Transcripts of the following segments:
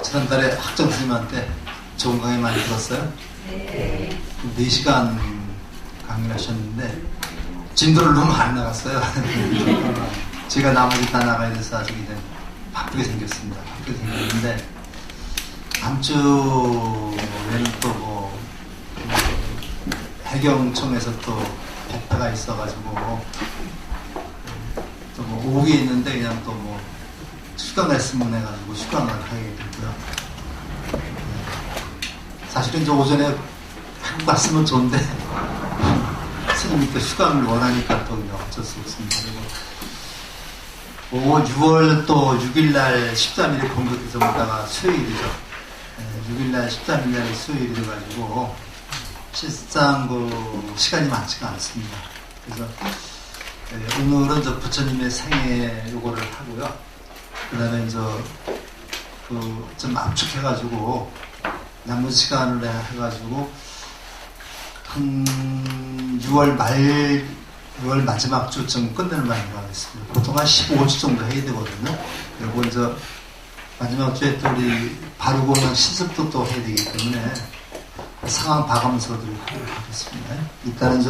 지난달에 학정 스님한테 좋은 강의 많이 들었어요? 네. 4시간 강의를 하셨는데 진도를 너무 안 나갔어요. 제가 나머지 다 나가야 돼서 아주 그냥 바쁘게 생겼습니다. 바쁘게 생겼는데 다음 주에는 또 뭐 해경청에서 또 배타가 있어가지고 또 뭐 오후에 있는데 그냥 또 뭐 휴가 냈으면 해가지고 휴가를 하게 됐고요. 사실은 저 오전에 한국 왔으면 좋은데 스님이 또 휴가를 원하니까 또 어쩔 수 없습니다. 그리고 6월 또 6일날 13일에 공격해서 오다가 수요일이죠. 6일날 13일날이 수요일이 돼가지고 실상 그 시간이 많지가 않습니다. 그래서 오늘은 저 부처님의 생애 요거를 하고요. 그 다음에 좀 압축해가지고 남은 시간을 해가지고 한 6월 마지막 주쯤 끝내는 말로 하겠습니다. 보통 한 15주 정도 해야 되거든요. 그리고 이제 마지막 주에 또 우리 바르고는 실습도 또 해야 되기 때문에 상황 봐가면서 하겠습니다. 일단은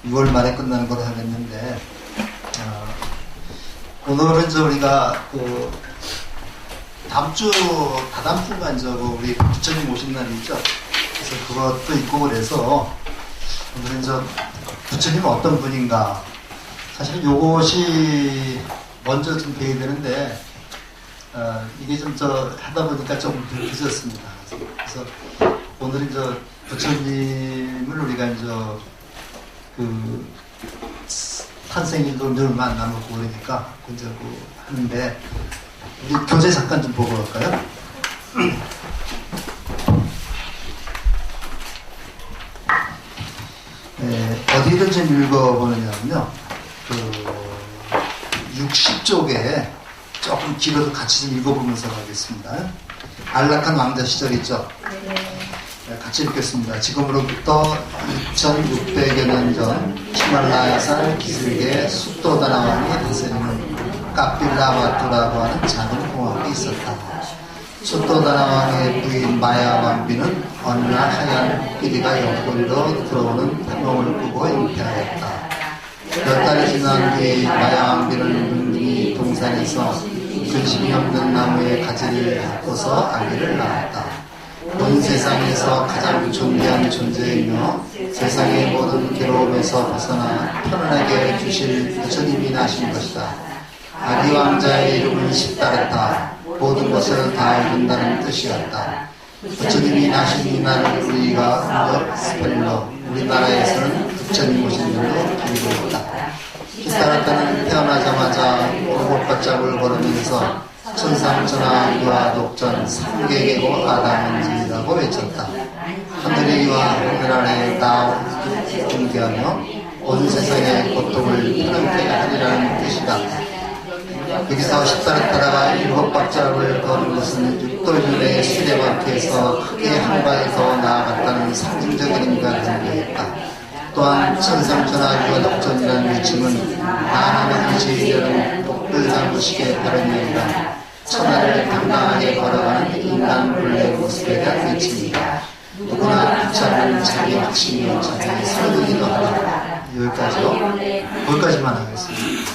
6월 말에 끝나는 걸로 하겠는데, 오늘은 우리가 다다음 주가 우리 부처님 오신 날이 있죠. 그래서 그것도 있고 그래서 오늘은 부처님은 어떤 분인가. 사실 요것이 먼저 좀 배워야 되는데, 이게 하다 보니까 조금 늦었습니다. 그래서 오늘은 부처님을 우리가 탄생일도 늘 만나고 그러니까 하는데, 우리 교재 잠깐 좀 보고 갈까요? 어디를 좀 읽어보느냐면요, 60쪽에 조금 길어도 같이 좀 읽어보면서 가겠습니다. 안락한 왕자 시절 있죠? 네, 같이 읽겠습니다. 지금으로부터 2600여 년 전 히말라야산 기슭에 숫도다나 왕이 다스리는 카필라와투라고 하는 작은 공화국이 있었다. 숫도다나 왕의 부인 마야 왕비는 어느 날 하얀 끼리가 옆구리로 들어오는 태몽을 꾸고 잉태하였다. 몇 달이 지난 뒤 마야 왕비는 눈이 동산에서 근심이 없는 나무의 가지를 꽂아서 아기를 낳았다. 온 세상에서 가장 존귀한 존재이며 세상의 모든 괴로움에서 벗어나 편안하게 해주실 부처님이 나신 것이다. 아기 왕자의 이름은 십다르타, 모든 것을 다 이룬다는 뜻이었다. 부처님이 나신 이날을 우리가 스펠러, 우리나라에서는 부처님 오신 날로 기리고 있다. 십다르타는 태어나자마자 오곡바짝을 걸으면서 천상천하 유아독전 삼계계고 아담은지라고 외쳤다. 하늘의 유아 하늘 아래 나 존귀하며 온 세상의 고통을 편하게 하리라는 뜻이다. 여기서 십다르타라가 7박자를 걸은 것은 육도윤회의 수레바퀴에서 크게 한 발이 더 나아갔다는 상징적인 의미가 담겨있다. 또한 천상천하 유아독전이라는 외침은 나하는 제일은 복불상구식의 발음이 아니라 천하를 당당하게 걸어가는 인간 본래 모습에 대한 외침이다. 누구나 부처는 자기 확신이요 자기 설득이기도 하다. 여기까지만 하겠습니다.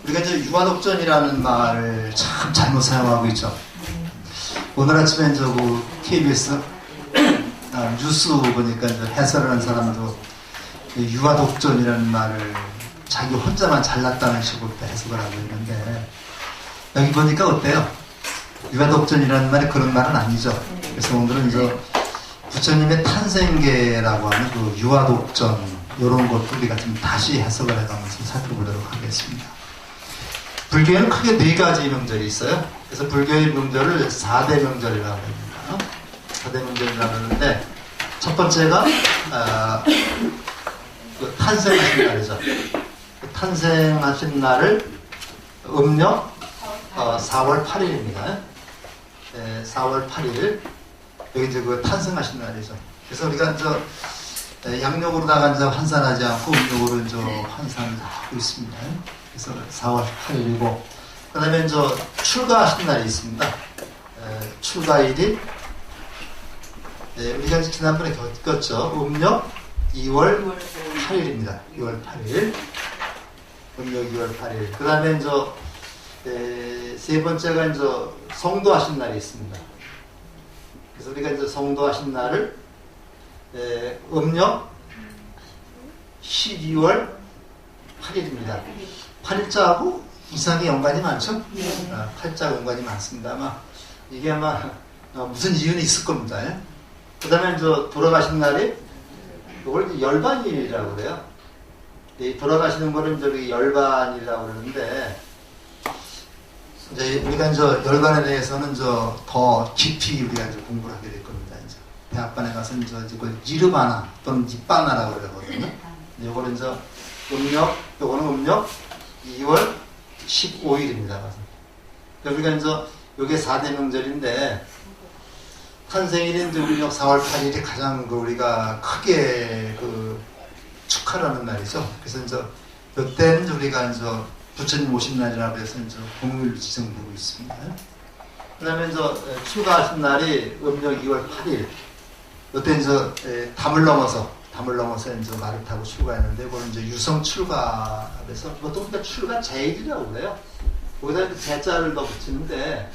우리가 유아독전이라는 말을 참 잘못 사용하고 있죠. 오늘 아침에 KBS 뉴스 보니까 해설을 한 사람도 유아독전이라는 말을 자기 혼자만 잘났다는 식으로 해석을 하고 있는데, 여기 보니까 어때요? 유아독전이라는 말이 그런 말은 아니죠. 그래서 오늘은 부처님의 탄생계라고 하는 유아독전, 이런 것도 우리가 좀 다시 해석을 해가면서 살펴보도록 하겠습니다. 불교에는 크게 4가지 명절이 있어요. 그래서 불교의 명절을 4대 명절이라고 합니다. 4대 명절이라고 하는데, 첫 번째가 탄생하신 날이죠. 탄생하신 날을 음력 4월 8일입니다. 4월 8일 여기 탄생하신 날이죠. 그래서 우리가 양력으로다가 환산하지 않고 음력으로 환산을 하고 있습니다. 그래서 4월 8일이고, 그 다음에 출가하신 날이 있습니다. 출가일이 우리가 이제 지난번에 겪었죠. 음력 2월 8일입니다. 2월 8일. 음력 2월 8일. 그 다음에 이제 세 번째가 이제 성도하신 날이 있습니다. 그래서 우리가 이제 성도하신 날을 음력 12월 8일입니다. 8일자하고 이상하게 연관이 많죠? 네. 8자 연관이 많습니다. 아마 이게 아마 무슨 이유는 있을 겁니다. 그 다음에 이제 돌아가신 날이 이걸 이제 열반일이라고 그래요. 이 돌아가시는 거를 이제 열반이라고 그러는데 이제 우리가 이제 열반에 대해서는 더 깊이 우리가 이제 공부를 하게 될 겁니다. 이제 대학반에 가서 이제 그걸 니르바나 또는 니바나라고 그러거든요. 요거는 이제 요거는 음력 2월 15일입니다. 그러니까 우리가 이제 요게 4대 명절인데 탄생일인 음력 4월 8일이 가장 우리가 크게 축하라는 날이죠. 그래서 이제 이때는 우리가 이제 부처님 오신 날이라고 해서 이제 공휴일 지정되고 있습니다. 그 다음에 이제 출가하신 날이 음력 2월 8일. 이때 이제 담을 넘어서 이제 말을 타고 출가했는데, 그거는 이제 유성 출가에서 보통 출가 제일이라고 그래요. 거기다 제자를 더 붙이는데,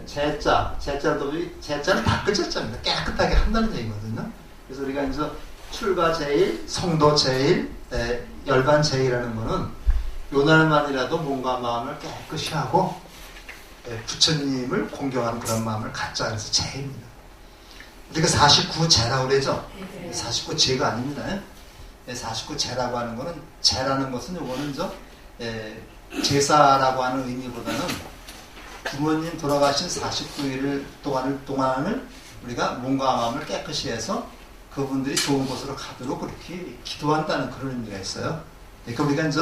제자는 다 끝자입니다. 깨끗하게 한다는 얘기거든요. 그래서 우리가 이제 출가 제일, 성도 제일, 열반 제일이라는 거는 요 날만이라도 몸과 마음을 깨끗이 하고 부처님을 공경하는 그런 마음을 갖자. 그래서 제입니다. 우리가 49제라고 그러죠? 49제가 아닙니다. 49제라고 하는 거는, 제라는 것은 요거는 제사라고 하는 의미보다는 부모님 돌아가신 49일 동안을 우리가 몸과 마음을 깨끗이 해서 그분들이 좋은 곳으로 가도록 그렇게 기도한다는 그런 의미가 있어요. 그러니까 우리가 이제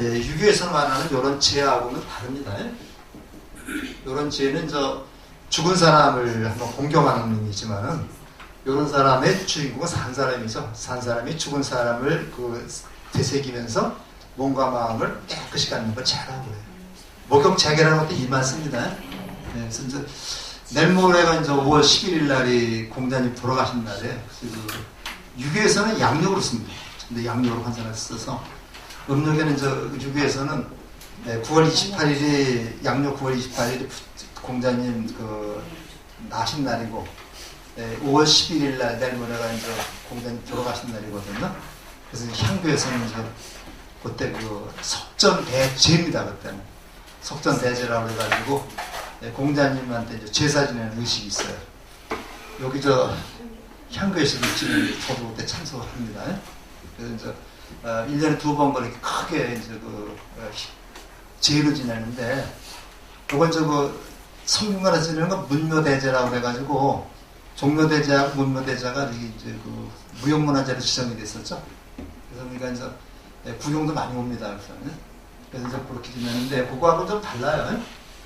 유교에서 말하는 이런 제하고는 다릅니다. 이런 제는 죽은 사람을 한번 공경하는 의미지만은, 이런 사람의 주인공은 산 사람이죠. 산 사람이 죽은 사람을 되새기면서 몸과 마음을 깨끗이 갖는 걸 제라고 해요. 목욕제계라는 것도 이 말씀입니다. 그래서 이제 내일 모레가 이제 5월 11일 날이 공자님 돌아가신 날에, 유교에서는 양력으로 씁니다. 근데 양력으로 환산을 써서, 음력에는 유교에서는 9월 28일이 양력 9월 28일이 공자님 나신 날이고, 5월 11일 날 내일 모레가 이제 공자님 돌아가신 날이거든요. 그래서 향교에서는 그때 석전대제입니다. 그때는 석전대제라고 해가지고 공자님한테 이제 제사 지내는 의식이 있어요. 여기 향교에서도 지금 저도 그때 참석합니다. 그래서 이제 1년에 2번 그렇게 크게 이제 제를 지내는데, 이건 성균관에서 지내는 건 문묘대제라고 해가지고, 종묘대제하고 문묘대제가 이제 무형문화재로 지정이 됐었죠. 그래서 우리가 이제 구경도 많이 옵니다. 그래서 이제 그렇게 지내는데, 그거하고는 좀 달라요.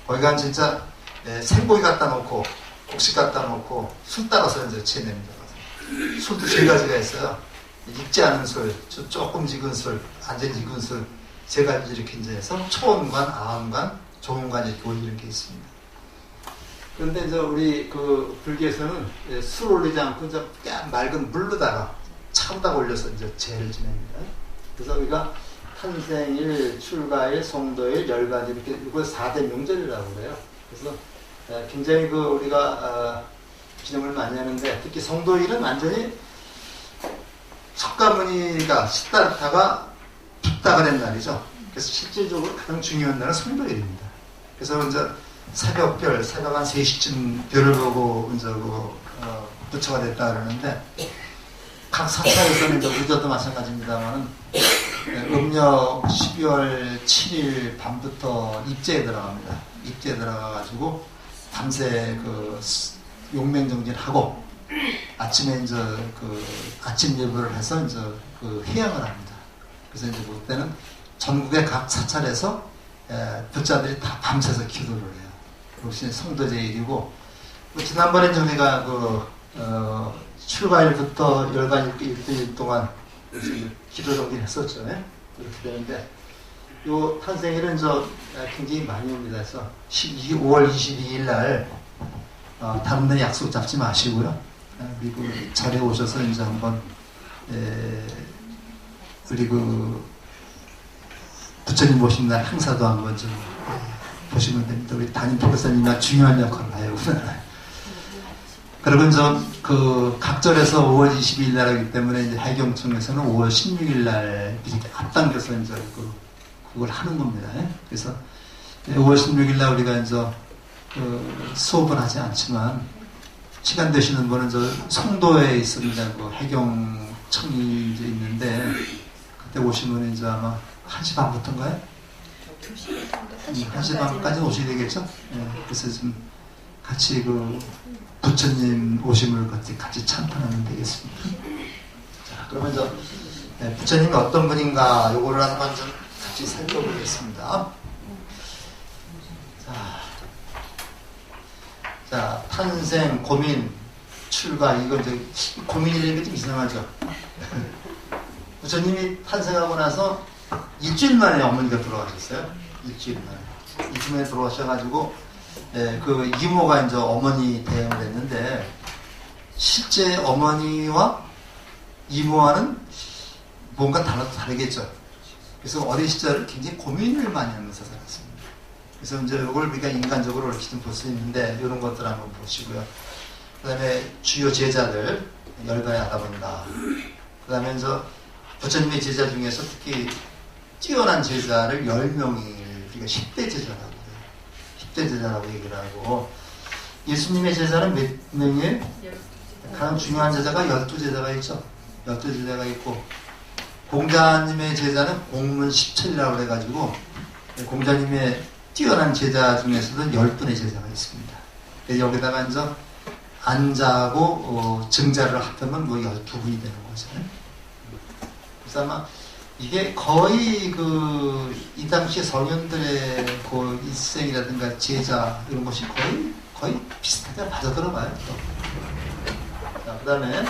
거기가 진짜 생고기 갖다 놓고, 곡식 갖다 놓고, 술 따라서 이제 지냅니다. 술도 세 가지가 있어요. 익지 않은 술, 조금 익은 술, 완전히 익은 술, 세 가지 이렇게 이제 해서 초원관, 아음관, 조문관 이렇게 게 있습니다. 그런데 이제 우리 불교에서는 술 올리지 않고 이제 맑은 물로다가 차로다가 올려서 이제 제를 지냅니다. 그래서 우리가 탄생일, 출가일, 성도일, 열반일 이렇게 이걸 4대 명절이라고 그래요. 그래서 굉장히 우리가 기념을 많이 하는데, 특히 성도일은 완전히 석가모니가 시다르타가 죽다가 된 날이죠. 그래서 실질적으로 가장 중요한 날은 성도일입니다. 그래서 이제 새벽 한 3시쯤 별을 보고 이제 부처가 됐다 그러는데, 각 사찰에서는 이제 우리도 마찬가지입니다만은 음력 12월 7일 밤부터 입제에 들어갑니다. 입제에 들어가가지고 밤새 용맹정진하고 아침에 이제 아침 예불을 해서 이제 해양을 합니다. 그래서 이제 그때는 전국의 각 사찰에서 부자들이 다 밤새서 기도를 해요. 그것이 성도제일이고, 지난번에 저희가 출가일부터 열반 일주일 동안 기도 정진을 했었죠. 그렇게 되는데, 요 탄생일은 굉장히 많이 옵니다. 그래서 5월 22일 날 다른 데 약속 잡지 마시고요. 그리고 자리에 오셔서 이제 한번 우리 부처님 모신 날 행사도 한번 좀 보시면 됩니다. 우리 담임 프로ፌ서님이 중요한 역할을 해요. 그리고 각절에서 5월 22일 날 하기 때문에 이제 해경청에서는 5월 16일 날 이렇게 앞당겨서 이제 그걸 하는 겁니다. 그래서 5월 16일 날 우리가 이제 수업은 하지 않지만 시간 되시는 분은 송도에 있습니다. 해경청이 이제 있는데 그때 오시면 이제 아마 1시 반부터인가요? 1시 반까지 오셔야 되겠죠? 그래서 좀 같이 부처님 오심을 같이 참판하면 되겠습니다. 자, 그러면 부처님이 어떤 분인가 요거를 한번 좀 같이 살펴보겠습니다. 자, 탄생, 고민, 출가, 이거 고민이라는 게 좀 이상하죠? 부처님이 탄생하고 나서 일주일 만에 어머니가 돌아가셨어요. 일주일 만에 돌아가셔가지고, 이모가 이제 어머니 대행을 했는데, 실제 어머니와 이모와는 뭔가 다르겠죠. 그래서 어린 시절을 굉장히 고민을 많이 하면서 살았습니다. 그래서 이제 이걸 우리가 인간적으로 이렇게 좀 볼 수 있는데, 이런 것들 한번 보시고요. 그 다음에 주요 제자들, 열반에 알아본다. 그 다음에 부처님의 제자 중에서 특히 뛰어난 제자를 10명이 우리가 10대 제자라고 해요. 10대 제자라고 얘기를 하고, 예수님의 제자는 몇 명이에요? 가장 중요한 제자가 12제자가 있죠. 12제자가 있고, 공자님의 제자는 공문 10천이라고 해가지고, 공자님의 뛰어난 제자 중에서도 10분의 제자가 있습니다. 여기다가 이제 안자하고 증자를 합하면 12분이 되는 거죠. 그래서 아마 이게 거의 이 당시 성현들의 일생이라든가 제자 이런 것이 거의 비슷하게 맞아 들어가요. 자, 그 다음에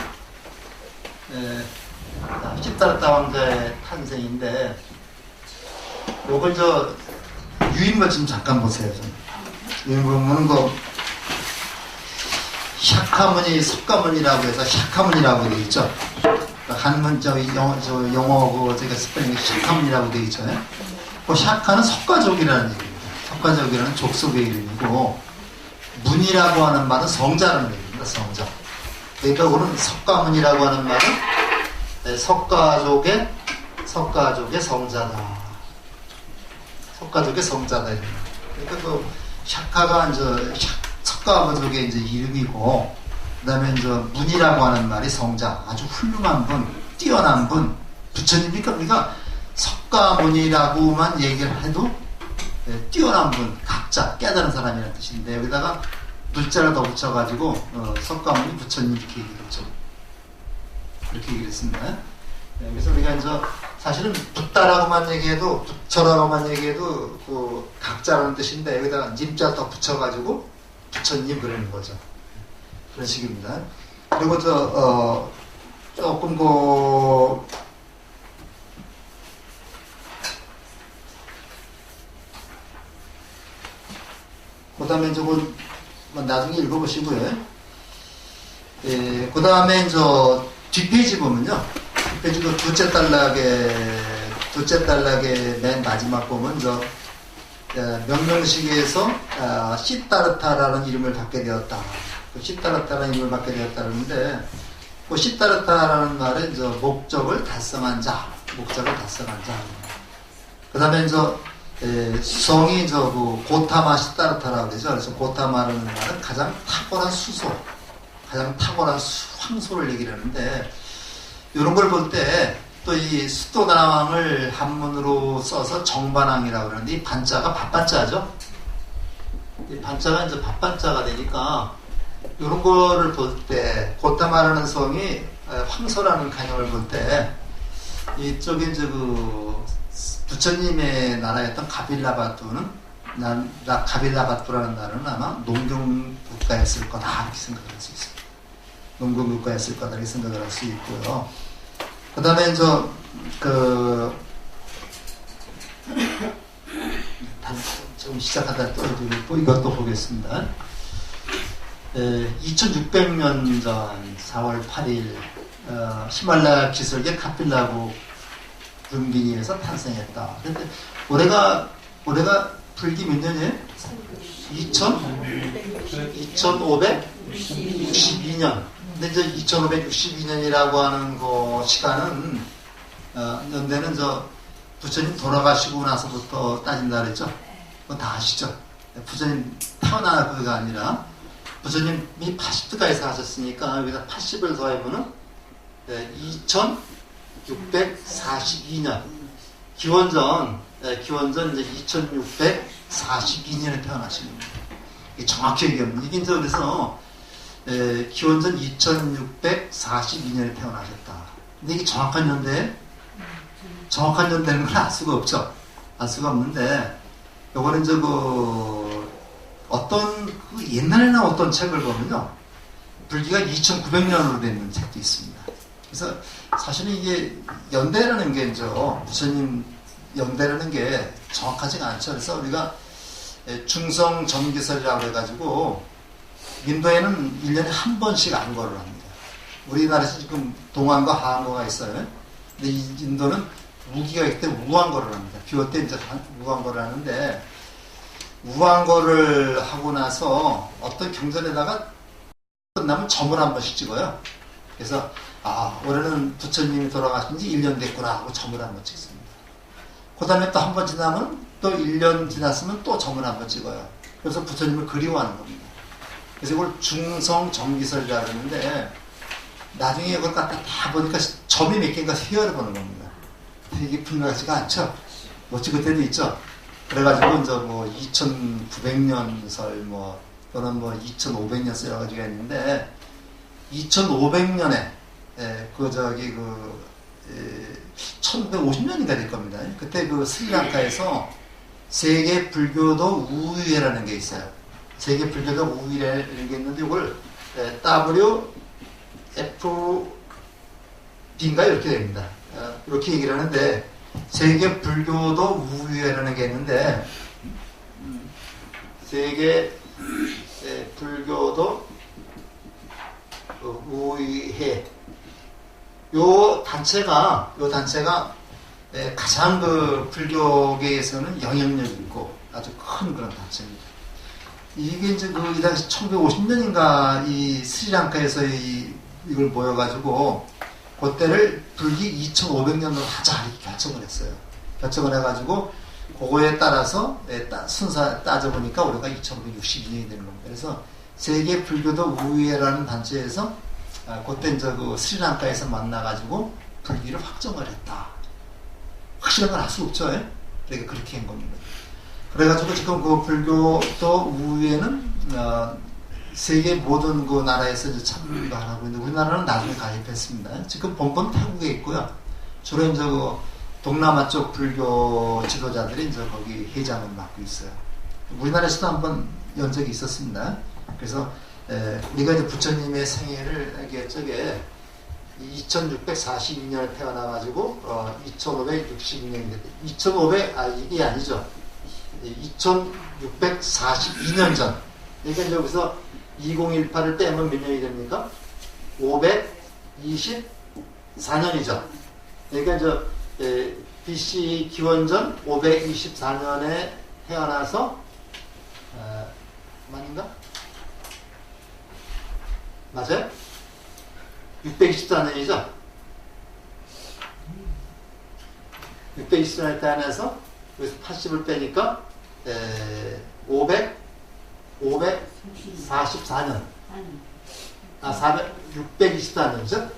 시다르타 왕자의 탄생인데, 요걸 유인물 좀 잠깐 보세요. 유인물은 샤카문이 석가문이라고 해서 샤카문이라고 되어 있죠. 한문 영어 제가 스펠링이 샤카문이라고 되어 있죠. 샤카는 석가족이라는 얘기입니다. 석가족이라는 족속의 이름이고, 문이라고 하는 말은 성자라는 얘기입니다. 성자. 그러니까 오늘 석가문이라고 하는 말은 석가족의 성자다. 석가족의 성자다. 그러니까 샤카가 석가족의 이름이고, 그 다음에 문이라고 하는 말이 성자, 아주 훌륭한 분, 뛰어난 분, 부처님이니까 우리가 석가문이라고만 얘기를 해도 뛰어난 분, 각자, 깨달은 사람이라는 뜻인데, 여기다가 물자를 더 붙여가지고 석가문이 부처님 이렇게 얘기했죠. 이렇게 얘기했습니다. 그래서 우리가 사실은 붓다라고만 얘기해도, 부처라고만 얘기해도 각자라는 뜻인데, 여기다가 님자 더 붙여가지고 부처님 그러는 거죠. 그런 식입니다. 그리고 조금 그 다음에 나중에 읽어보시고요. 그 다음에 뒷페이지 보면요. 뒷페이지 둘째 단락의 맨 마지막 보면 명명식에서 시다르타라는 이름을 받게 되었다. 시다르타라는 이름을 받게 되었다는데, 시다르타라는 말은 목적을 달성한 자. 그 다음에 성이 고타마 시다르타라고 되죠. 그래서 고타마라는 말은 가장 탁월한 수소, 가장 탁월한 황소를 얘기를 하는데, 이런 걸 볼 때 또 이 수도나왕을 한문으로 써서 정반왕이라고 그러는데, 이 반자가 밥반자죠. 이 반자가 밥반자가 되니까, 이런 거를 볼 때, 고타마라는 성이 황소라는 개념을 볼 때, 이쪽에 부처님의 나라였던 가빌라바투라는 나라는 아마 농경국가였을 거다, 이렇게 생각을 할 수 있어요. 농경국가였을 거다, 이렇게 생각을 할 수 있고요. 그 다음에 좀 시작하다 떨어지고 이것도 보겠습니다. 2600년 전 4월 8일 히말라야 기슭의 카필라구 분기에서 탄생했다. 그런데 올해가 불기 몇 년이에요? 2562년. 근데 이제 2562년이라고 하는 그 시간은 연대는 부처님 돌아가시고 나서부터 따진다 그랬죠? 그거 다 아시죠? 부처님 태어나고가 아니라 부처님이 80도까지 사셨으니까 여기다 80을 더해보면 2642년 기원전 이제 2642년에 태어나신 겁니다. 이게 정확히 얘기하면 이게 이제 그래서 기원전 2642년에 태어나셨다. 근데 이게 정확한 연대는 건 알 수가 없죠. 알 수가 없는데 요거는 이제 옛날에는 어떤 책을 보면요. 불기가 2900년으로 되는 책도 있습니다. 그래서 사실은 이게 연대라는 게 이제 부처님 연대라는 게 정확하지가 않죠. 그래서 우리가 중성 정기설이라고 해가지고 인도에는 1년에 한 번씩 안거를 합니다. 우리나라에서 지금 동안과 하안거가 있어요. 근데 인도는 우기가 있기 때문에 우안거를 합니다. 비올 때 이제 우안거를 하는데 우안거를 하고 나서 어떤 경전에다가 끝나면 점을 한 번씩 찍어요. 그래서 올해는 부처님이 돌아가신 지 1년 됐구나 하고 점을 한 번 찍습니다. 그 다음에 또 한 번 지나면 또 1년 지났으면 또 점을 한 번 찍어요. 그래서 부처님을 그리워하는 겁니다. 그래서 이걸 중성 정기설이라고 하는데 나중에 이걸 갖다 다 보니까 점이 몇 개인가 세어를 보는 겁니다. 이게 분명하지가 않죠. 찍을 때도 있죠. 그래가지고 이제 2900년 설 또는 2500년 설 여러 가지가 있는데 2500년에 1950년인가 될 겁니다. 그때 스리랑카에서 세계 불교도 우의회라는 게 있어요. 세계 불교도 우의회라는 게 있는데 이걸 WFB인가 이렇게 됩니다. 이렇게 얘기를 하는데 세계 불교도 우의회라는 게 있는데 세계 불교도 우의회 요 단체가 가장 불교계에서는 영향력이 있고 아주 큰 그런 단체입니다. 이게 이제 이 당시 1950년인가 이 스리랑카에서 이걸 모여가지고 그때를 불기 2500년으로 하자 이렇게 결정을 했어요. 결정을 해가지고 그거에 따라서 순서 따져보니까 올해가 2562년이 되는 겁니다. 그래서 세계 불교도 우의회라는 단체에서 그때 이제 스리랑카에서 만나가지고 불기를 확정을 했다. 확실한 건 알 수 없죠. 그러니까 그렇게 한 겁니다. 그래가지고 지금 불교도 우의회는 세계 모든 나라에서 이제 참여를 하고 있는데 우리나라는 나중에 가입했습니다. 지금 본부는 태국에 있고요. 주로 이제 동남아 쪽 불교 지도자들이 이제 거기 회장을 맡고 있어요. 우리나라에서도 한번 연 적이 있었습니다. 그래서 우리가 이제 부처님의 생애를 저게 2642년에 태어나가지고 2562년이 됐다. 이게 아니죠. 2642년 전. 그러니까 여기서 2018을 빼면 몇 년이 됩니까? 524년이죠. 그러니까 BC 기원전 524년에 태어나서 맞는가? 맞아요? 624년이죠? 624년에 태어나서 여기서 80을 빼니까 544년 624년이죠?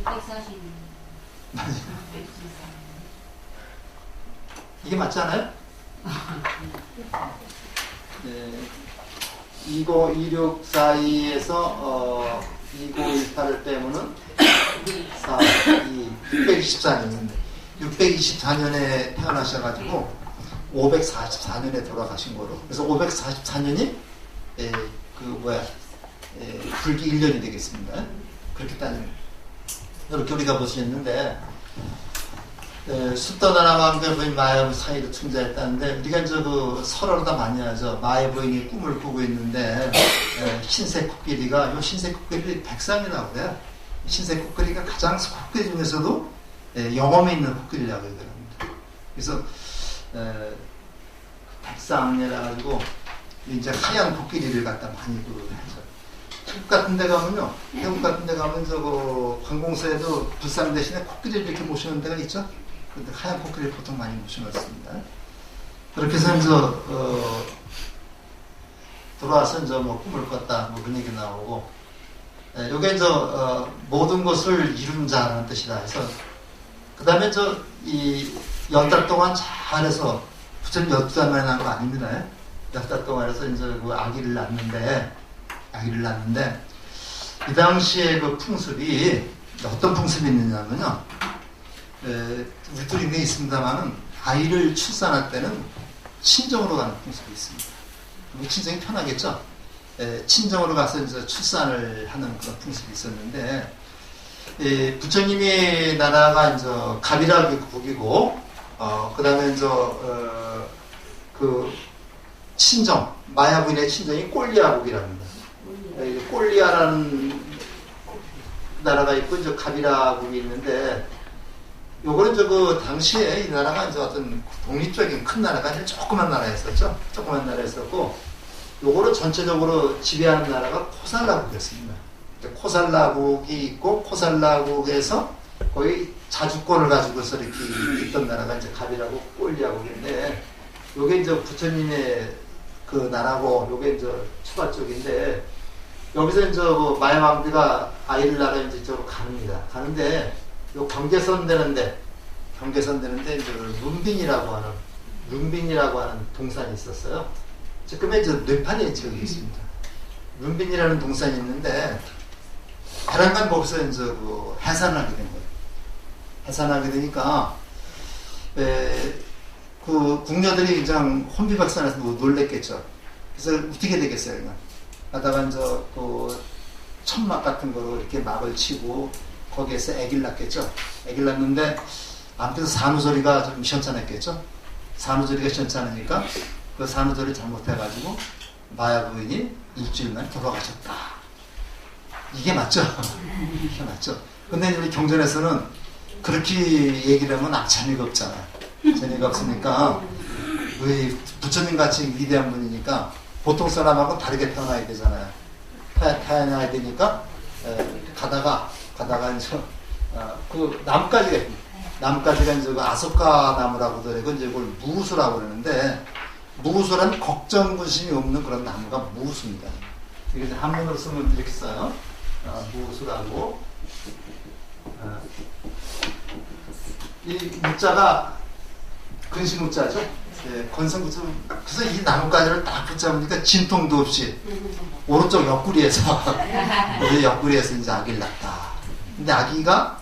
640년 이게 맞지 않아요? 25642에서 2918을 빼면은 624년인데 624년에 태어나셔가지고 544년에 돌아가신 거로. 그래서 544년이 불기 1년이 되겠습니다. 그렇게 따지면 이렇게 우리가 보시겠는데 숫더나라 왕과 부인 마야 사이로 충자했다는데 우리가 이제 그 설화를 다 많이 하죠. 마야 부인이 꿈을 꾸고 있는데 흰색 코끼리가 요 흰색 코끼리 백상이라고 그래요. 흰색 코끼리가 가장 코끼리 중에서도 영험에 있는 코끼리라고 그러더랍니다. 그래서 백상이라 가지고 이제 하얀 코끼리를 갖다 많이 부르고 하죠. 태국 같은 데 가면요. 태국 같은 데 가면 저거 관공서에도 불상 대신에 코끼리를 이렇게 모시는 데가 있죠. 근데 하얀 코끼리를 보통 많이 모셔놨습니다. 그렇게 해서 이제 들어와서 이제 뭐 꿈을 꿨다 뭐 그런 얘기 나오고, 요게 이제 모든 것을 이룬 자라는 뜻이라 해서, 그 다음에 이 10달 동안 잘해서 부처님 12달 만에 난 거 아닙니다. 10달 동안 해서 이제 그 아기를 낳는데 이 당시에 그 풍습이 어떤 풍습이 있느냐면요. 우리 또 인에 있습니다만은 아이를 출산할 때는 친정으로 가는 풍습이 있습니다. 친정이 편하겠죠. 친정으로 가서 이제 출산을 하는 그런 풍습이 있었는데, 부처님의 나라가 이제 갑이라 국이고, 그 다음에 이제 그 친정 마야 부인의 친정이 꼴리아국이랍니다. 꼴리아라는 나라가 있고 이제 갑이라국이 있는데, 요거는 그 당시에 이 나라가 이제 어떤 독립적인 큰 나라가 아니라 조그만 나라였었죠. 조그만 나라였었고, 요거를 전체적으로 지배하는 나라가 코살라국이었습니다. 코살라국이 있고, 코살라국에서 거의 자주권을 가지고서 이렇게 있던 나라가 이제 갑이라국, 꼴리아국인데, 요게 이제 부처님의 그 나라고, 요게 이제 추가 쪽인데, 여기서 이제 마야 왕비가 아이를 낳아 이제 이쪽으로 가는데, 요 경계선 되는데 이제 룬빈이라고 하는 동산이 있었어요. 지금의 이제 뇌판의 지역이 있습니다. 룬빈이라는 동산이 있는데, 배란간 거기서 이제 그 해산을 하게 된 거예요. 해산하게 되니까, 그 궁녀들이 그냥 혼비박산해서 놀랬겠죠. 그래서 어떻게 되겠어요, 그냥. 하다가 이제 그 천막 같은 거로 이렇게 막을 치고, 거기에서 아기를 낳겠죠. 아기를 낳는데 아무튼 산후조리가 좀 시원찮았겠죠. 산후조리가 시원찮으니까 그 산후조리 잘못해가지고 마야 부인이 일주일만 돌아가셨다. 이게 맞죠? 이게 맞죠? 근데 우리 경전에서는 그렇게 얘기를 하면 재미가 없잖아요. 재미가 없으니까 우리 부처님 같이 위대한 분이니까 보통 사람하고 다르게 태어나야 되잖아요. 태어나야 되니까 가다가 이제 그 나뭇가지가 이제 그 아소카 나무라고 그러고 이제 그걸 무수라고 그러는데, 무수란 걱정부심이 없는 그런 나무가 무수입니다. 이게 한문으로 쓰면 이렇게 써요. 무수라고. 이 무자가 근심 무자죠. 건성 무자. 그래서 이 나뭇가지를 딱 붙잡으니까 진통도 없이 오른쪽 옆구리에서 이제 아기를 낳다. 근데 아기가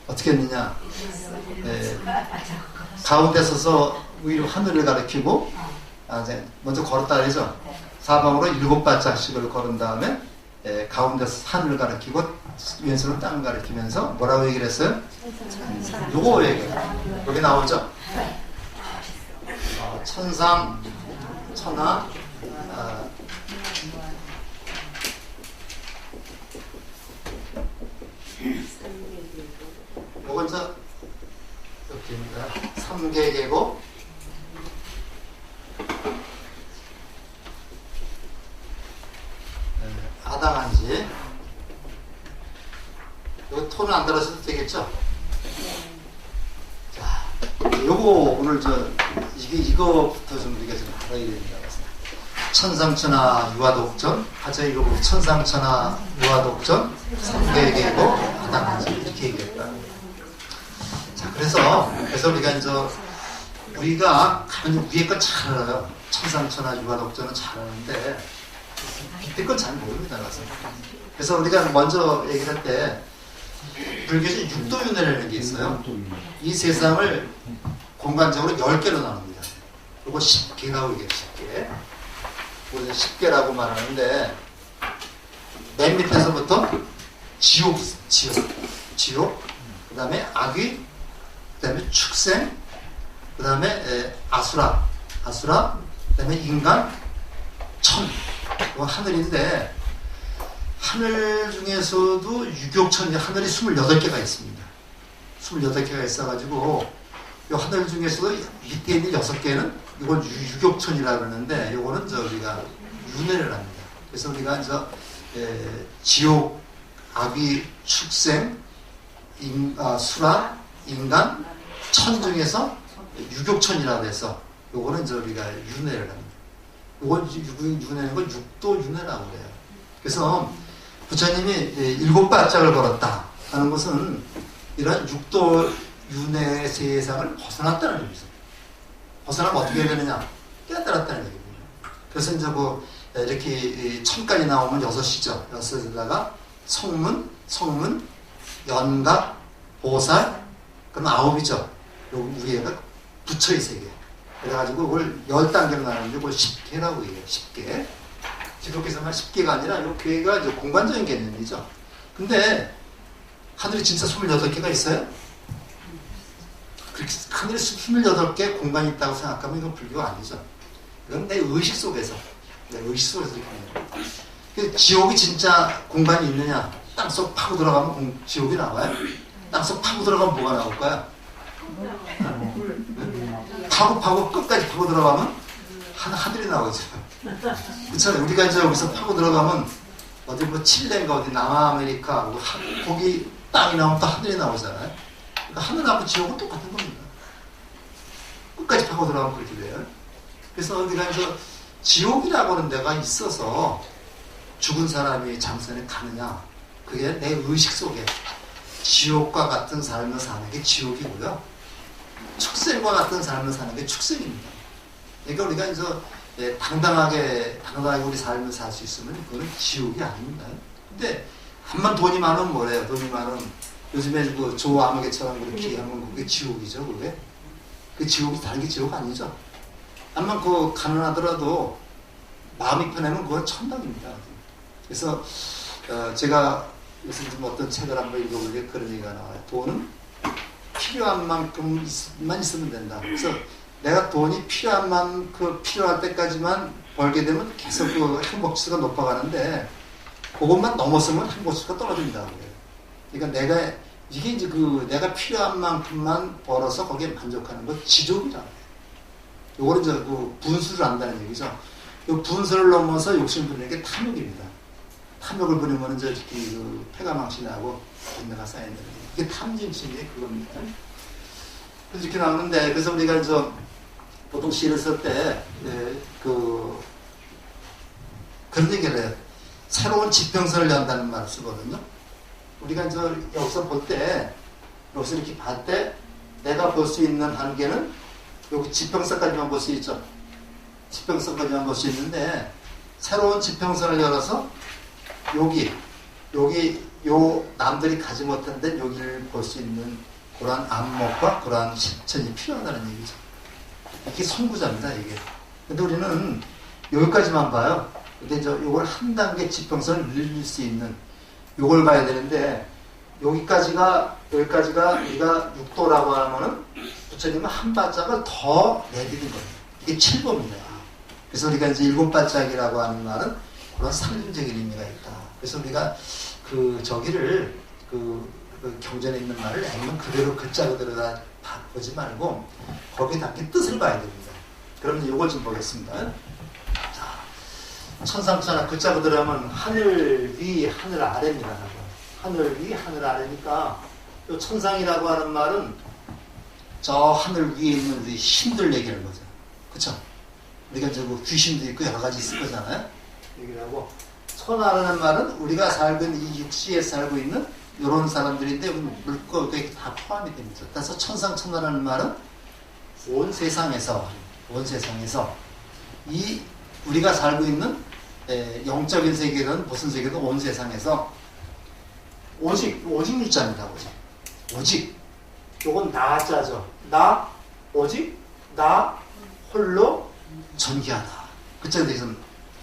어떻게 했느냐, 가운데 서서 위로 하늘을 가리키고, 먼저 걸었다 그러죠. 사방으로 7발짝씩을 걸은 다음에 가운데서 하늘을 가리키고 왼손은 땅을 가리키면서 뭐라고 얘기를 했어요? 요거 얘기해요. 여기 나오죠. 천상 천하 요건 여기입니다. 삼계계고, 아당한지. 요거 톤은 안 달아서도 되겠죠? 자, 요거 오늘 이거부터 좀 우리가 좀 알아야 됩니다. 천상천하 유화독전, 같이 읽어보고 천상천하 유화독전, 삼계계고, 아당한지 이렇게 얘기했다. 자, 그래서 우리가 이제 우리가 가면 위에 건 잘 알아요. 천상천하 유화독전은 잘 아는데 밑에 건 잘 모릅니다. 그래서 우리가 먼저 얘기를 할 때 불교에서 육도윤회라는 게 있어요. 이 세상을 공간적으로 10개로 나눕니다. 그리고 10개라고 얘기해요. 10개. 우리는 10개라고 말하는데, 맨 밑에서부터 지옥, 그 다음에 악귀, 그다음에 축생, 그다음에 아수라, 그다음에 인간, 천. 이거 하늘인데 하늘 중에서도 유격천이 하늘이 28개가 있습니다. 28개가 있어가지고 이 하늘 중에서도 밑에 있는 6개는 이건 유격천이라고 그러는데 이거는 우리가 윤회를 합니다. 그래서 우리가 지옥, 아귀, 축생, 수라, 인간, 천 중에서 유격천이라고 해서 요거는 우리가 윤회를 합니다. 요건 윤회는 건 육도 윤회라고 그래요. 그래서 부처님이 7발짝을 걸었다 하는 것은 이런 육도 윤회 세상을 벗어났다는 얘기죠. 벗어나면 어떻게 해야 되느냐? 깨달았다는 얘기입니다. 그래서 이렇게 천까지 나오면 6이죠. 6에다가 성문, 연각, 보살, 그럼 9이죠. 요 위에가 부처의 세계. 그래가지고 그걸 10단계로 나누는데 그걸 10개라고 얘기해요. 10개. 지독에서만 10개가 아니라 이 교회가 이제 공간적인 개념이죠. 근데 하늘이 진짜 28개가 있어요? 그렇게 하늘에 28개 공간이 있다고 생각하면 이건 불교가 아니죠. 이건 내 의식 속에서 이렇게 하는 거예요. 지옥이 진짜 공간이 있느냐? 땅속 파고 들어가면 지옥이 나와요? 땅속 파고 들어가면 뭐가 나올까요? 파고 끝까지 파고 들어가면 하늘이 나오죠. 그렇잖아요. 우리가 이제 여기서 파고 들어가면 어디 칠레인가 어디 남아메리카 거기 땅이 나오면 또 하늘이 나오잖아요. 그러니까 하늘하고 지옥은 똑같은 겁니다. 끝까지 파고 들어가면 그렇게 돼요. 그래서 우리가 이제 지옥이라고 하는 데가 있어서 죽은 사람이 장선에 가느냐? 그게 내 의식 속에 지옥과 같은 삶을 사는 게 지옥이고요. 축생과 같은 삶을 사는 게 축생입니다. 그러니까 우리가 이제 당당하게 우리 삶을 살 수 있으면 그거는 지옥이 아닙니다. 근데 한번 돈이 많으면 뭐래요? 돈이 많으면 요즘에 조 아무개처럼 그렇게 하면 그게 지옥이죠. 그게? 그 지옥이 다른 게 지옥 아니죠. 한번 가난하더라도 마음이 편하면 그건 천당입니다. 그래서 제가 요새 좀 어떤 책을 한번 읽어보니까 그런 얘기가 나와요. 돈은 필요한 만큼만 있으면 된다. 그래서 내가 돈이 필요한 만큼 필요할 때까지만 벌게 되면 계속 행복지수가 높아가는데 그것만 넘었으면 행복지수가 떨어진다고 해요. 그러니까 이게 이제 내가 필요한 만큼만 벌어서 거기에 만족하는 건 지족이라고 해요. 요거는 이제 분수를 안다는 얘기죠. 요 분수를 넘어서 욕심 부리는 게 탐욕입니다. 탐욕을 부리면 이제 이렇게 폐가망신하고 분노가 쌓이는 거예요. 이게 탐진심이 그겁니다. 그래서 이렇게 나오는데, 그래서 우리가 이제 보통 시를 쓸 때, 그런 얘기를 해요. 새로운 지평선을 연다는 말을 쓰거든요. 우리가 이제 여기서 볼 때, 여기서 이렇게 봤을 때, 내가 볼 수 있는 한계는 여기 지평선까지만 볼 수 있죠. 지평선까지만 볼 수 있는데, 새로운 지평선을 열어서 요 남들이 가지 못한 데 여기를 볼 수 있는 그러한 안목과 그러한 실천이 필요하다는 얘기죠. 이게 선구자입니다, 이게. 근데 우리는 여기까지만 봐요. 근데 요걸 한 단계 지평선을 늘릴 수 있는 요걸 봐야 되는데, 여기까지가 우리가 6도라고 하면은 부처님은 한 발짝을 더 내디딘 겁니다. 이게 7도입니다. 그래서 우리가 이제 7발짝이라고 하는 말은 그런 상징적인 의미가 있다. 그래서 우리가 저기를 경전에 있는 말을 아니면 그대로 글자 그대로다 바꾸지 말고 거기에 담긴 뜻을 봐야 됩니다. 그러면 이걸 좀 보겠습니다. 자, 천상천하 글자 그대로 하면 하늘 위 하늘 아래입니다. 하늘 위 하늘 아래니까 이 천상이라고 하는 말은 저 하늘 위에 있는 우리 신들 얘기하는 거죠. 그쵸? 우리가 이제 귀신도 있고 여러 가지 있을 거잖아요. 얘기를 하고, 천하라는 말은 우리가 살고 있는 이 육지에 살고 있는 이런 사람들인데 물고기 다 포함이 됩니다. 그래서 천상천하라는 말은 온 세상에서 이 우리가 살고 있는 영적인 세계든 무슨 세계든 온 세상에서 오직 유자입니다. 오직 요건 나자죠. 나 오직 나 홀로 존귀하다. 그쪽에 대해서는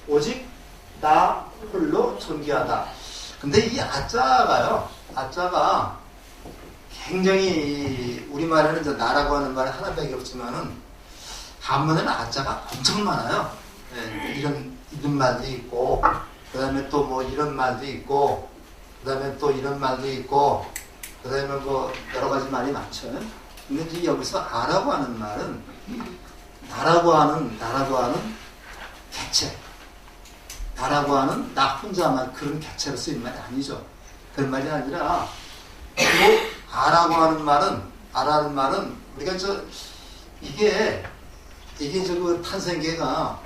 오직 나 홀로 존귀하다. 근데 이 아자가 굉장히 우리말에는 이제 나라고 하는 말이 하나밖에 없지만은 한문에는 아자가 엄청 많아요. 예, 이런 말도 있고, 그 다음에 또 뭐 이런 말도 있고, 그 다음에 또 이런 말도 있고, 그 다음에 뭐 여러 가지 말이 많죠. 근데 이제 여기서 아라고 하는 말은 나라고 하는 개체, 나라고 하는 나 혼자만 그런 개체로 쓰인 말이 아니죠. 그런 말이 아니라 그리고 아라는 말은 우리가 이게 그 탄생계가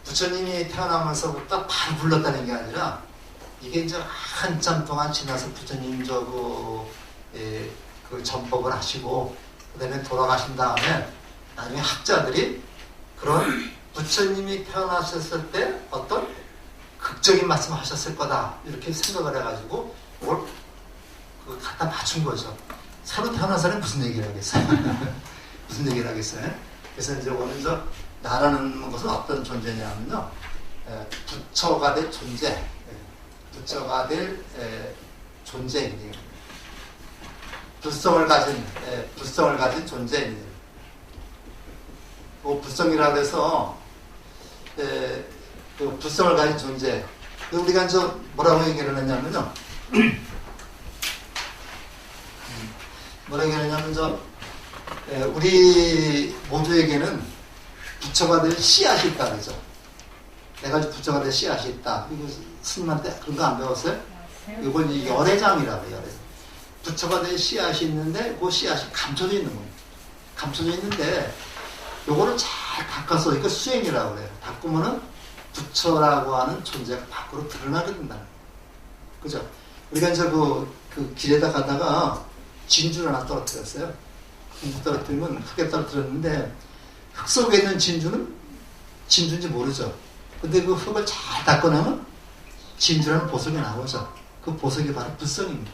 부처님이 태어나면서부터 바로 불렀다는 게 아니라 이게 이제 한참 동안 지나서 부처님 그 전법을 하시고 그다음에 돌아가신 다음에 나중에 학자들이 그런 부처님이 태어나셨을 때 어떤 극적인 말씀을 하셨을 거다 이렇게 생각을 해가지고 그걸 갖다 맞춘 거죠. 새로 태어난 사람이 무슨 얘기를 하겠어요? 무슨 얘기를 하겠어요? 그래서 이제 오늘 나라는 것은 어떤 존재냐면요, 부처가 될 존재, 부처가 될 존재입니다. 불성을 가진 존재입니다. 불성이라고 해서 그 불성을 가진 존재. 우리가 이제 뭐라고 얘기를 했냐면요. 뭐라고 얘기하냐면 우리 모두에게는 부처가 될 씨앗이 있다 그러죠. 내가 부처가 될 씨앗이 있다. 이거 스님한테 그런 거 안 배웠어요? 이건 열애장이라고 해요. 부처가 될 씨앗이 있는데 그 씨앗이 감춰져 있는 거예요. 감춰져 있는데 요거를 잘 닦아서 이거 수행이라고 그래요. 닦으면은 부처라고 하는 존재가 밖으로 드러나게 된다는 거예요. 그죠? 우리가 이제 그 길에다 가다가 진주를 하나 떨어뜨렸어요. 떨어뜨리면 크게 떨어뜨렸는데 흙 속에 있는 진주는 진주인지 모르죠. 근데 그 흙을 잘 닦아내면 진주라는 보석이 나오죠. 그 보석이 바로 불성입니다.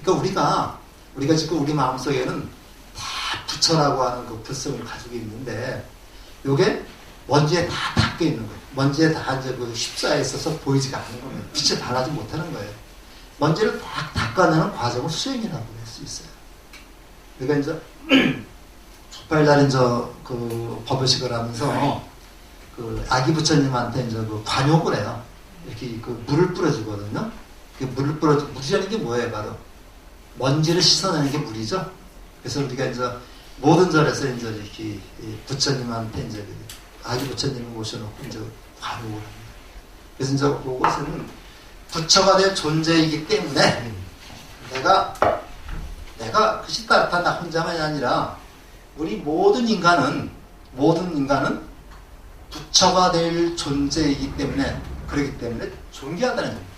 그러니까 우리가 지금 우리 마음속에는 다 부처라고 하는 그 불성을 가지고 있는데 요게 먼지에 다 닦여 있는 거예요. 먼지에 다 이제 그 휩싸여 있어서 보이지가 않는 거예요. 빛에 발하지 못하는 거예요. 먼지를 다 닦아내는 과정을 수행이라고 할 수 있어요. 그러니까 이제 족발날인 그 법요식을 하면서 그 아기 부처님한테 이제 그 관욕을 해요. 이렇게 그 물을 뿌려주거든요. 그 물이라는 게 뭐예요? 바로 먼지를 씻어내는 게 물이죠. 그래서 우리가 이제 모든 절에서 이제 이렇게 부처님한테 이제 아기 부처님을 모셔놓고 이제 관욕을 합니다. 그래서 이제 그것은 부처가 될 존재이기 때문에 내가 그 시다르타 나 혼자만이 아니라 우리 모든 인간은 부처가 될 존재이기 때문에 그렇기 때문에 존귀하다는 겁니다.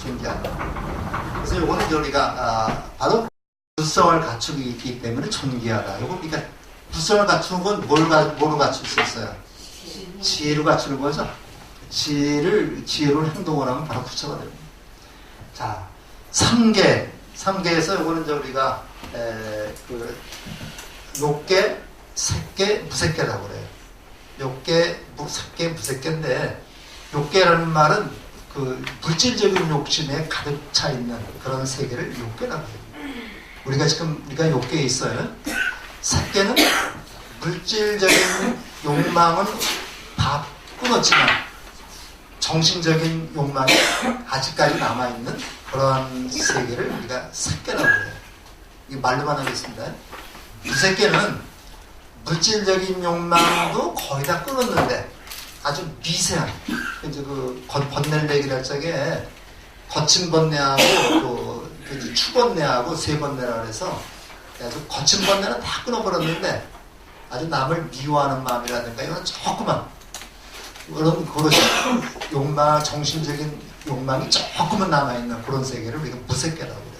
존귀하다. 그래서 요거는 우리가 바로 불성을 갖추고 있기 때문에 존귀하다. 요거 우리가 불성을 갖추는 건 뭐로 갖출 수 있어요? 지혜로 갖추는 거죠. 지혜로 행동을 하면 바로 부처가 됩니다. 자, 3계에서 요거는 이제 우리가 욕계, 색계, 무색계라고 그래요. 욕계, 색계, 무색계인데 욕계라는 말은 그 물질적인 욕심에 가득 차 있는 그런 세계를 욕계라고 해요. 우리가 욕계에 있어요. 색계는 물질적인 욕망은 다 끊었지만 정신적인 욕망이 아직까지 남아있는 그런 세계를 우리가 색계라고 해요. 이게 말로만 하겠습니다. 무색계는 물질적인 욕망도 거의 다 끊었는데 아주 미세한, 이제 그 번뇌를 얘기를 할 적에 거친 번뇌하고 그 추번뇌하고 세번뇌라고 해서 아주 거친 번뇌는 다 끊어버렸는데 아주 남을 미워하는 마음이라든가 이건 조그만 그런 욕망, 정신적인 욕망이 조금은 남아있는 그런 세계를 우리가 무색계라고 그래요.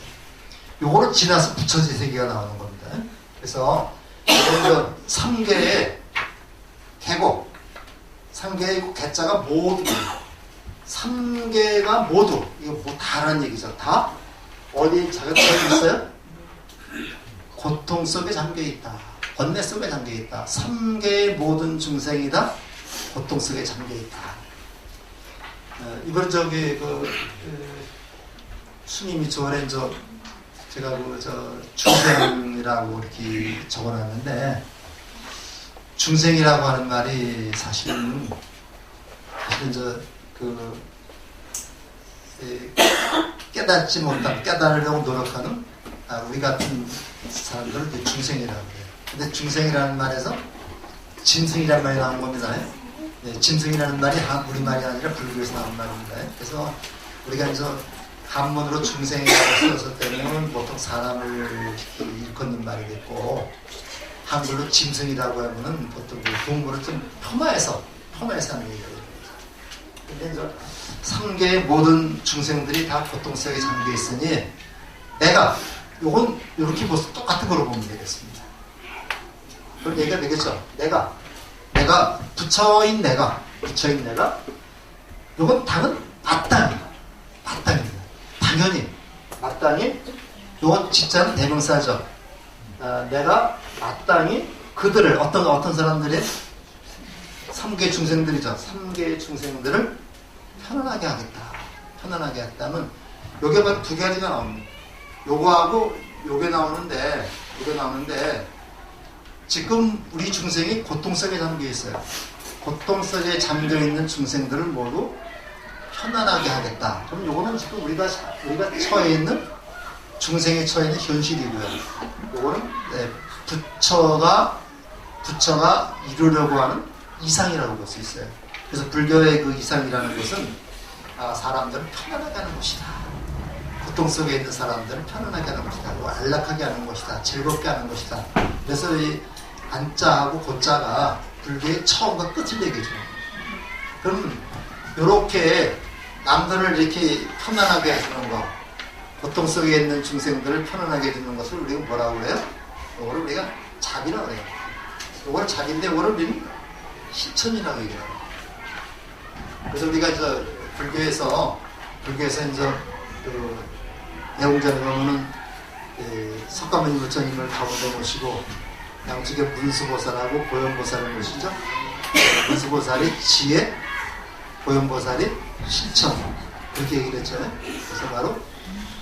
요거를 지나서 부처지 세계가 나오는 겁니다. 그래서 3계의 계곡, 3계의 개자가 모두 3계가 모두 이거 뭐 다라는 얘기죠. 다 어디 자격증이 있어요? 고통 속에 잠겨있다. 번뇌 속에 잠겨있다. 3계의 모든 중생이 다 고통 속에 잠겨있다. 이번 스님이 저번에 제가 중생이라고 이렇게 적어놨는데, 중생이라고 하는 말이 사실은 깨닫지 못한, 깨달으려고 노력하는 우리 같은 사람들을 중생이라고 해요. 근데 중생이라는 말에서 짐승이라는 말이 나온 겁니다. 네, 짐승이라는 말이 우리말이 아니라 불교에서 나온 말입니다. 그래서 우리가 이제 한문으로 중생이라고 썼을 때는 보통 사람을 일컫는 말이겠고, 한글로 짐승이라고 하면은 보통 동물을 좀 폄하해서 하는 얘기예요. 근데 이제 삼계의 모든 중생들이 다 고통속에 잠겨 있으니, 내가 요건 이렇게 똑같은 거로 보면 되겠습니다. 그런 얘기가 되겠죠. 내가 부처인 내가 요건 당은 마땅입니다. 당연히 마땅히, 요건 진짜는 대명사죠. 내가 마땅히 그들을 어떤 사람들의 삼계 중생들이죠. 삼계 중생들을 편안하게 하겠다면 요게 바로 두 가지가 나옵니다. 요거하고 요게 나오는데 지금 우리 중생이 고통 속에 잠겨 있어요. 고통 속에 잠겨 있는 중생들을 모두 편안하게 하겠다. 그럼 요거는 지금 우리가 처해 있는, 중생이 처해 있는 현실이고요. 요거는 부처가 이루려고 하는 이상이라고 볼 수 있어요. 그래서 불교의 그 이상이라는 것은 사람들을 편안하게 하는 것이다. 고통 속에 있는 사람들을 편안하게 하는 것이다. 안락하게 하는 것이다. 즐겁게 하는 것이다. 그래서 이 안자하고 고자가 불교의 처음과 끝을 얘기해 줍니다. 그럼 이렇게 남들을 이렇게 편안하게 해주는 것, 고통 속에 있는 중생들을 편안하게 해주는 것을 우리가 뭐라고 그래요? 이거를 우리가 자비라고 그래요. 이걸 자비인데 이거를 우리는 실천이라고 얘기해요. 그래서 우리가 불교에서 이제 내용전에 보면은 석가모니 부처님을 가운데 모시고 양쪽에 문수보살하고 보현보살을 모시죠. 문수보살이 지혜, 보현보살이 실천, 그렇게 얘기를 했잖아요. 그래서 바로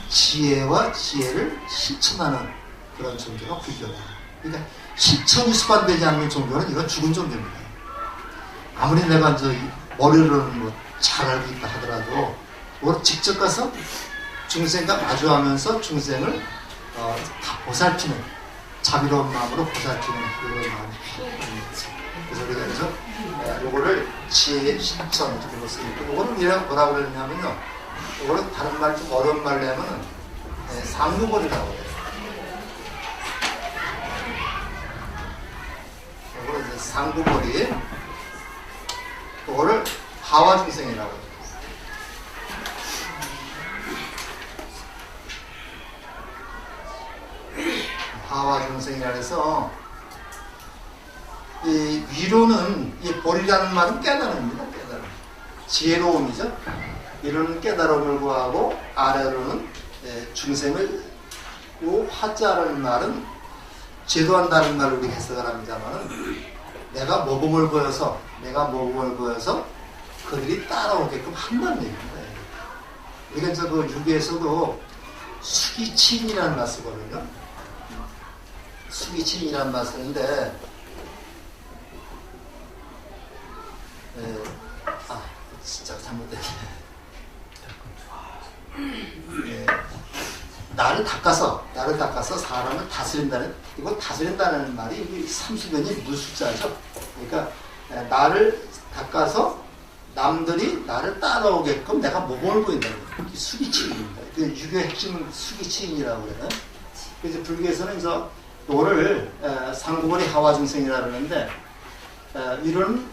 지혜와 지혜를 실천하는 그런 종교가 불교다. 그러니까 실천이 수반되지 않는 종교는 이건 죽은 종교입니다. 아무리 내가 머리로는 잘 알고 있다 하더라도 그걸 직접 가서 중생과 마주하면서 중생을 보살피는, 자비로운 마음으로 보살피는 그런 마음이 필요합니다. 그래서 우리가 요거를 지혜의 실천 이렇게 볼 수 있고, 요거는 뭐라고 그러냐면요, 요거는 다른 말 좀 어려운 말로 하면은 상구벌이라고 해요. 요거는 이제 상구벌이, 요거를 하와중생이라고 해요. 하와중생이라 해서, 이 위로는, 이 벌이라는 말은 깨달음입니다. 깨달음. 지혜로움이죠. 위로는 깨달음을 구하고, 아래로는 중생을, 요 화자라는 말은 제도한다는 말을 우리가 해석을 합니다만, 내가 모범을 보여서 그들이 따라오게끔 한다는 얘기입니다. 우리가 이제 그 유교에서도 수기치인이라는 말 쓰거든요. 수기치인이라는 말 쓰는데, 진짜 잘못됐네. 나를 닦아서 사람을 다스린다는, 이거 다스린다는 말이 삼수변이 무숫자죠. 그러니까 나를 닦아서 남들이 나를 따라오게끔 내가 모범을 보인다는 거예요. 수기치인입니다. 유교의 핵심은 수기치인이라고 그래요. 그래서 불교에서는 이제 이거를 상구벌이 하와중생이라고 그러는데, 이런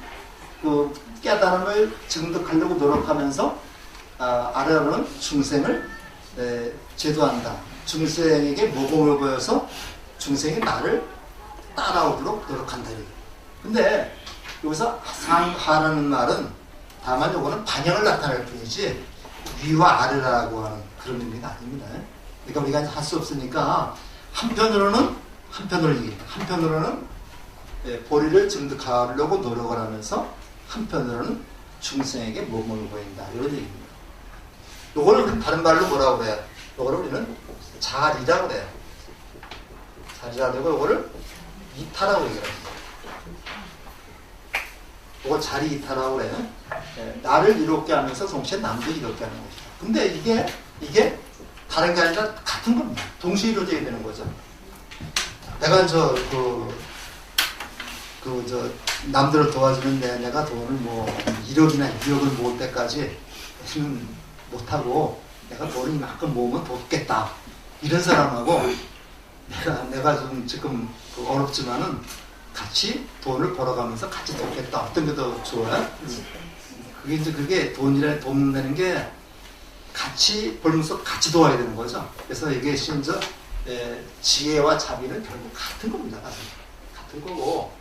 그 깨달음을 증득하려고 노력하면서 아래로는 중생을 제도한다. 중생에게 모범을 보여서 중생이 나를 따라오도록 노력한다. 근데 여기서 상하라는 말은 다만 요거는 반영을 나타낼 뿐이지 위와 아래라고 하는 그런 의미가 아닙니다. 그러니까 우리가 할 수 없으니까 한편으로는 보리를 증득하려고 노력을 하면서 한편으로는 중생에게 모범을 보인다. 이런 얘기입니다. 요거는 다른 말로 뭐라고 그래요? 요거를 우리는 자리라고 그래요. 자리라고 그러고 이거를 이타라고 얘기해요. 이거 자리 이타라고 그래요. 나를 이롭게 하면서 동시에 남도 이롭게 하는 것이다. 근데 이게 다른 게 아니라 같은 겁니다. 동시에 이루어져야 되는 거죠. 내가 남들을 도와주는데 내가 돈을 뭐 1억이나 2억을 모을 때까지 힘은 못하고 내가 돈을 이만큼 모으면 돕겠다. 이런 사람하고 내가 좀 지금 어렵지만은 같이 돈을 벌어가면서 같이 돕겠다. 어떤 게 더 좋아요? 그게 돕는다는 게 같이 벌면서 같이 도와야 되는 거죠. 그래서 이게 심지어 지혜와 자비는 결국 같은 겁니다. 같은 거고,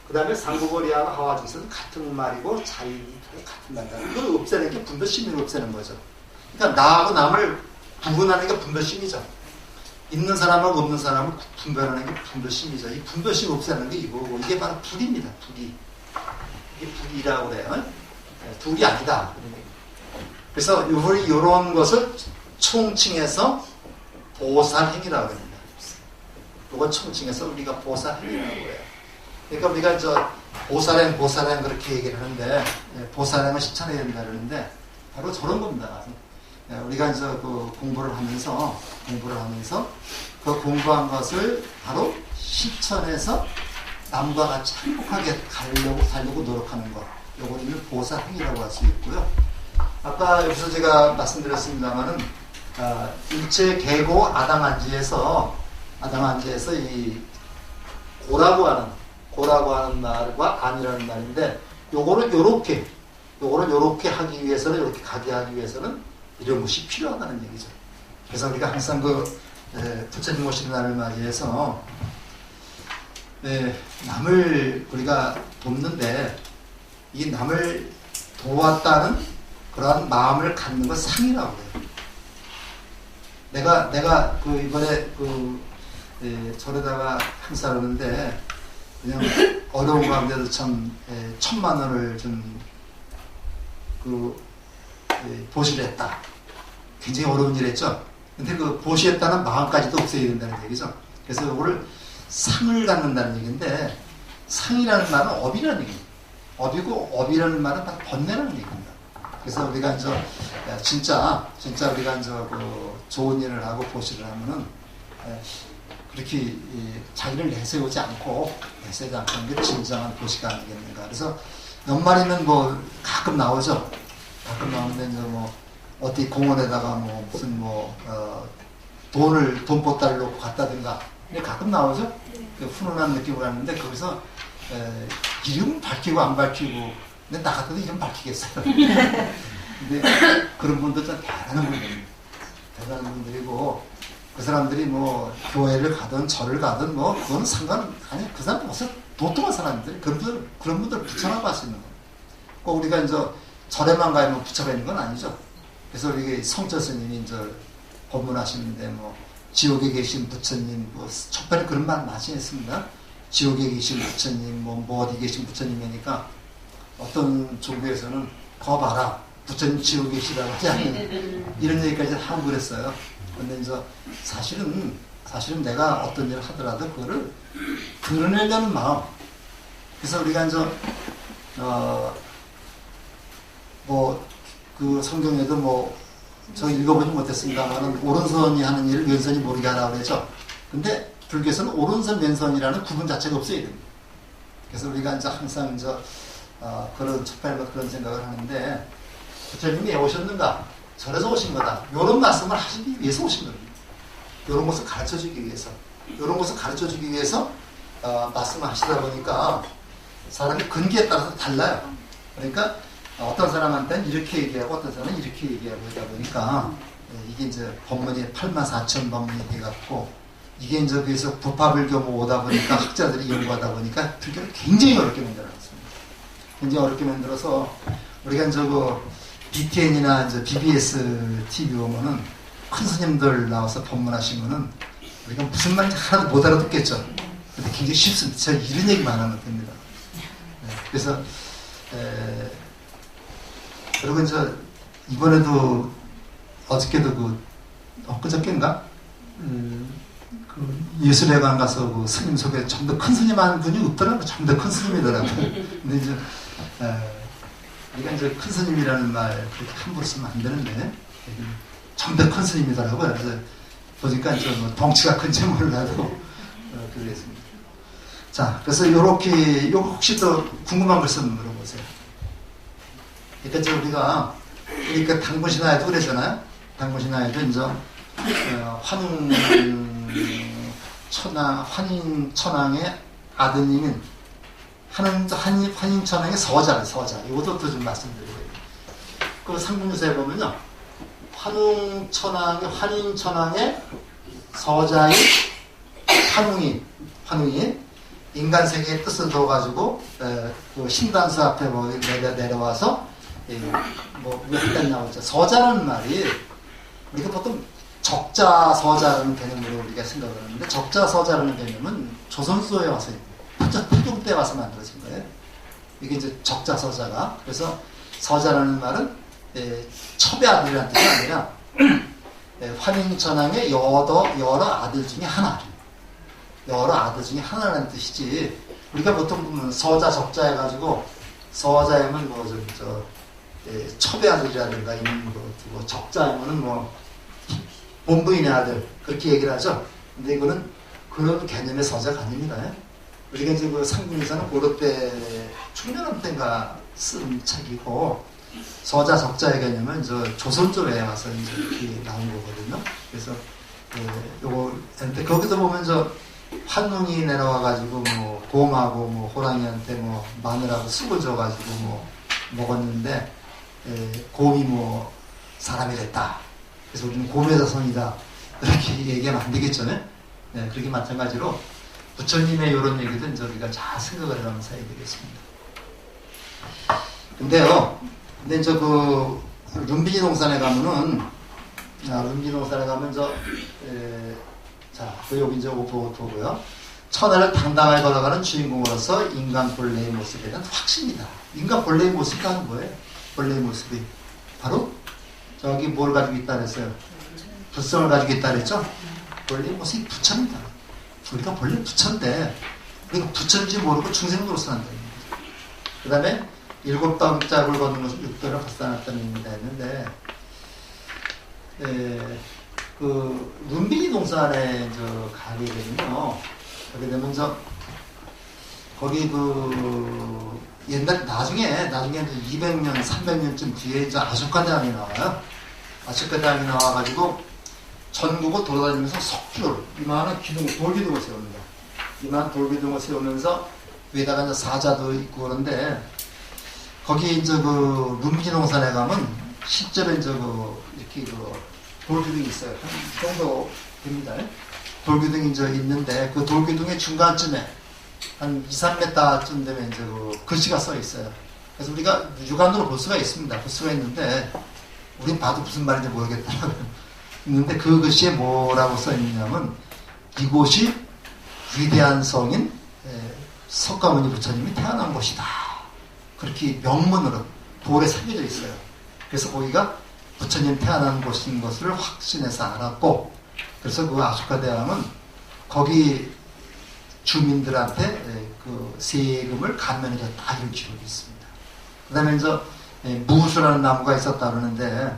그 다음에 상고거리하고 하와중에서는 같은 말이고 자인이 같은 말이다. 그걸 없애는 게 분별심을 없애는 거죠. 그러니까 나하고 남을 구분하는 게 분별심이죠. 있는 사람하고 없는 사람을 분별하는 게 분별심이죠. 이 분별심 없애는 게 이거고, 이게 바로 불입니다. 불이. 이게 불이라고 그래요. 불이 아니다. 그래서 우리 이런 것을 총칭해서 보살행위라고 합니다. 이걸 총칭해서 우리가 보살행위라고 해요. 그러니까 우리가 보살행 그렇게 얘기를 하는데, 보살행을 실천해야 된다 그러는데, 바로 저런 겁니다. 우리가 공부를 하면서 그 공부한 것을 바로 실천해서 남과 같이 행복하게 살려고 노력하는 것. 요걸 우리는 보살행위라고 할 수 있고요. 아까 여기서 제가 말씀드렸습니다만은, 일체 계고 아당안지에서 이 고라고 하는 말과 안이라는 말인데, 요거를 요렇게 하기 위해서는, 요렇게 가게 하기 위해서는 이런 것이 필요하다는 얘기죠. 그래서 우리가 항상 부처님 오시는 날을 맞이해서, 남을 우리가 돕는데, 이 남을 도왔다는 그러한 마음을 갖는 건 상이라고 해요. 내가 이번에 절에다가 행사하는데, 그냥 어려운 가운데도 참 1,000만 원을 좀 보시했다. 굉장히 어려운 일했죠. 근데 보시했다는 마음까지도 없애야 된다는 얘기죠. 그래서 이거를 상을 갖는다는 얘기인데, 상이라는 말은 업이라는 얘기입니다. 업이고, 업이라는 말은 바로 번뇌라는 얘기입니다. 그래서 우리가 진짜 우리가 좋은 일을 하고 보시를 하면은, 그렇게 자기를 내세우지 않고 하는 게 진정한 보시가 아니겠는가. 그래서 연말이면 가끔 나오죠. 가끔 나오는데 어디 공원에다가 돈보따리를 놓고 갔다든가. 가끔 나오죠. 훈훈한 느낌으로 하는데, 거기서 이름 밝히고 안 밝히고, 근데 나 같아도 이름 밝히겠어요. 근데 그런 분들 좀 대단한 분들이고, 그 사람들이 교회를 가든 절을 가든 그건 아니, 그 사람 벌써 도통한 사람들, 그런 분들 붙여나고 할 수 있는 거예요. 꼭 우리가 절에만 가면 붙여가 있는 건 아니죠. 그래서 우리 성철 스님이 법문하시는데, 지옥에 계신 부처님, 첫번에 그런 말 많이 했습니다. 지옥에 계신 부처님, 어디 계신 부처님이니까, 어떤 종교에서는 봐라, 부처님 지옥에 계시라고 하지 않는 이런 얘기까지 하고 그랬어요. 근데 사실은 내가 어떤 일을 하더라도 그거를 드러내려는 마음. 그래서 우리가 성경에도 저 읽어보지 못했습니다만은 오른손이 하는 일을 왼손이 모르게 하라고 그러죠. 근데 불교에서는 오른손 왼손이라는 구분 자체가 없어야 됩니다. 그래서 우리가 항상 그런 첫발로 그런 생각을 하는데, 부처님이 왜 오셨는가? 절에서 오신 거다. 이런 말씀을 하시기 위해서 오신 겁니다. 이런 것을 가르쳐주기 위해서 말씀을 하시다 보니까 사람의 근기에 따라서 달라요. 그러니까 어떤 사람한테는 이렇게 얘기하고 어떤 사람은 이렇게 얘기하고 하다 보니까 이게 법문이 84,000법문이 돼갖고, 이게 그래서 부파불교 오다 보니까 학자들이 연구하다 보니까 불교를 굉장히 어렵게 만들어놨습니다. 굉장히 어렵게 만들어서 우리가 BTN이나 BBS TV 보면은 큰 스님들 나와서 법문하시면은 우리가 무슨 말인지 하나도 못 알아듣겠죠. 근데 굉장히 쉽습니다. 제가 이런 얘기만 하면 됩니다. 그래서 그리고 이번에도 어저께도 엊그저께인가 그 예술회관 가서 그 스님 속에 좀 더 큰 스님 한 분이 없더라고요. 좀 더 큰 스님이더라고요. 근데 이제 우리가 이제 큰 스님이라는 말 그렇게 함부로 쓰면 안 되는데 좀 더 큰 스님이더라고요. 그래서 보니까 이제 뭐 덩치가 큰지 몰라도 그랬습니다. 자, 그래서 요렇게 요 혹시 더 궁금한 거 있으면 물어보세요. 그러니까 이제 우리가 당군신화에도 그러잖아요. 당군신화에도 이제 환인천왕의 아드님인 환인천왕의 서자. 이것도 좀 말씀드리고요. 그 상분유서에 보면요. 환인천왕의 서자인 환웅이 인간 세계의 뜻을 둬가지고 그 신단수 앞에 내려와서 왜 일단 나오죠. 서자라는 말이 우리가 보통 적자 서자라는 개념으로 우리가 생각을 하는데 적자 서자라는 개념은 조선소에 와서 태종 때 와서 만들어진 거예요. 이게 이제 적자 서자가. 그래서 서자라는 말은 첩의 아들이라는 뜻이 아니라 환인천왕의 여러 아들 중에 하나라는 뜻이지. 우리가 보통 보면 서자 적자 해가지고 서자에는 첩의 아들이라든가 있는 거, 적자에는 본부인의 아들 그렇게 얘기를 하죠. 근데 이거는 그런 개념의 서자가 아닙니다. 우리가 이제 그 상분에서는 고려 때 충렬함 때인가 쓴 책이고 서자 적자의 개념은 조선조에 와서 이제 이렇게 나온 거거든요. 그래서 요거 거기서 보면 환웅이 내려와가지고 곰하고 호랑이한테 마늘하고 쑥을 줘가지고 먹었는데 곰이 사람이 됐다. 그래서 우리는 곰의 자손이다. 이렇게 얘기하면 안 되겠죠. 네? 그렇게 마찬가지로 부처님의 이런 얘기든 저희가 잘 생각을 하면서 해야 되겠습니다. 근데 이제 룸비니 동산에 가면은 여기 이제 오토고요. 천하를 당당하게 걸어가는 주인공으로서 인간 본래의 모습에 대한 확신이다. 인간 본래의 모습이 하는 거예요. 본래의 모습이 바로 저기 뭘 가지고 있다 그랬어요? 부성을 가지고 있다 그랬죠? 본래의 모습이 부처입니다. 우리가 본래 부처인데 우리가 부처인지 모르고 중생으로 산다. 그 다음에 7발짝을 걷는 것은 6도를 발산했다는 의미가 있는데 그 룸비니 동산에 가게 되면요. 거기 되면 거기 옛날 나중에 200년, 300년쯤 뒤에 아쇼카 대왕이 나와요. 아쇼카 대왕이 나와가지고 전국을 돌아다니면서 석줄, 이만한 돌기둥을 세웁니다. 이만한 돌기둥을 세우면서 위에다가 사자도 있고 그런데 거기 룸비니 동산에 가면 실제로 이렇게 돌기둥이 있어요. 이 정도 됩니다. 돌기둥이 있는데 그 돌기둥의 중간쯤에 한 2, 3m쯤 되면 글씨가 써 있어요. 그래서 우리가 육안으로 볼 수가 있습니다. 볼 수가 있는데 우린 봐도 무슨 말인지 모르겠다. 있는데 그 글씨에 뭐라고 써 있느냐면 이곳이 위대한 성인 석가모니 부처님이 태어난 곳이다. 그렇게 명문으로 돌에 새겨져 있어요. 그래서 거기가 부처님 태어난 곳인 것을 확신해서 알았고, 그래서 그 아쇼카 대왕은 거기 주민들한테 그 세금을 감면해줬다 이런 기록이 있습니다. 그 다음에 무수라는 나무가 있었다 그러는데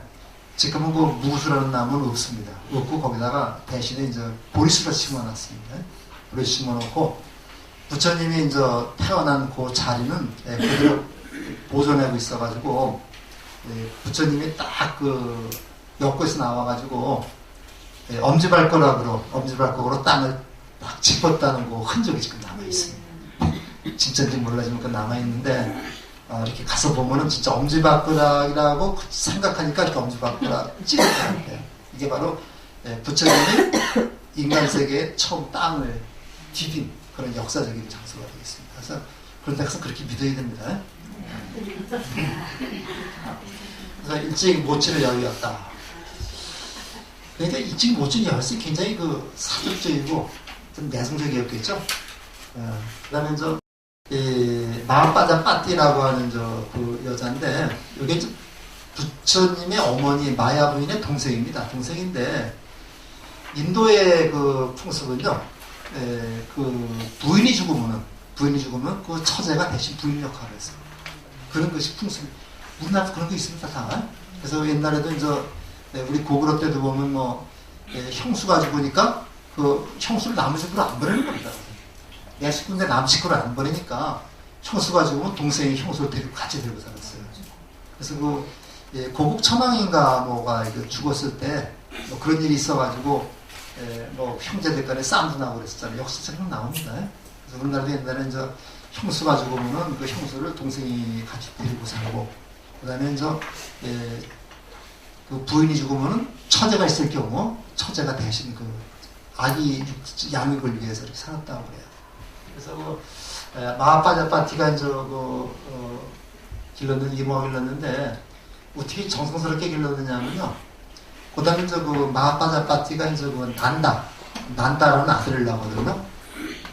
지금은 그 무수라는 나무는 없습니다. 없고 거기다가 대신에 보리수를 심어놨습니다. 보리 심어놓고 부처님이 태어난 그 자리는 그대로 보존하고 있어가지고 부처님이 딱 옆구에서 나와가지고 엄지발가락으로 땅을 딱 짚었다는 그 흔적이 지금 남아있습니다. 진짜인지 몰라지만 그 남아있는데 이렇게 가서 보면은 진짜 엄지발가락이라고 생각하니까 이렇게 엄지발가락 찌르는 거예요. 이게 바로 부처님이 인간 세계에 처음 땅을 디딘 그런 역사적인 장소가 되겠습니다. 그래서 그런 데서 그렇게 믿어야 됩니다. 그래서 일찍 모친을 여의었다. 그러니까 일찍 모친이 열쇠 굉장히 사적적이고 좀 내성적이었겠죠. 그 다음에 마빠자 빠띠라고 하는 그 여자인데 이게 부처님의 어머니 마야 부인의 동생입니다. 동생인데 인도의 그 풍습은요, 그 부인이 죽으면 그 처제가 대신 부인 역할을 했어요. 그런 것이 풍습. 우리나라도 그런 거 있습니다, 다. 그래서 옛날에도 이제 우리 고구려 때도 보면 뭐 형수가 죽으니까 그 형수를 남의 집으로 안 보내는 겁니다. 내 식구인데 남 식구를 안 보내니까 형수가 죽으면 동생이 형수를 데리고 같이 데리고 살았어요. 그래서 그 고국 천왕인가 뭐가 죽었을 때 뭐 그런 일이 있어가지고 뭐 형제들 간에 싸움도 나고 그랬었잖아요. 역사처럼 나옵니다. 그래서 우리나라도 옛날에 이제 형수가 죽으면은 그 형수를 동생이 같이 데리고 살고, 그 다음에 이제 그 부인이 죽으면은 처제가 있을 경우 처제가 대신 그 아기 양육을 위해서 이렇게 살았다고 그래요. 그래서 그 마하파자파티가 이제 이모가 길렀는데 어떻게 정성스럽게 길렀느냐면요. 그 다음에 이제 그 마하파자파티가 이제 그 난다라는 아들을 낳거든요.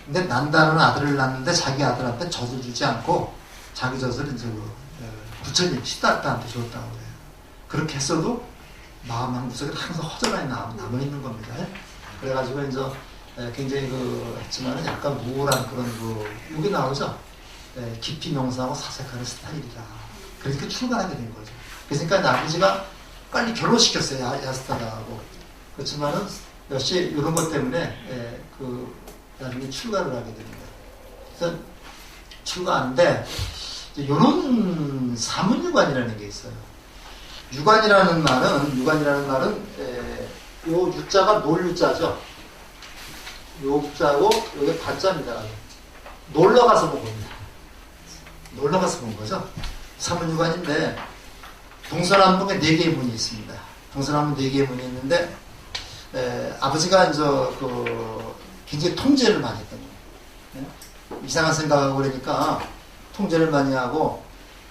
근데 난다라는 아들을 낳는데 자기 아들한테 젖을 주지 않고 자기 젖을 이제 부처님 시다타한테 줬다고 그래요. 그렇게 했어도 마음 한 구석에 항상 허전하게 남아있는 겁니다. 그래가지고 이제 굉장히 했지만 약간 우울한 그런 여기 나오죠. 깊이 명상하고 사색하는 스타일이다. 그러니까 출가하게 된 거죠. 그러니까 아버지가 빨리 결혼시켰어요. 야스타라하고. 그렇지만은 역시 이런 것 때문에 나중에 출가를 하게 됩니다. 그래서 출가하는데 이런 사문유관이라는 게 있어요. 유관이라는 말은 요 유자가 놀유자죠. 요 유자고 여기 반자입니다. 놀러가서 본 겁니다. 놀러가서 본 거죠. 사문유관인데 동서남북에 4개의 문이 있습니다. 동서남북 4개의 문이 있는데 아버지가 이제 굉장히 통제를 많이 했던 거예요. 이상한 생각하고 그러니까 통제를 많이 하고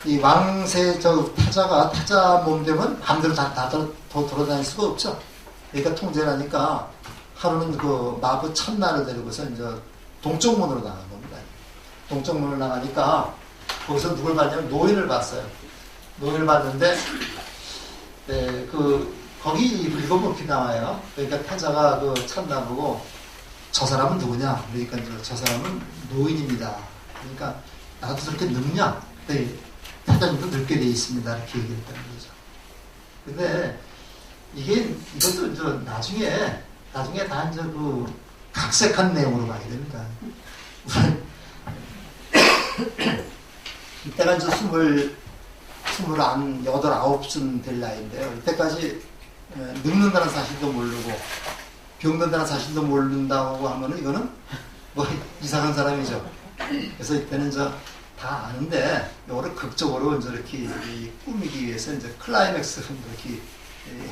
이 왕세 타자 몸 되면 마음대로 다 돌아다닐 수가 없죠. 그러니까 통제를 하니까 하루는 그 마부 첫날을 데리고서 이제 동쪽 문으로 나간 겁니다. 동쪽 문으로 나가니까 거기서 누굴 봤냐면 노인을 봤어요. 노인을 봤는데 거기 읽어보면 이렇게 나와요. 그러니까 타자가 찾나 보고 저 사람은 누구냐? 그러니까 저 사람은 노인입니다. 그러니까 나도 저렇게 늙냐? 타자님도 늙게 돼 있습니다. 이렇게 얘기했다는 거죠. 근데 이것도 이제 나중에 다 이제 각색한 내용으로 가게 됩니다. 이때가 이제 29쯤 될 나이인데요. 이때까지 늙는다는 사실도 모르고 병든다는 사실도 모른다고 하면은 이거는 뭐 이상한 사람이죠. 그래서 이때는 다 아는데 이거를 극적으로 이제 이렇게 꾸미기 위해서 이제 클라이맥스 이렇게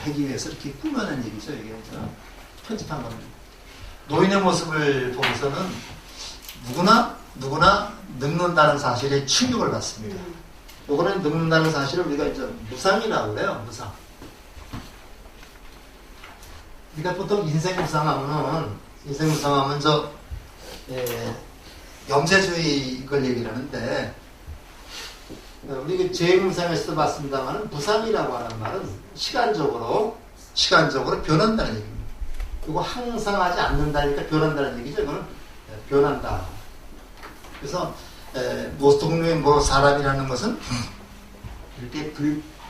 하기 위해서 이렇게 꾸며낸 얘기죠. 이게 편집한 겁니다. 노인의 모습을 보고서는 누구나 늙는다는 사실에 충격을 받습니다. 요거는 늙는다는 사실을 우리가 이제 무상이라고 그래요. 무상. 우리가 보통 인생 무상하면 염세주의 이걸 얘기를 하는데 우리 제행무상에서도 봤습니다만 무상이라고 하는 말은 시간적으로 변한다는 얘기입니다. 그리고 항상 하지 않는다니까 변한다는 얘기죠. 이거는 변한다. 그래서 동료의 사람이라는 것은 이렇게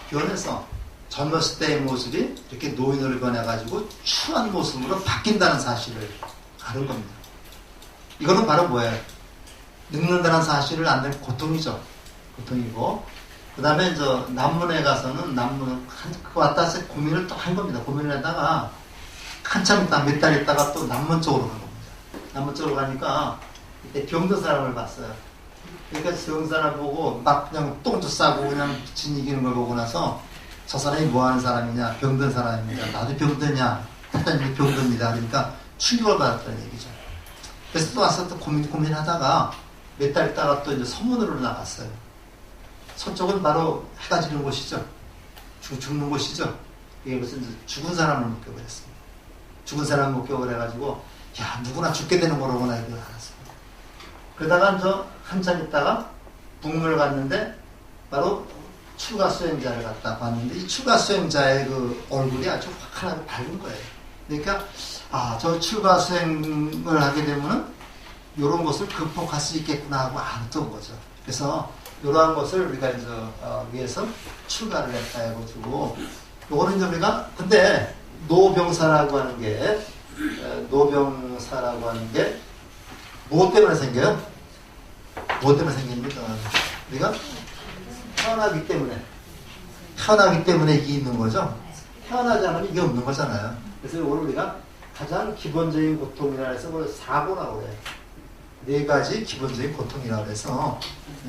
변해서 젊었을 때의 모습이 이렇게 노인으로 변해가지고 추한 모습으로 바뀐다는 사실을 아는 겁니다. 이거는 바로 뭐예요? 늙는다는 사실을 아는 고통이죠. 고통이고, 그 다음에 남문에 가서는 왔다 갔다 고민을 또 한 겁니다. 고민을 하다가 한참 있다 몇 달 있다가 또 남문 쪽으로 간 겁니다. 남문 쪽으로 가니까 이때 병든 사람을 봤어요. 그러니까 병든 사람 보고 막 그냥 똥도 싸고 그냥 진이기는 걸 보고 나서 저 사람이 뭐 하는 사람이냐, 병든 사람입니다. 나도 병드냐, 타자님이 병듭니다. 그러니까 충격을 받았다는 얘기죠. 그래서 또 와서 또 고민하다가 몇 달 있다가 또 이제 서문으로 나갔어요. 서쪽은 바로 해가 지는 곳이죠. 죽는 곳이죠. 이게 무슨 죽은 사람을 목격을 했습니다. 죽은 사람을 목격을 해가지고, 야, 누구나 죽게 되는 거로구나, 이걸 알았습니다. 그러다가 한참 있다가 북문을 갔는데, 바로 출가 수행자를 갖다 봤는데, 이 출가 수행자의 그 얼굴이 아주 환하게 밝은 거예요. 그러니까 저 출가 수행을 하게 되면은 이런 것을 극복할 수 있겠구나 하고 알았던 거죠. 그래서 이러한 것을 우리가 이제 위해서 출가를 했다 해가지고 요거는 이제 우리가 근데 노병사라고 하는 게 무엇 때문에 생겨요? 무엇 때문에 생깁니까? 우리가 태어나기 때문에 이게 있는 거죠. 태어나지 않으면 이게 없는 거잖아요. 그래서 이걸 우리가 가장 기본적인 고통이라 해서 그걸 사고라고 그래요. 4가지 기본적인 고통이라고 해서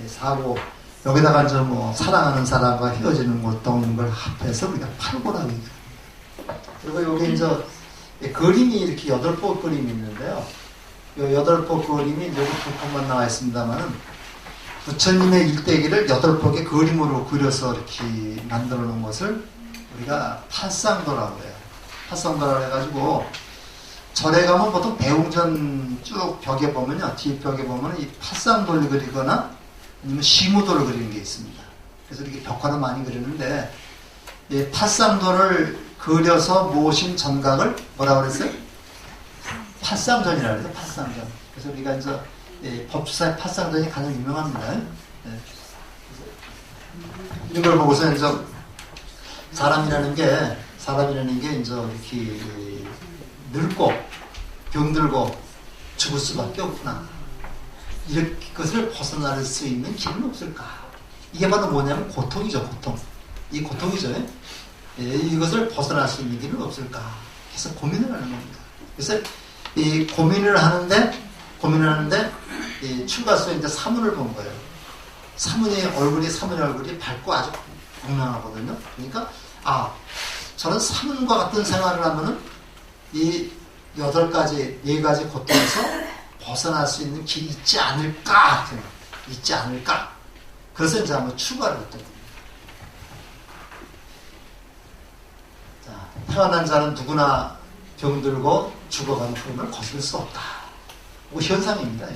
사고 여기다가 이제 뭐 사랑하는 사람과 헤어지는 고통 걸 합해서 우리가 팔고라고 얘기해요. 그리고 여기 이제 그림이 이렇게 8법 그림이 있는데요. 이 8법 그림이 여기 2폭만 나와 있습니다만은 부처님의 일대기를 8폭의 그림으로 그려서 이렇게 만들어 놓은 것을 우리가 팔상도라고 해요. 팔상도라고 해가지고 절에 가면 보통 대웅전 쭉 벽에 보면요. 뒷벽에 보면 이 팔상도를 그리거나 아니면 시무도를 그리는 게 있습니다. 그래서 이렇게 벽화를 많이 그리는데 이 팔상도를 그려서 모신 전각을 뭐라고 그랬어요? 팔상전이라고 해서 팔상전. 그래서 우리가 이제 법주사의 팔상전이 가장 유명합니다. 이런 걸 보고서 이제 사람이라는 게 이제 이렇게 늙고 병들고 죽을 수밖에 없구나. 이런 것을 벗어날 수 있는 길은 없을까? 이게 바로 뭐냐면 고통이죠, 고통. 이 고통이죠. 이것을 벗어날 수 있는 길은 없을까? 해서 고민을 하는 겁니다. 그래서 이 고민을 하는데 이 출가수에 이제 사문을 본 거예요. 사문의 얼굴이 밝고 아주 명랑하거든요. 그러니까 저는 사문과 같은 생활을 하면은 이 4가지 고통에서 벗어날 수 있는 길이 있지 않을까? 그래서 이제 한번 출가를 했던 겁니다. 자, 태어난 자는 누구나 병들고 죽어가는 흐름을 거스를 수 없다. 이거 현상입니다.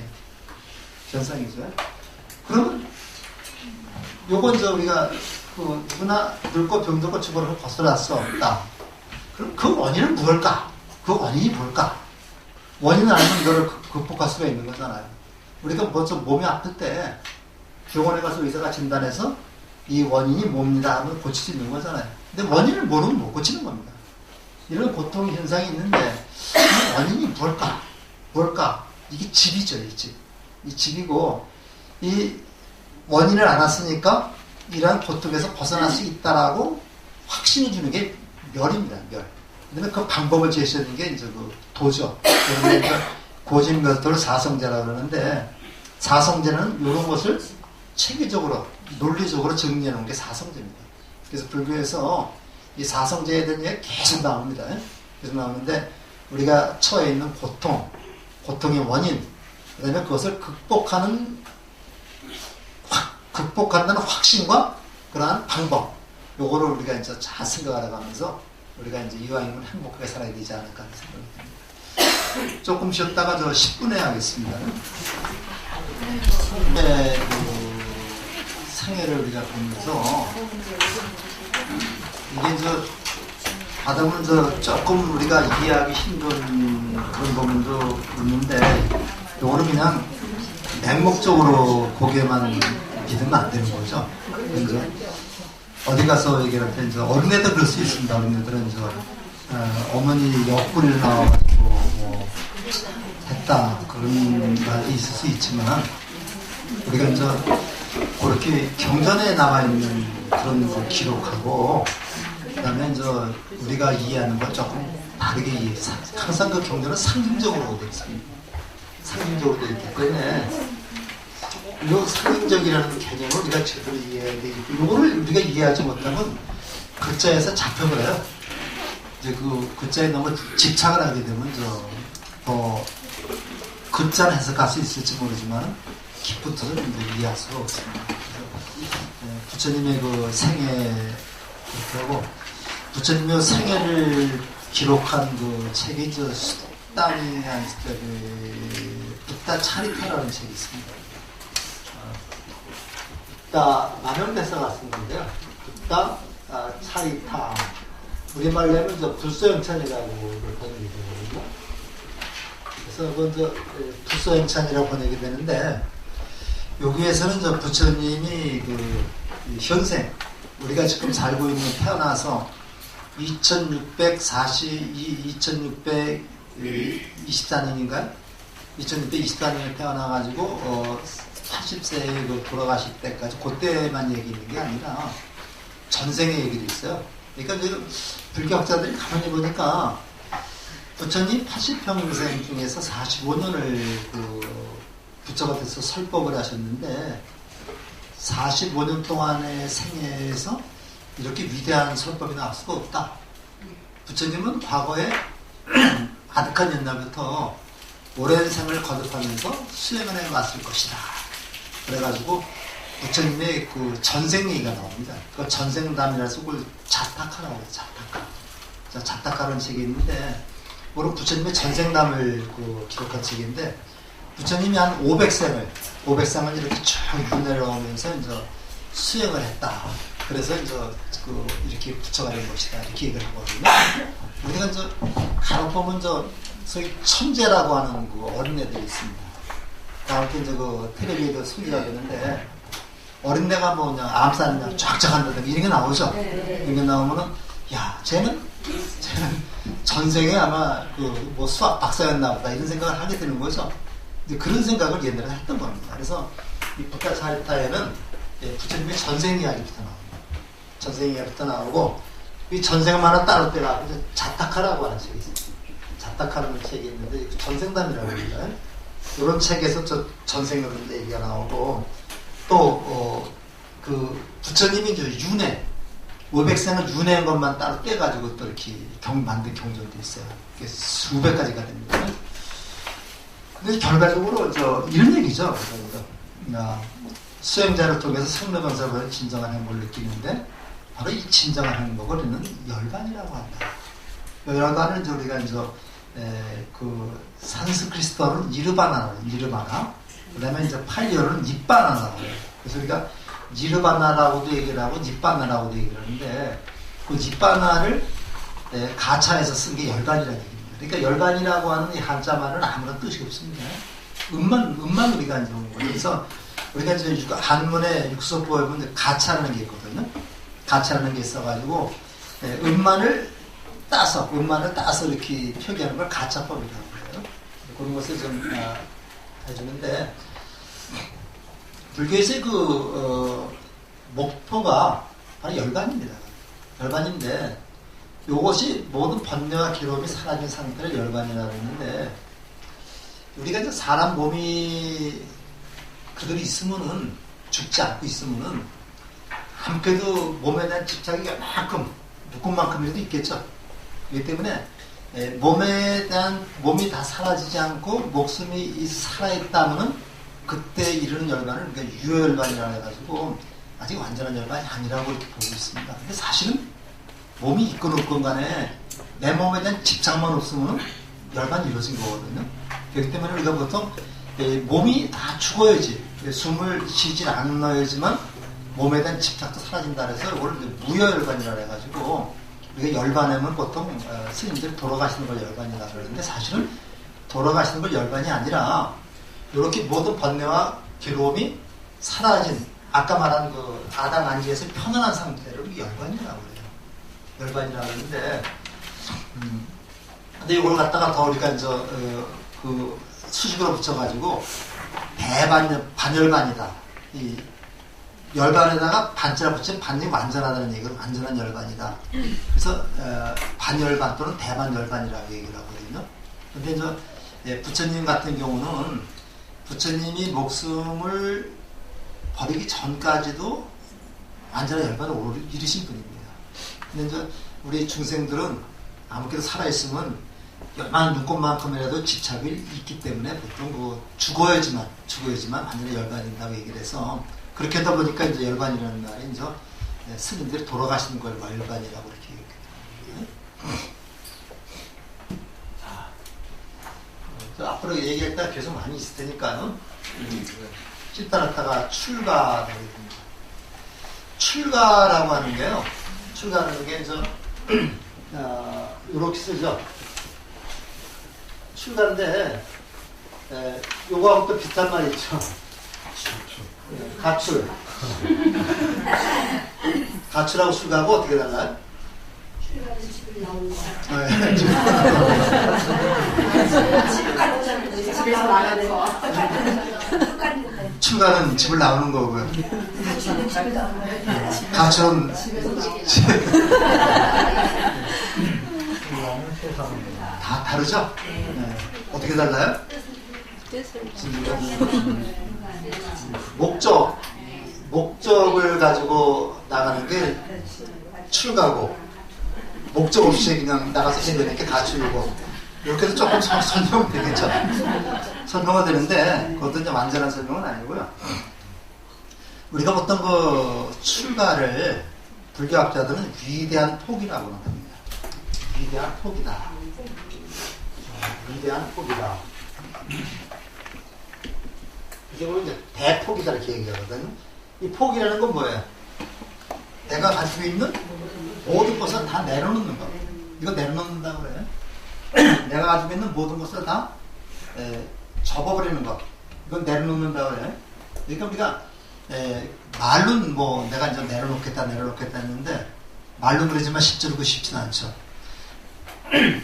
현상이죠. 그러면 요건 이제 우리가 누구나 늙고 병들고 죽어가는 거스를 수 없다. 그럼 그 원인은 무엇일까? 그 원인이 뭘까? 원인은 아니면 이거를 극복할 수가 있는 거잖아요. 우리가 먼저 몸이 아플 때 병원에 가서 의사가 진단해서 이 원인이 뭡니다 하면 고칠 수 있는 거잖아요. 근데 원인을 모르면 못 고치는 겁니다. 이런 고통 현상이 있는데 이 원인이 뭘까? 이게 집이죠, 이 집. 이 집이고 이 원인을 알았으니까 이러한 고통에서 벗어날 수 있다라고 확신을 주는 게 멸입니다, 멸. 그다음에 그 방법을 제시하는 게 이제 그 도죠. 그러면 고진멸도를 사성제라고 그러는데 사성제는 이런 것을 체계적으로 논리적으로 정리해 놓은 게 사성제입니다. 그래서 불교에서 이 사성제에 대한 얘기가 계속 나옵니다. 계속 나오는데 우리가 처해 있는 고통의 원인, 그다음에 그것을 극복한다는 확신과 그러한 방법, 요거를 우리가 이제 잘 생각하러 가면서 우리가 이제 이왕이면 행복하게 살아야 되지 않을까 하는 생각이 듭니다. 조금 쉬었다가 저 10분에 하겠습니다. 네, 상해를 우리가 보면서 이게 이제 하다 보면 조금 우리가 이해하기 힘든 그런 부분도 있는데 요거는 그냥 맹목적으로 고개만 믿으면 안 되는 거죠. 이제 어디 가서 얘기할 때 이제 어린애들 그럴 수 있습니다. 어린애들은 이제 어머니 옆구리를 나와가지고 뭐 했다 그런 말이 있을 수 있지만 우리가 이제 그렇게 경전에 나와 있는 그런 걸 기록하고 그다음에 이제 우리가 이해하는 걸 조금 다르게 이해해서 항상 그 경전은 상징적으로 되어 있습니다. 상징적으로 되어 있기 때문에 이 상징적이라는 개념을 우리가 제대로 이해해야 되겠고 이거를 우리가 이해하지 못하면 글자에서 잡혀버려요. 이제 그 글자에 너무 집착을 하게 되면 글자를 해석할 수 있을지 모르지만 깊부터는 이제 이해할 수가 없습니다. 그래서 부처님의 그 생애 이렇게 하고 부처님의 생애를 기록한 그 책이 땅의 붓다 차리타라는 책이 있습니다. 붓다 만연대사가 쓴 건데요. 붓다 차리타 우리말로 하면 저 불소영찬이라고 번역이 되거든요. 그래서 먼저 불소영찬이라고 번역이 되는데, 여기에서는 저 부처님이 그 현생, 우리가 지금 살고 있는 태어나서 2624년인가요? 2624년에 태어나가지고 80세에 그 돌아가실 때까지 그때만 얘기 있는 게 아니라 전생의 얘기도 있어요. 그러니까 지금 불교학자들이 가만히 보니까 부처님 80평생 중에서 45년을 그 부처가 돼서 설법을 하셨는데 45년 동안의 생애에서 이렇게 위대한 설법이 나올 수가 없다. 부처님은 과거에 아득한 옛날부터 오랜 생을 거듭하면서 수행을 해왔을 것이다. 그래가지고 부처님의 그 전생 얘기가 나옵니다. 그 전생담이라서 그걸 자타카라고 해요. 자타카. 자타카라는 책이 있는데, 물론 부처님의 전생담을 그 기록한 책인데, 부처님이 한 500생을 이렇게 쭉 윤회를 오면서 이제 수행을 했다. 그래서 이제 그 이렇게 부처가 된 것이다. 이렇게 얘기를 하거든요. 우리가 이제 간혹 보면 소위 천재라고 하는 그 어린애들이 있습니다. 다음에 이제 그 텔레비에도 소개가 되는데, 어린애가 뭐 그냥 암살이냐 쫙쫙 한다든가 이런 게 나오죠. 이런 게 나오면은, 야, 쟤는 전생에 아마 그 뭐 수학 박사였나 보다 이런 생각을 하게 되는 거죠. 이제 그런 생각을 옛날에 했던 겁니다. 그래서 이 부타사리타에는 부처님의 전생 이야기부터 나옵니다. 전생 이야기부터 나오고, 이 전생을 하나 따로 떼가 자타카라고 하는 책이 있어요. 자타카라는 책이 있는데 전생담이라고 합니다. 이런 책에서 저 전생으로 얘기가 나오고, 또 그 부처님이 이제 윤회 500생을 윤회한 것만 따로 떼가지고 또 이렇게 만든 경전도 있어요. 이게 수백 가지가 됩니다. 근데 결과적으로 이런 얘기죠. 수행자를 통해서 성례건설을 진정한 행복을 느끼는데, 바로 이 진정한 행복을 우리는 열반이라고 한다. 열반은 우리가 이제 그 산스크리스어로는 니르바나, 그 다음에 이제 팔리어로는 니빠나라고 해요. 그래서 우리가 니르바나라고도 얘기를 하고 니빠나라고도 얘기를 하는데, 그 니빠나를 가차에서 쓴 게 열반이라는 얘기입니다. 그러니까 열반이라고 하는 이 한자말은 아무런 뜻이 없습니다. 음만 우리가 이제 온 거예요. 그래서 우리가 이제 한문의 육서보에 보면 가차라는 게 있거든요. 가차라는 게 있어가지고 음만을 따서 이렇게 표기하는 걸 가차법이라고 해요. 그런 것을 좀 해주는데, 불교에서의 목표가 바로 열반입니다. 열반인데, 이것이 모든 번뇌와 괴로움이 사라진 상태를 열반이라고 했는데, 우리가 이제 사람 몸이 그대로 있으면은, 죽지 않고 있으면은, 아무래도 몸에 대한 집착이 얼만큼, 묶은 만큼이라도 있겠죠. 그렇기 때문에, 몸이 다 사라지지 않고, 목숨이 살아있다면은, 그때 이르는 열반을 그러니까 유효열반이라고 해가지고, 아직 완전한 열반이 아니라고 이렇게 보고 있습니다. 근데 사실은, 몸이 있건 없건 간에, 내 몸에 대한 집착만 없으면 열반이 이루어진 거거든요. 그렇기 때문에 우리가 보통, 몸이 다 죽어야지, 숨을 쉬질 않아야지만, 몸에 대한 집착도 사라진다 그래서 이걸 무여열반이라고 해가지고, 우리가 열반하면 보통 스님들이 돌아가시는 걸 열반이라고 그러는데, 사실은 돌아가시는 걸 열반이 아니라 이렇게 모든 번뇌와 괴로움이 사라진, 아까 말한 그 아당 안지에서 편안한 상태를 열반이라고 그래요. 열반이라고 하는데, 근데 이걸 갖다가 더 우리가 이제 그 수식으로 붙여가지고 반열반이다. 이 열반에다가 반자를 붙이면 반이 완전하다는 얘기로 완전한 열반이다. 그래서 반열반 또는 대반열반이라고 얘기를 하거든요. 근데 이제 부처님 같은 경우는 부처님이 목숨을 버리기 전까지도 완전한 열반을 이루신 분입니다. 근데 이제 우리 중생들은 아무래도 살아있으면 열만 눈꽃만큼이라도 집착이 있기 때문에 보통 죽어야지만 완전히 열반이 된다고 얘기를 해서, 그렇게 하다 보니까 이제 열반이라는 말이 이제 스님들이 돌아가시는 걸 열반이라고 이렇게 얘기해요. 앞으로 얘기할 때 계속 많이 있을 테니까요. 찔따랐다가 출가가 됩니다. 출가라고 하는 게요. 출가라는 게 이제 이렇게 쓰죠. 출가인데 요거하고 또 비슷한 말 있죠. 가출. 가출하고 출가하고 어떻게 달라요? 출가는 집을 나오는 거. 집에서 나가는 거. 출가는 집을 나오는 거고요. 가출은 집을 나오는 거. 가출은 다 다르죠? 네. 어떻게 달라요? 목적을 가지고 나가는 게 출가고, 목적 없이 그냥 나가서 해내는 게 가출이고, 이렇게 해서 조금 설명은 되겠죠? 설명은 되는데, 그것도 이제 완전한 설명은 아니고요. 우리가 어떤 그 출가를 불교학자들은 위대한 폭이라고 합니다. 위대한 폭이다. 위대한 폭이다. 이게 바로 이제 대폭이다 이렇게 얘기하거든요. 이 폭이라는 건 뭐예요? 내가 가지고 있는 모든 것을 다 내려놓는 거. 이거 내려놓는다고 그래요. 내가 가지고 있는 모든 것을 다 접어버리는 거. 이건 내려놓는다고 그래요. 그러니까 우리가 말로는 뭐 내가 이제 내려놓겠다 했는데 말로는 그러지만 실제로 그거 쉽진 않죠.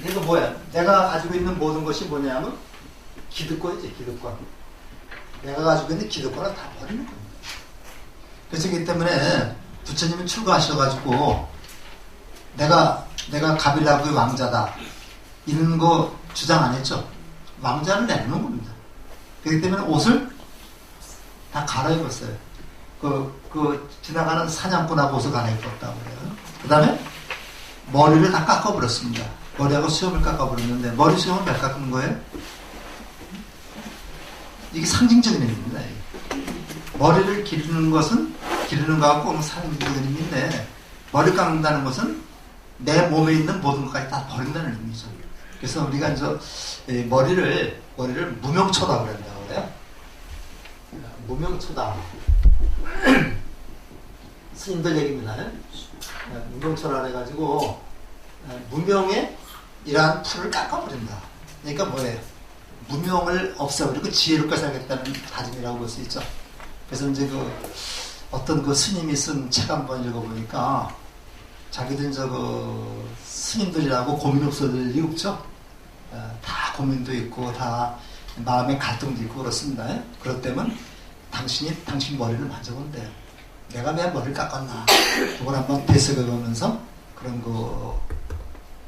이거 뭐야? 내가 가지고 있는 모든 것이 뭐냐면 기득권이지, 기득권. 내가 가지고 있는 기득권을 다 버리는 겁니다. 그래서 그렇기 때문에 부처님은 출가하셔가지고 내가 가빌라브의 왕자다 이런 거 주장 안 했죠. 왕자를 내놓는 겁니다. 그렇기 때문에 옷을 다 갈아입었어요. 지나가는 사냥꾼하고 옷을 갈아입었다고 그래요. 그 다음에 머리를 다 깎아버렸습니다. 머리하고 수염을 깎아버렸는데 머리 수염은 몇 깎은 거예요? 이게 상징적인 의미입니다. 머리를 기르는 것은 기르는 거하고 상징적인 의미인데 머리 깎는다는 것은 내 몸에 있는 모든 것까지 다 버린다는 의미죠. 그래서 우리가 이제 머리를 무명초다 그런다고 그래요. 무명초다. 스님들 얘기입니다. 무명초라 해가지고 무명의 이러한 풀을 깎아버린다. 그러니까 뭐예요? 무명을 없애버리고 지혜롭게 살겠다는 다짐이라고 볼 수 있죠. 그래서 이제 어떤 스님이 쓴 책 한번 읽어보니까 자기들 스님들이라고 고민 없을 일이 없죠. 다 고민도 있고 다 마음의 갈등도 있고 그렇습니다. 그럴 때면 당신 머리를 만져본대요. 내가 왜 머리를 깎았나? 그걸 한번 되새겨보면서 그런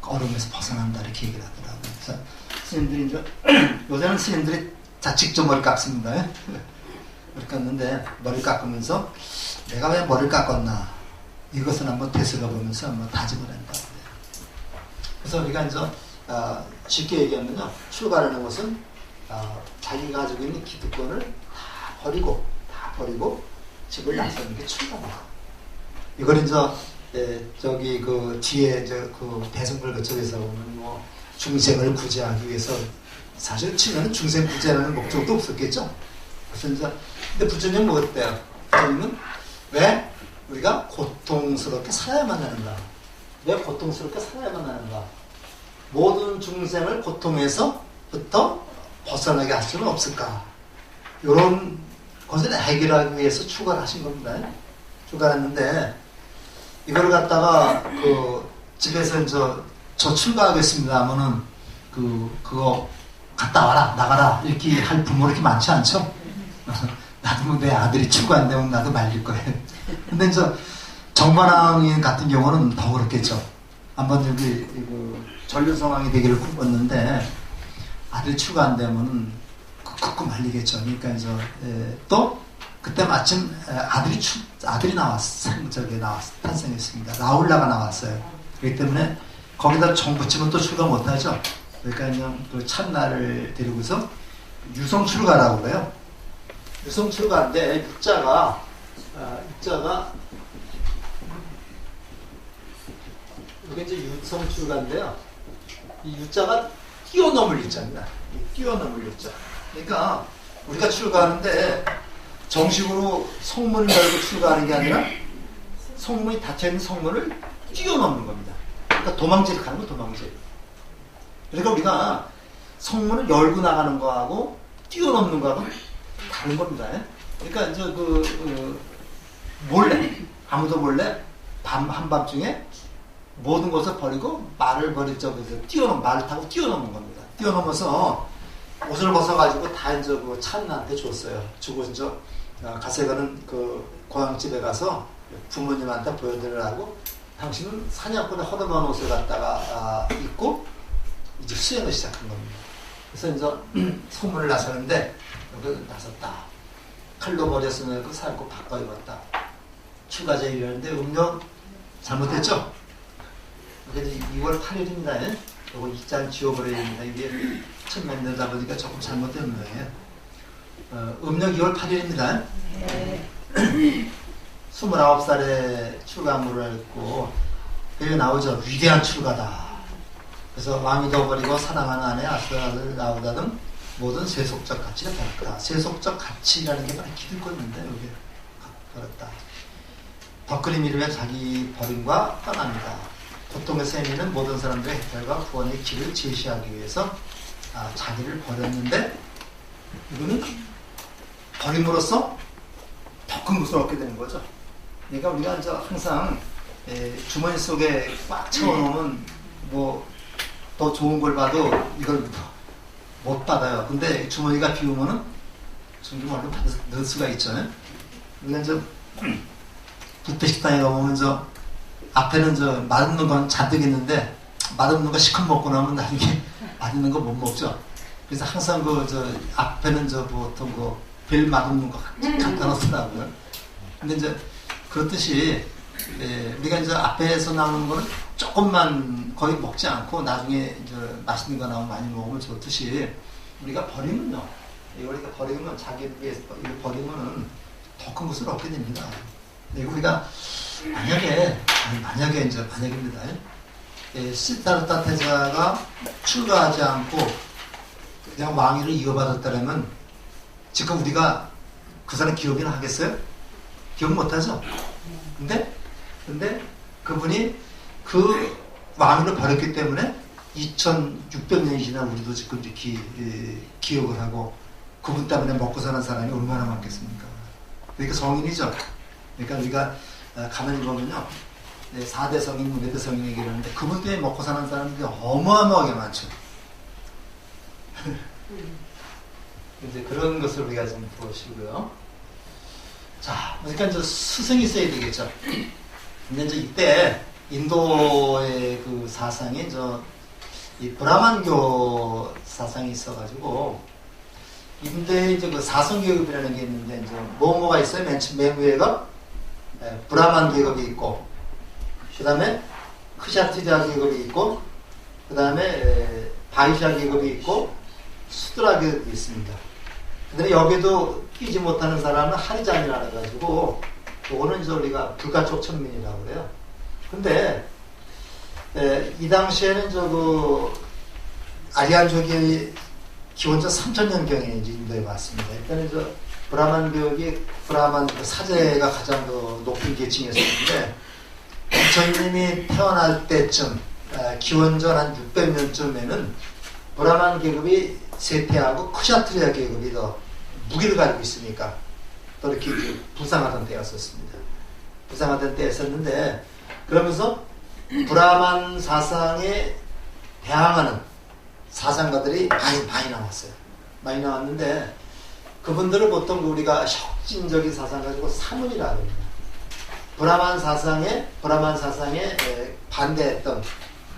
어려움에서 벗어난다 이렇게 얘기를 하더라고요. 그래서 스님들이 요새는 스님들이 직접 머리 깎습니다. 머리 깎는데 머리 깎으면서 내가 왜 머리를 깎았나? 이것을 한번 되새겨보면서 한번 다짐을 한다고 해요. 그래서 우리가 이제 쉽게 얘기하면요, 출가라는 것은 자기가 가지고 있는 기득권을 다 버리고 집을 나서는 게 출가다. 이걸 이제 뒤에 대승불 그쪽에서 오는 중생을 구제하기 위해서 사실 치면은 중생 구제라는 목적도 없었겠죠. 그래서 이제 근데 부처님은 뭐 그랬대요? 부처님은 왜 우리가 고통스럽게 살아야만 하는가? 왜 고통스럽게 살아야만 하는가? 모든 중생을 고통에서부터 벗어나게 할 수는 없을까? 이런 것을 해결하기 위해서 출가를 하신 겁니다. 출가했는데 이걸 갖다가 집에서 저 출가하겠습니다 하면은 그거 갔다 와라 나가라 이렇게 할 부모 이렇게 많지 않죠? 나도 뭐 내 아들이 출가한다면 나도 말릴 거예요. 근데 정관왕 같은 경우는 더 그렇겠죠. 한번 여기 전륜성왕이 되기를 꿈꿨는데 아들이 출가한다면 그 말리겠죠. 그러니까 또 그때 마침 아들이 탄생했습니다. 라울라가 나왔어요. 그렇기 때문에 거기다 정 붙이면 또 출가 못하죠. 그러니까 그냥 찬나를 데리고서 유성 출가라고 그래요. 유성 출가인데 육자가 이게 이제 유성 출가인데요. 이 유자가 뛰어넘을 유자입니다. 뛰어넘을 유자. 그러니까 우리가 출가하는데 정식으로 성문을 열고 출가하는 게 아니라 성문이 닫혀있는 성문을 뛰어넘는 겁니다. 그러니까 도망질 가는 거 도망질. 그러니까 우리가 성문을 열고 나가는 거하고 뛰어넘는 거하고 다른 겁니다. 그러니까 이제 몰래 아무도 몰래 한밤중에 모든 것을 버리고 말을 말을 타고 뛰어넘는 겁니다. 뛰어넘어서 옷을 벗어가지고 다 이제 그 찬나한테 줬어요. 주고 이제 가세가는 그 고향집에 가서 부모님한테 보여드리라고 당신은 사냥꾼에 허름한 옷을 갖다가 입고 이제 수행을 시작한 겁니다. 그래서 이제 소문을 나서는데 여기 나섰다. 칼로 버렸으면 그 살고 바꿔 입었다. 추가제일이라는데 음력 잘못했죠? 그래서 2월 8일입니다. 이거 이장 지워버려야 됩니다. 이게 천몇 년다 보니까 조금 잘못된 거예요. 음력 2월 8일입니다. 네. 29살에 출가물을 했고 여기 나오죠. 위대한 출가다. 그래서 왕이 되어버리고 사랑하는 아내 아스라를 나오다 등 모든 세속적 가치를 버렸다. 세속적 가치라는 게 많이 기득권인데 여기 버렸다. 덧그림 이르면 자기 버림과 떠납니다. 보통의 셈이는 모든 사람들의 해탈과 구원의 길을 제시하기 위해서 자기를 버렸는데 이거는 버림으로써 더 큰 것을 얻게 되는 거죠. 그러니까 우리가 이제 항상 주머니 속에 꽉 채워놓으면 뭐 더 좋은 걸 봐도 이걸 못 받아요. 근데 주머니가 비우면은 정말로 넣을 수가 있잖아요. 우리가 이제 뷔페 식당에 가보면 저 앞에는 저 맛없는 건 잔뜩 있는데 맛없는 거 시컷 먹고 나면 나중에 맛있는 거 못 먹죠. 그래서 항상 저 앞에는 저 보통 별 맛없는 거 갖다 놓더라고요. 근데 이제 그렇듯이 우리가 이제 앞에서 나오는 거는 조금만 거의 먹지 않고 나중에 이제 맛있는 거 나오면 많이 먹으면 좋듯이 우리가 버리면요. 우리가 버리면 자기를 위해서 이거 버리면은 더 큰 것을 얻게 됩니다. 우리가 만약입니다. 시타르타 태자가 출가하지 않고 그냥 왕위를 이어받았다면 지금 우리가 그 사람 기억이나 하겠어요? 기억 못하죠? 근데 그분이 그 왕위를 버렸기 때문에 2600년이 지난 우리도 지금 이렇게 기억을 하고 그분 때문에 먹고 사는 사람이 얼마나 많겠습니까? 그러니까 성인이죠. 그러니까 우리가 가만히 보면요. 4대 성인, 5대 성인 얘기를 하는데 그분 때문에 먹고 사는 사람들이 어마어마하게 많죠. 이제 그런 것을 우리가 좀 보시고요. 자, 그러니까 이제 스승이 있어야 되겠죠. 근데 이제 이때 인도의 그 사상이 이 브라만교 사상이 있어가지고 인도에 이제 그 사성계급이라는 게 있는데 이제 뭐가 있어요? 맨 위에가 브라만 계급이 있고, 그 다음에 크샤트리아 계급이 있고, 그 다음에 바이샤 계급이 있고, 수드라 계급이 있습니다. 근데 여기도 끼지 못하는 사람은 하리잔이라 해가지고, 요거는 이제 우리가 불가촉 천민이라고 그래요. 근데, 이 당시에는 아리안족이 기원전 3000년경에 이제 인도에 왔습니다. 일단은 브라만 교육이 브라만 사제가 가장 더 높은 계층이었는데 부처님이 태어날 때쯤 기원전 한 600년쯤에는 브라만 계급이 쇠퇴하고 크샤트리아 계급이 더 무기를 가지고 있으니까 또 이렇게 부상하던 때였었습니다. 부상하던 때였었는데 그러면서 브라만 사상에 대항하는 사상가들이 많이 나왔어요. 많이 나왔는데 그분들을 보통 우리가 혁신적인 사상 가지고 사문이라고 합니다. 브라만 사상에 반대했던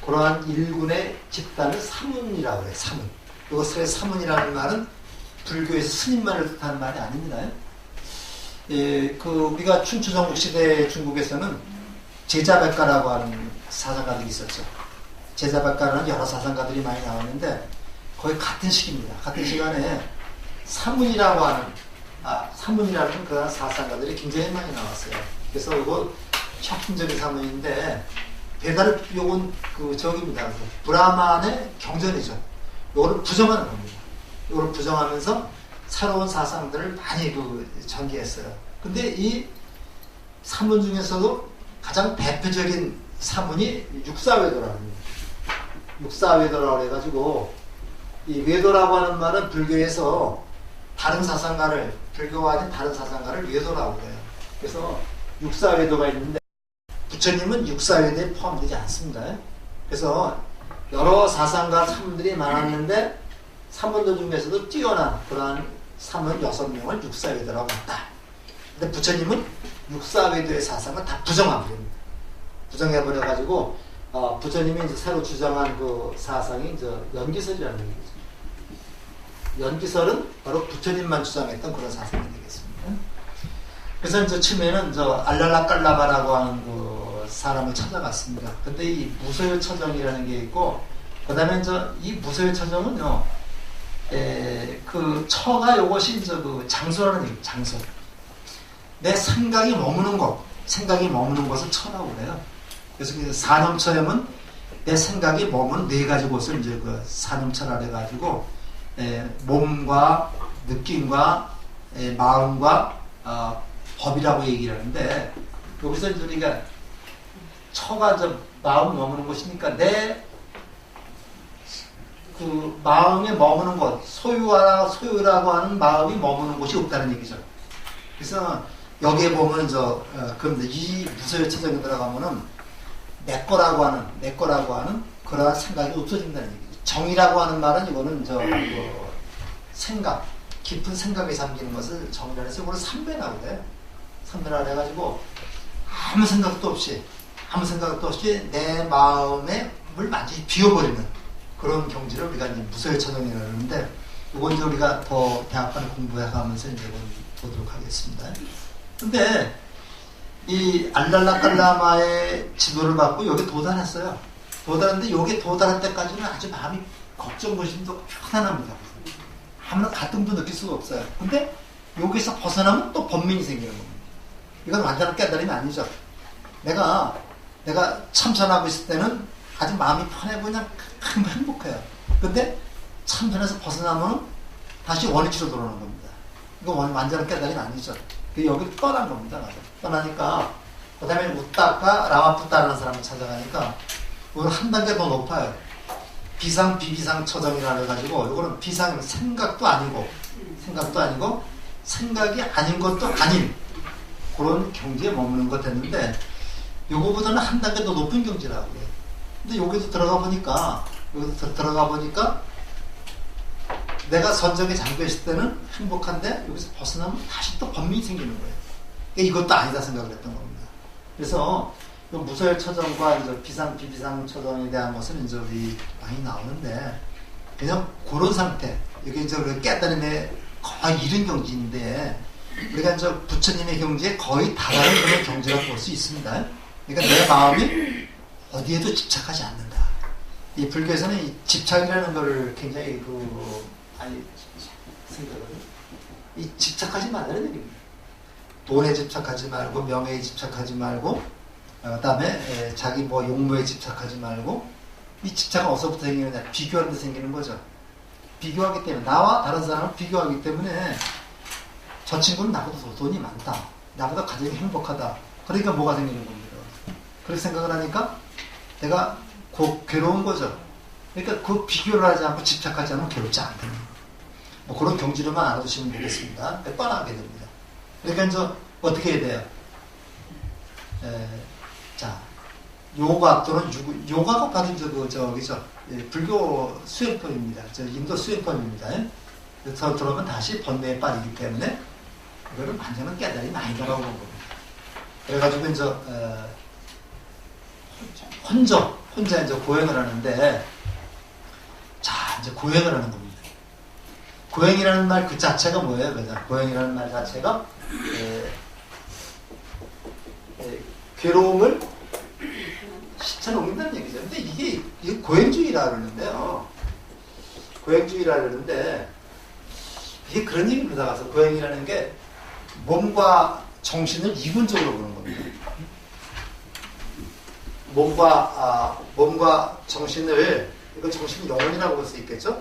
그러한 일군의 집단을 사문이라고 해요. 사문. 이것의 사문이라는 말은 불교에서 스님만을 뜻하는 말이 아닙니다. 우리가 춘추전국 시대 중국에서는 제자백가라고 하는 사상가들이 있었죠. 제자백가라는 여러 사상가들이 많이 나왔는데 거의 같은 시기입니다. 같은 시간에 사문이라고 하는 그런 사상가들이 굉장히 많이 나왔어요. 그래서 이거 혁신적인 사문인데 배달을 요건 저기입니다. 브라만의 경전이죠. 요거를 부정하는 겁니다. 요거를 부정하면서 새로운 사상들을 많이 전개했어요. 근데 이 사문 중에서도 가장 대표적인 사문이 육사외도라고 합니다. 육사외도라고 해가지고 이 외도라고 하는 말은 불교에서 다른 사상가를 불교가 아닌 다른 사상가를 외도라고 해요. 그래서 육사외도가 있는데 부처님은 육사외도에 포함되지 않습니다. 그래서 여러 사상가 사문들이 많았는데 사문들 중에서도 뛰어난 그러한 사문 6명을 육사외도라고 했다. 근데 부처님은 육사외도의 사상을 다 부정해버립니다. 부정해버려가지고 부처님이 이제 새로 주장한 그 사상이 이제 연기설이라는 얘기죠. 연기설은 바로 부처님만 주장했던 그런 사상이 되겠습니다. 그래서 이제 처음에는 알랄라깔라바라고 하는 그 사람을 찾아갔습니다. 근데 이 무소유 처정이라는 게 있고, 그 다음에 이 무소유 처정은요, 그 처가 요것이 이제 그 장소라는 얘기, 장소. 내 생각이 머무는 곳, 생각이 머무는 곳을 처라고 그래요. 그래서 그 사념처염은 내 생각이 머무는 4가지 곳을 이제 그 사념처라 해가지고, 몸과 느낌과 마음과 법이라고 얘기를 하는데, 여기서 이제 우리가 처가 마음 머무는 곳이니까 내 그 마음에 머무는 곳, 소유라고 하는 마음이 머무는 곳이 없다는 얘기죠. 그래서 여기에 보면 그런데 이 무소유 처정에 들어가면은 내 거라고 하는 그러한 생각이 없어진다는 얘기죠. 정이라고 하는 말은 이거는 생각, 깊은 생각에 잠기는 것을 정의를 해서 이거는 삼배라고 해요. 삼배라고 해가지고 아무 생각도 없이 내 마음에 물 완전히 비워버리는 그런 경지를 우리가 이제 무소유 처정이라고 하는데, 이건 이제 우리가 더 대학간에 공부해가면서 이제 보도록 하겠습니다. 근데 이 알랄라깔라마의 지도를 받고 여기 도달했어요. 도달했는데 여기 도달할 때까지는 아주 마음이 걱정고심도 편안합니다. 아무런 갈등도 느낄 수가 없어요. 근데 여기서 벗어나면 또 번민이 생기는 겁니다. 이건 완전한 깨달음이 아니죠. 내가 참선하고 있을 때는 아주 마음이 편해 그냥 행복해요. 근데 참선에서 벗어나면 다시 원위치로 돌아오는 겁니다. 이건 완전한 깨달음이 아니죠. 여기 떠난 겁니다. 떠나니까 그 다음에 우따까 라마푸따라는 사람을 찾아가니까 이건 한 단계 더 높아요. 비상 비비상 처정이라 해가지고 이거는 비상 생각도 아니고 생각이 아닌 것도 아닌 그런 경지에 머무는 것 됐는데, 요거보다는 한 단계 더 높은 경지라고 해요. 근데 여기서 들어가 보니까 내가 선정에 잠겨 있을 때는 행복한데 여기서 벗어나면 다시 또 번민이 생기는 거예요. 이것도 아니다 생각을 했던 겁니다. 그래서 무소유 처정과 이제 비상 비비상 처정에 대한 것은 이제 우리 많이 나오는데, 그냥 그런 상태, 이게 이제 우리 깨달음에 거의 이른 경지인데, 우리가 이제 부처님의 경지에 거의 달하는 그런 경지라고 볼 수 있습니다. 그러니까 내 마음이 어디에도 집착하지 않는다. 이 불교에서는 이 집착이라는 걸 굉장히 생각하거든요. 이 집착하지 말라는 얘기입니다. 돈에 집착하지 말고, 명예에 집착하지 말고, 그 다음에 자기 용모에 집착하지 말고. 이 집착은 어디서부터 생기느냐? 비교하는 데 생기는 거죠. 비교하기 때문에, 나와 다른 사람을 비교하기 때문에 저 친구는 나보다 더 돈이 많다, 나보다 가정이 행복하다, 그러니까 뭐가 생기는 겁니다. 그렇게 생각을 하니까 내가 괴로운 거죠. 그러니까 그 비교를 하지 않고 집착하지 않으면 괴롭지 않다는 그런 경지로만 알아두시면 되겠습니다. 떠나게 됩니다. 그러니까 이제 어떻게 해야 돼요? 자, 요가 또는 요가가 바로 이제 불교 수행법입니다. 인도 수행법입니다. 그래서 들어오면 다시 번뇌에 빠지기 때문에 이거는 완전한 깨달음이 아니다라고 본 겁니다. 그래가지고 이제 혼자 이제 고행을 하는데, 자, 이제 고행을 하는 겁니다. 고행이라는 말 그 자체가 뭐예요? 고행이라는 말 자체가 괴로움을 시쳐놓는다는 얘기죠. 근데 이게 고행주의라 그러는데요. 고행주의라 그러는데, 이게 그런 얘기입니다. 가서 고행이라는 게 몸과 정신을 이분적으로 보는 겁니다. 몸과 정신을, 이거 정신이 영혼이라고 볼 수 있겠죠?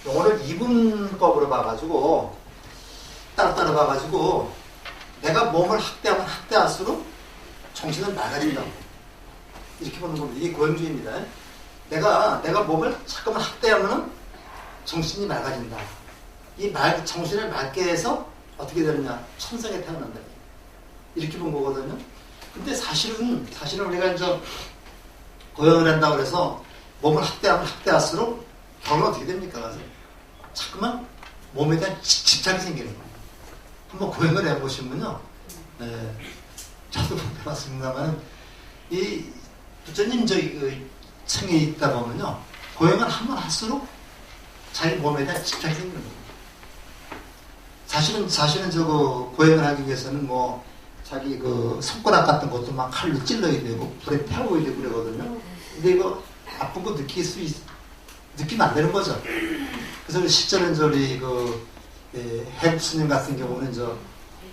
영혼을 이분법으로 봐가지고, 따로 봐가지고, 내가 몸을 학대하면 학대할수록 정신은 나가진다고. 이렇게 보는 겁니다. 이게 고행주의입니다. 내가 몸을 잠깐만 학대하면은 정신이 맑아진다. 정신을 맑게 해서 어떻게 되느냐? 천상에 태어난다. 이렇게 본 거거든요. 근데 사실은 우리가 이제 고행을 한다고 해서 몸을 학대하면 학대할수록 결과는 어떻게 됩니까? 그래서 자꾸만 몸에 대한 집착이 생기는 거예요. 한번 고행을 해보시면요. 네, 저도 못 해봤습니다만 이 부처님 층에 있다 보면요. 고행을 하면 할수록 자기 몸에 대한 집착이 생기는 거예요. 사실은 고행을 하기 위해서는 뭐 자기 손가락 같은 것도 막 칼로 찔러야 되고 불에 태워야 되고 그러거든요. 근데 이거 아픈 거 느끼면 안 되는 거죠. 그래서 실제로는 우리 해부스님 같은 경우는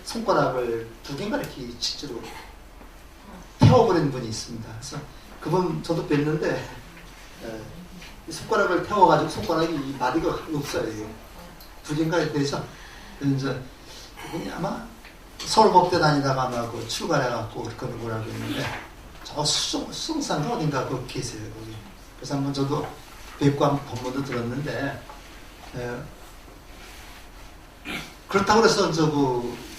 손가락을 2개인가 이렇게 실제로 태워버린 분이 있습니다. 그래서 그분 저도 뵀는데 손가락을 태워가지고 손가락이 이 마디가 없어요. 2개인가 되죠. 그래서 그분이 아마 서울법대 다니다가 아마 출가해갖고 그런 거라고 했는데 저 수성산가 어딘가 거기 계세요. 거기. 그래서 한번 저도 뵙고 한번 법문도 들었는데 그렇다고 해서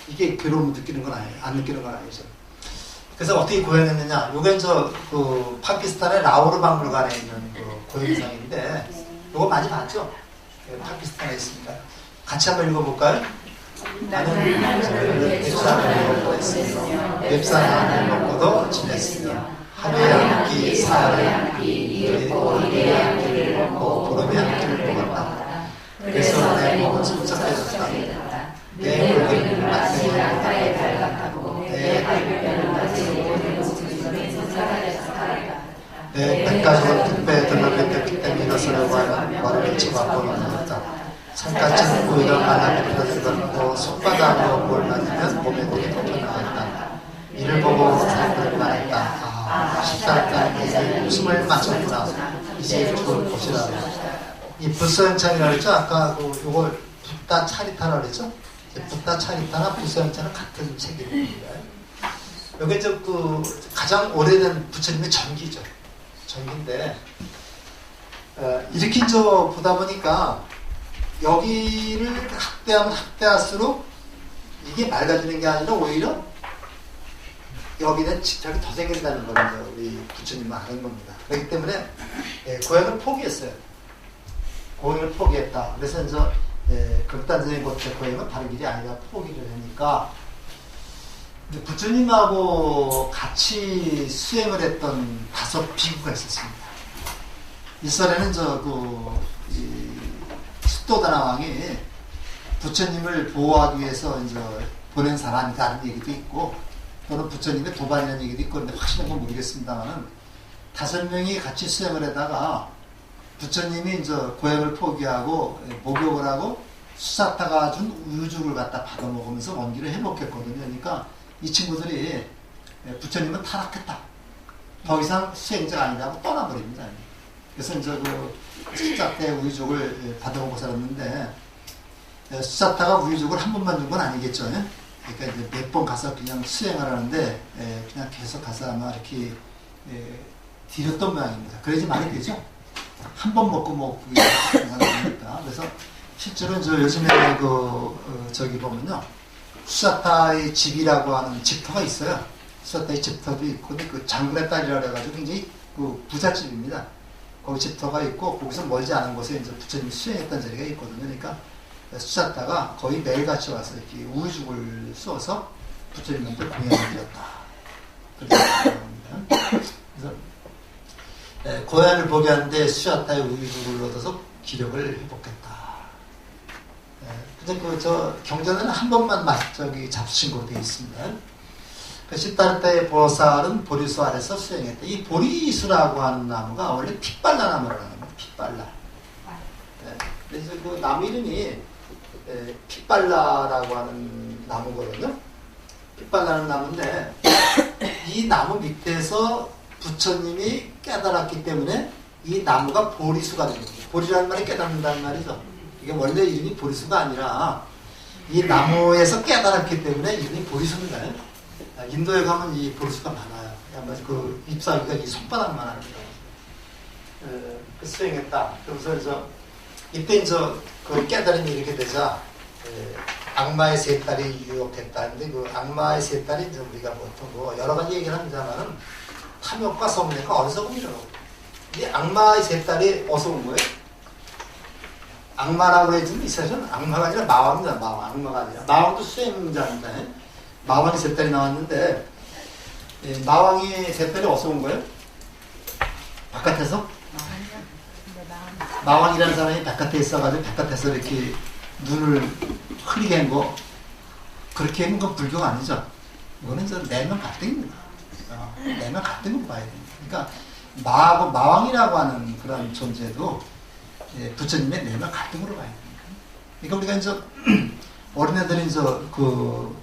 이게 괴로움을 느끼는 건 아니에요. 안 느끼는 건 아니죠. 그래서 어떻게 고행했느냐? 요게 파키스탄의 라오르 박물관에 있는 고행상인데 요거 많이 봤죠? 파키스탄에 있습니다. 같이 한번 읽어볼까요? 나는 웹산을 먹고 있으며 웹산을 먹고도 지냈으며 하루에 한 끼, 사흘에 한 끼, 이윽고 일에 한 끼를 먹고 보름에 한 끼를 먹었다. 그래서 내 몸은 성적해졌다. 내 골격은 마치 낙타의 발 같고 내 발뼈는 마치 모든 목숨이 선사하였다. 내 백가죽은 득배에 들러뱉었기 때문에 일어서려고 하면 머리를 쳐박고 넘어졌다. 산까지는 고기가 많이 들어들었고 손바닥으로 뭘 만지면 몸에 고기 덮어나왔다. 이를 보고 사람들이 말했다. 식사했다는 웃음을 맞췄구나. 이제 그걸 보시라. 이 불서연찬이라고 했죠? 아까 요걸 붓다 차리타라고 그랬죠? 붓다 차리타나 불서연찬은 같은 책입니다. 여기 가장 오래된 부처님의 전기죠. 전기인데 이렇게 보다 보니까 여기를 학대하면 학대할수록 이게 맑아지는 게 아니라 오히려 여기에 대한 집착이 더 생긴다는 걸 우리 부처님은 아는 겁니다. 그렇기 때문에 고행을 포기했어요. 고행을 포기했다. 그래서 극단적인 곳의 고행은 다른 길이 아니라 포기를 하니까 부처님하고 같이 수행을 했던 5 비구가 있었습니다. 일설에는 숫도다나왕이 부처님을 보호하기 위해서 보낸 사람이라는 얘기도 있고 또는 부처님의 도반이라는 얘기도 있고 근데 확실한 건 모르겠습니다만은 5명이 같이 수행을 하다가 부처님이 고행을 포기하고 목욕을 하고 수사타가 준 우유죽을 갖다 받아 먹으면서 원기를 해먹겠거든요. 그러니까 이 친구들이 부처님은 타락했다. 더 이상 수행자가 아니라고 떠나버립니다. 그래서 수사 때 우유죽을 받아먹고 살았는데 수사타가 우유죽을 한 번만 준 건 아니겠죠. 그러니까 몇 번 가서 그냥 수행을 하는데 그냥 계속 가서 아마 이렇게 디렸던 모양입니다. 그래야지 말이 되죠. 한 번 먹고 그러니까 그래서 실제로 요즘에 저기 보면요 수사타의 집이라고 하는 집터가 있어요. 수사타의 집터도 있고 근데 장군의 딸이라 해가지고 굉장히 부잣집입니다. 거기 집터가 있고 거기서 멀지 않은 곳에 부처님이 수행했던 자리가 있거든요. 그러니까 수사타가 거의 매일같이 와서 이렇게 우유죽을 쏘아서 부처님한테 공양을 드렸다. 그래서 고향을 보게 하는데 수사타의 우유죽을 얻어서 기력을 회복했다. 근데 경전에는 한 번만 잡수신 것도 있습니다. 시타르타의 보살은 보리수 아래서 수행했다. 이 보리수라고 하는 나무가 원래 핏발라 나무라는 겁니다. 핏발라. 그래서 나무 이름이 핏발라라고 하는 나무거든요. 핏발라는 나무인데 이 나무 밑에서 부처님이 깨달았기 때문에 이 나무가 보리수가 됩니다. 보리라는 말이 깨닫는다는 말이죠. 이게 원래 이름이 보리수가 아니라 이 나무에서 깨달았기 때문에 이름이 보리수인가요? 인도에 가면 이 보리수가 많아요. 마찬가지 그 잎사귀가 이 손바닥만 합니다. 그 수행했다. 그러면서 이때 그 깨달음이 이렇게 되자 악마의 세 딸이 유혹했다. 근데 그 악마의 세 딸이 이제 우리가 보통 뭐 여러 가지 얘기를 합니다만은 탐욕과 성내가 어리석음이라고. 이 악마의 세 딸이 어디서 온 거예요? 악마라고 해주면 이 사실은 악마가 아니라 마왕이다. 마왕. 악마가 아니라. 마왕도 수행자인데 마왕이 세 딸이 나왔는데 마왕이 세 딸이 어디서 온 거예요? 바깥에서? 마왕이라는 사람이 바깥에 있어가지고 바깥에서 이렇게 눈을 흐리게 한 거 그렇게 한 건 불교가 아니죠. 이거는 내면 갈등입니다. 내면 갈등을 봐야 됩니다. 그러니까 마왕이라고 하는 그런 존재도 부처님의 내면 갈등으로 봐야 됩니다. 그러니까 우리가 이제 어린애들이 이제 그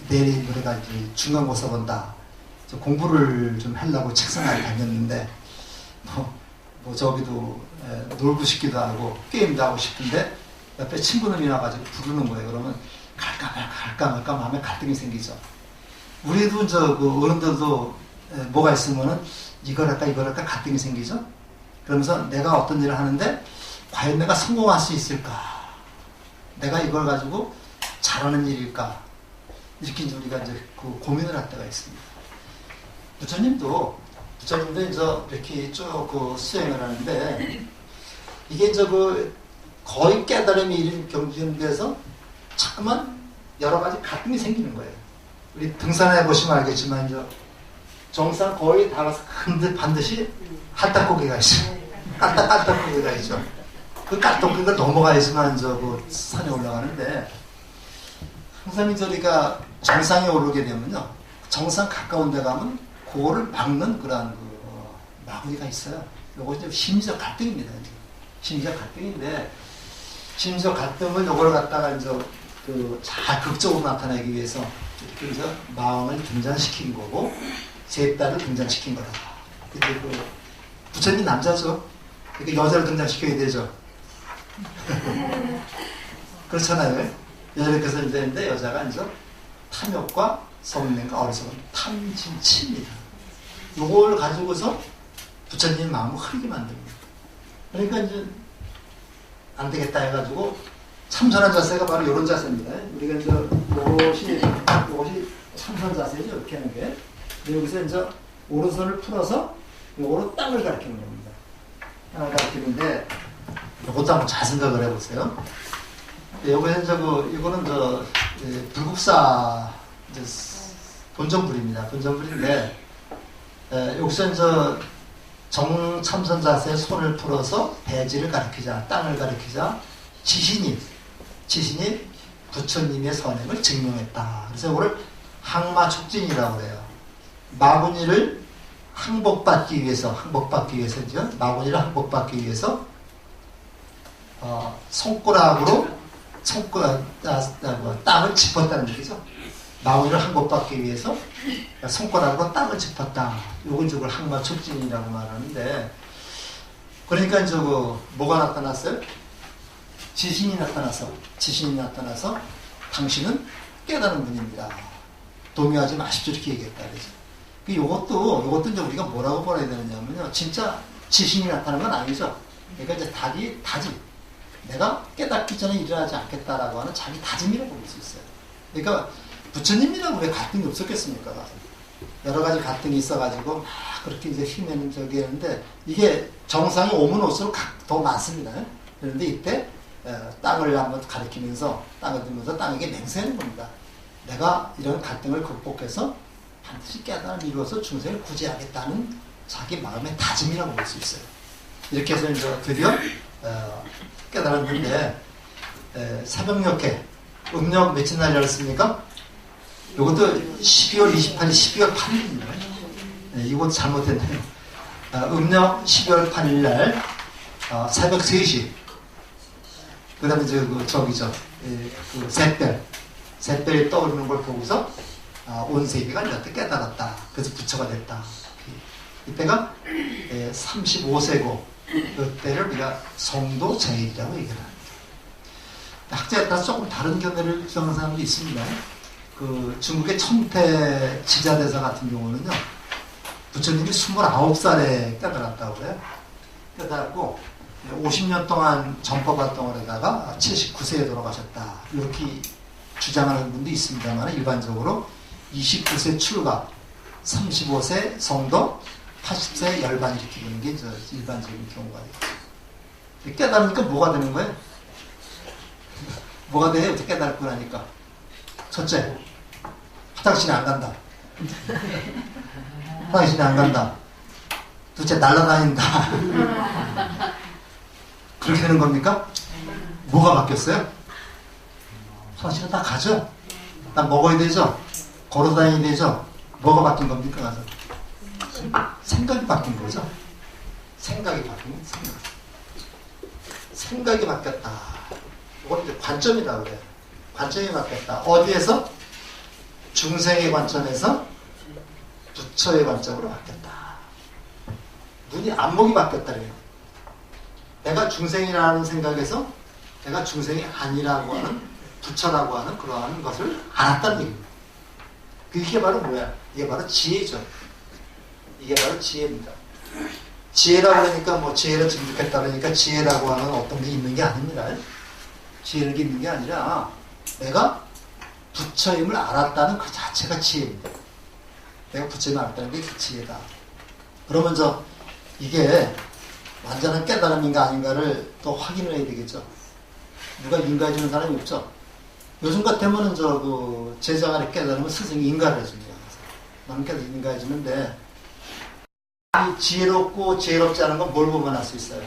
내일모레가 이제 중간고사 본다. 공부를 좀 하려고 책상에 다녔는데 뭐 저기도 놀고 싶기도 하고 게임도 하고 싶은데 옆에 친구들이 나가지고 부르는 거예요. 그러면 갈까 말까 마음에 갈등이 생기죠. 우리도 그 어른들도 뭐가 있으면은 이걸 할까 갈등이 생기죠. 그러면서 내가 어떤 일을 하는데 과연 내가 성공할 수 있을까? 내가 이걸 가지고 잘하는 일일까? 이렇게 이제 우리가 이제 그 고민을 할 때가 있습니다. 부처님도 이제 이렇게 쭉 그 수행을 하는데 이게 이제 그 거의 깨달음이 이른 경지에서 자꾸만 여러 가지 갈등이 생기는 거예요. 우리 등산해 보시면 알겠지만 이제 정상 거의 다 가서 반드시 깔딱고개가 있어요. 깔딱고개가 있죠. 그 깔딱고개가 넘어가야지만 그 산에 올라가는데 항상 이제 우리가 정상에 오르게 되면요, 정상 가까운 데 가면 그거를 막는 그러한 마구니가 있어요. 요거 이제 심리적 갈등입니다. 심리적 갈등인데, 심리적 갈등을 요걸 갖다가 이제 잘 극적으로 나타내기 위해서 이렇게 이제 마음을 등장시킨 거고, 세 딸을 등장시킨 거다. 근데 부처님 남자죠. 그러니까 여자를 등장시켜야 되죠. 그렇잖아요. 여자를 그래서 되는데 여자가 이제 탐욕과 성능과 어리석은 탐진치입니다. 요걸 가지고서 부처님 마음을 흐리게 만듭니다. 그러니까 이제 안 되겠다 해가지고 참선한 자세가 바로 이런 자세입니다. 우리가 이제 이것이 참선 자세죠. 이렇게 하는 게. 여기서 이제 오른손을 풀어서 요거로 땅을 가리키는 겁니다. 땅을 가리키는데 요것도 한번 잘 생각을 해보세요. 여기서 이거는 불국사 본전불입니다. 본전불인데 여기서 이제 정참선 자세에 손을 풀어서 배지를 가리키자, 땅을 가리키자, 지신이 부처님의 선행을 증명했다. 그래서 이거를 항마촉진이라고 해요. 마구니를 항복받기 위해서죠. 마구니를 항복받기 위해서 손가락으로 땅을 짚었다는 얘기죠. 마구니를 항복받기 위해서 손가락으로 땅을 짚었다. 요걸 저걸 항마촉진이라고 말하는데, 그러니까 뭐가 나타났어요? 지신이 나타나서 당신은 깨달은 분입니다. 동요하지 마십시오. 이렇게 얘기했다. 그래서. 요것도 이제 우리가 뭐라고 보아야 되느냐면요. 진짜 지신이 나타나는 건 아니죠. 그러니까 이제 다짐. 내가 깨닫기 전에 일어나지 않겠다라고 하는 자기 다짐이라고 볼 수 있어요. 그러니까 부처님이랑 왜 갈등이 없었겠습니까? 여러 가지 갈등이 있어가지고 막 그렇게 이제 힘에는 저기 했는데 이게 정상에 오면 올수록 더 많습니다. 그런데 이때 땅을 한번 가리키면서 땅을 들면서 땅에게 맹세하는 겁니다. 내가 이런 갈등을 극복해서 반드시 깨달음을 이루어서 중생을 구제하겠다는 자기 마음의 다짐이라고 볼 수 있어요. 이렇게 해서 이제 드디어 깨달았는데 새벽녘에 음력 며칠 날 열었습니까? 이것도 12월 28일, 12월 8일입니다. 이건 잘못했네요. 음력 12월 8일 날 새벽 3시. 그 다음에 그 샛별이 떠오르는 걸 보고서 온 세계가 여태 깨달았다. 그래서 부처가 됐다. 이때가 35세고 그때를 우리가 성도 제일이라고 얘기를 합니다. 학자에 따라서 조금 다른 견해를 주장하는 사람도 있습니다. 그 중국의 청태 지자대사 같은 경우는요, 부처님이 29살에 깨달았다고 그래요. 깨달았고 50년 동안 정법 활동을 하다가 79세에 돌아가셨다. 이렇게 주장하는 분도 있습니다만 일반적으로 29세 출가, 35세 성도, 80세 열반 이렇게 보는 게 일반적인 경우가 돼요. 깨달으니까 뭐가 되는 거예요? 뭐가 돼요? 어떻게 깨달고 나니까? 첫째, 화장실에 안 간다. 화장실에 안 간다. 둘째, 날아다닌다. 그렇게 되는 겁니까? 뭐가 바뀌었어요? 화장실에 다 가죠? 다 먹어야 되죠? 걸어 다녀야 되죠? 뭐가 바뀐 겁니까? 가서? 생각이 바뀐 거죠? 생각이 바뀐 거예요. 생각이 바뀌었다. 이건 이제 관점이라고 그래요. 관점이 바뀌었다. 어디에서? 중생의 관점에서 부처의 관점으로 바뀌었다. 눈이 안목이 바뀌었다 그래요. 내가 중생이라는 생각에서 내가 중생이 아니라고 하는 부처라고 하는 그러한 것을 알았다는 얘기입니다. 이게 바로 뭐야? 이게 바로 지혜죠. 이게 바로 지혜입니다. 지혜라고 그러니까 뭐 지혜를 증득했다 그러니까 지혜라고 하는 어떤 게 있는 게 아닙니다. 지혜는 게 있는 게 아니라 내가 부처임을 알았다는 그 자체가 지혜입니다. 내가 부처임을 알았다는 게 그 지혜다. 그러면 이게 완전한 깨달음인가 아닌가를 또 확인을 해야 되겠죠. 누가 인가해 주는 사람이 없죠. 요즘 같으면은 제자가 깨달으면 스승이 인가를 해줍니다. 나는 인가해 주는데 이 지혜롭고 지혜롭지 않은 건 뭘 보면 알 수 있어요?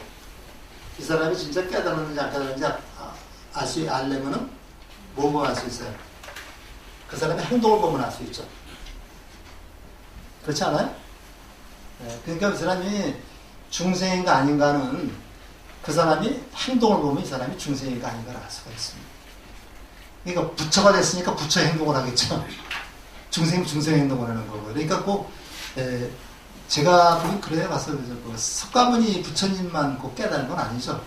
이 사람이 진짜 깨달았는지 안 깨달았는지 알려면은 뭐 보면 알 수 있어요? 그 사람의 행동을 보면 알 수 있죠. 그렇지 않아요? 네, 그러니까 그 사람이 중생인가 아닌가는 그 사람이 행동을 보면 이 사람이 중생인가 아닌가를 알 수가 있습니다. 그러니까 부처가 됐으니까 부처의 행동을 하겠죠. 중생이 중생의 행동을 하는 거고. 그러니까 꼭 제가 보긴 그래요. 가서 석가모니 부처님만 꼭 깨달은 건 아니죠.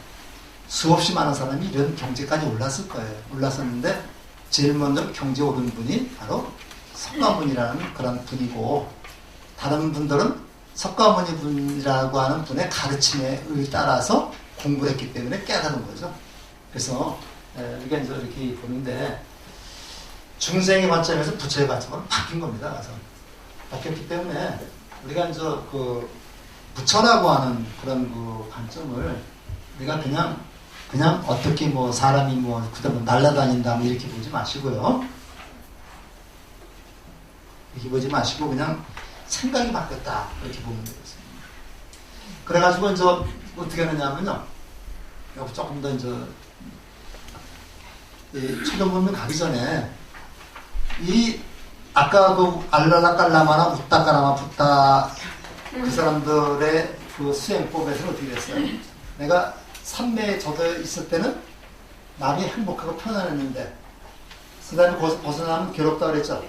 수없이 많은 사람이 이런 경지까지 올랐을 거예요. 올랐었는데 제일 먼저 경지에 오른 분이 바로 석가모니라는 그런 분이고, 다른 분들은 석가모니 분이라고 하는 분의 가르침에 따라서 공부를 했기 때문에 깨달은 거죠. 그래서 우리가 이제 이렇게 보는데 중생의 관점에서 부처의 관점으로 바뀐 겁니다. 그래서 바뀌었기 때문에 우리가 이제 그 부처라고 하는 그런 그 관점을 우리가 그냥 어떻게 뭐 사람이 뭐 그다음에 날아다닌다 뭐 이렇게 보지 마시고요. 이렇게 보지 마시고 그냥 생각이 바뀌었다 이렇게 보면 되겠습니다. 그래가지고 이제 어떻게 하느냐면요. 여기 조금 더 이제 초등문명 가기 전에 이 아까 그 알랄라깔라마나 웃다까라마 붓다 그 사람들의 그 수행법에서는 어떻게 됐어요? 내가 삼매에 젖어 있을 때는 마음이 행복하고 편안했는데 그 다음에 거기서 벗어나면 괴롭다 그랬죠?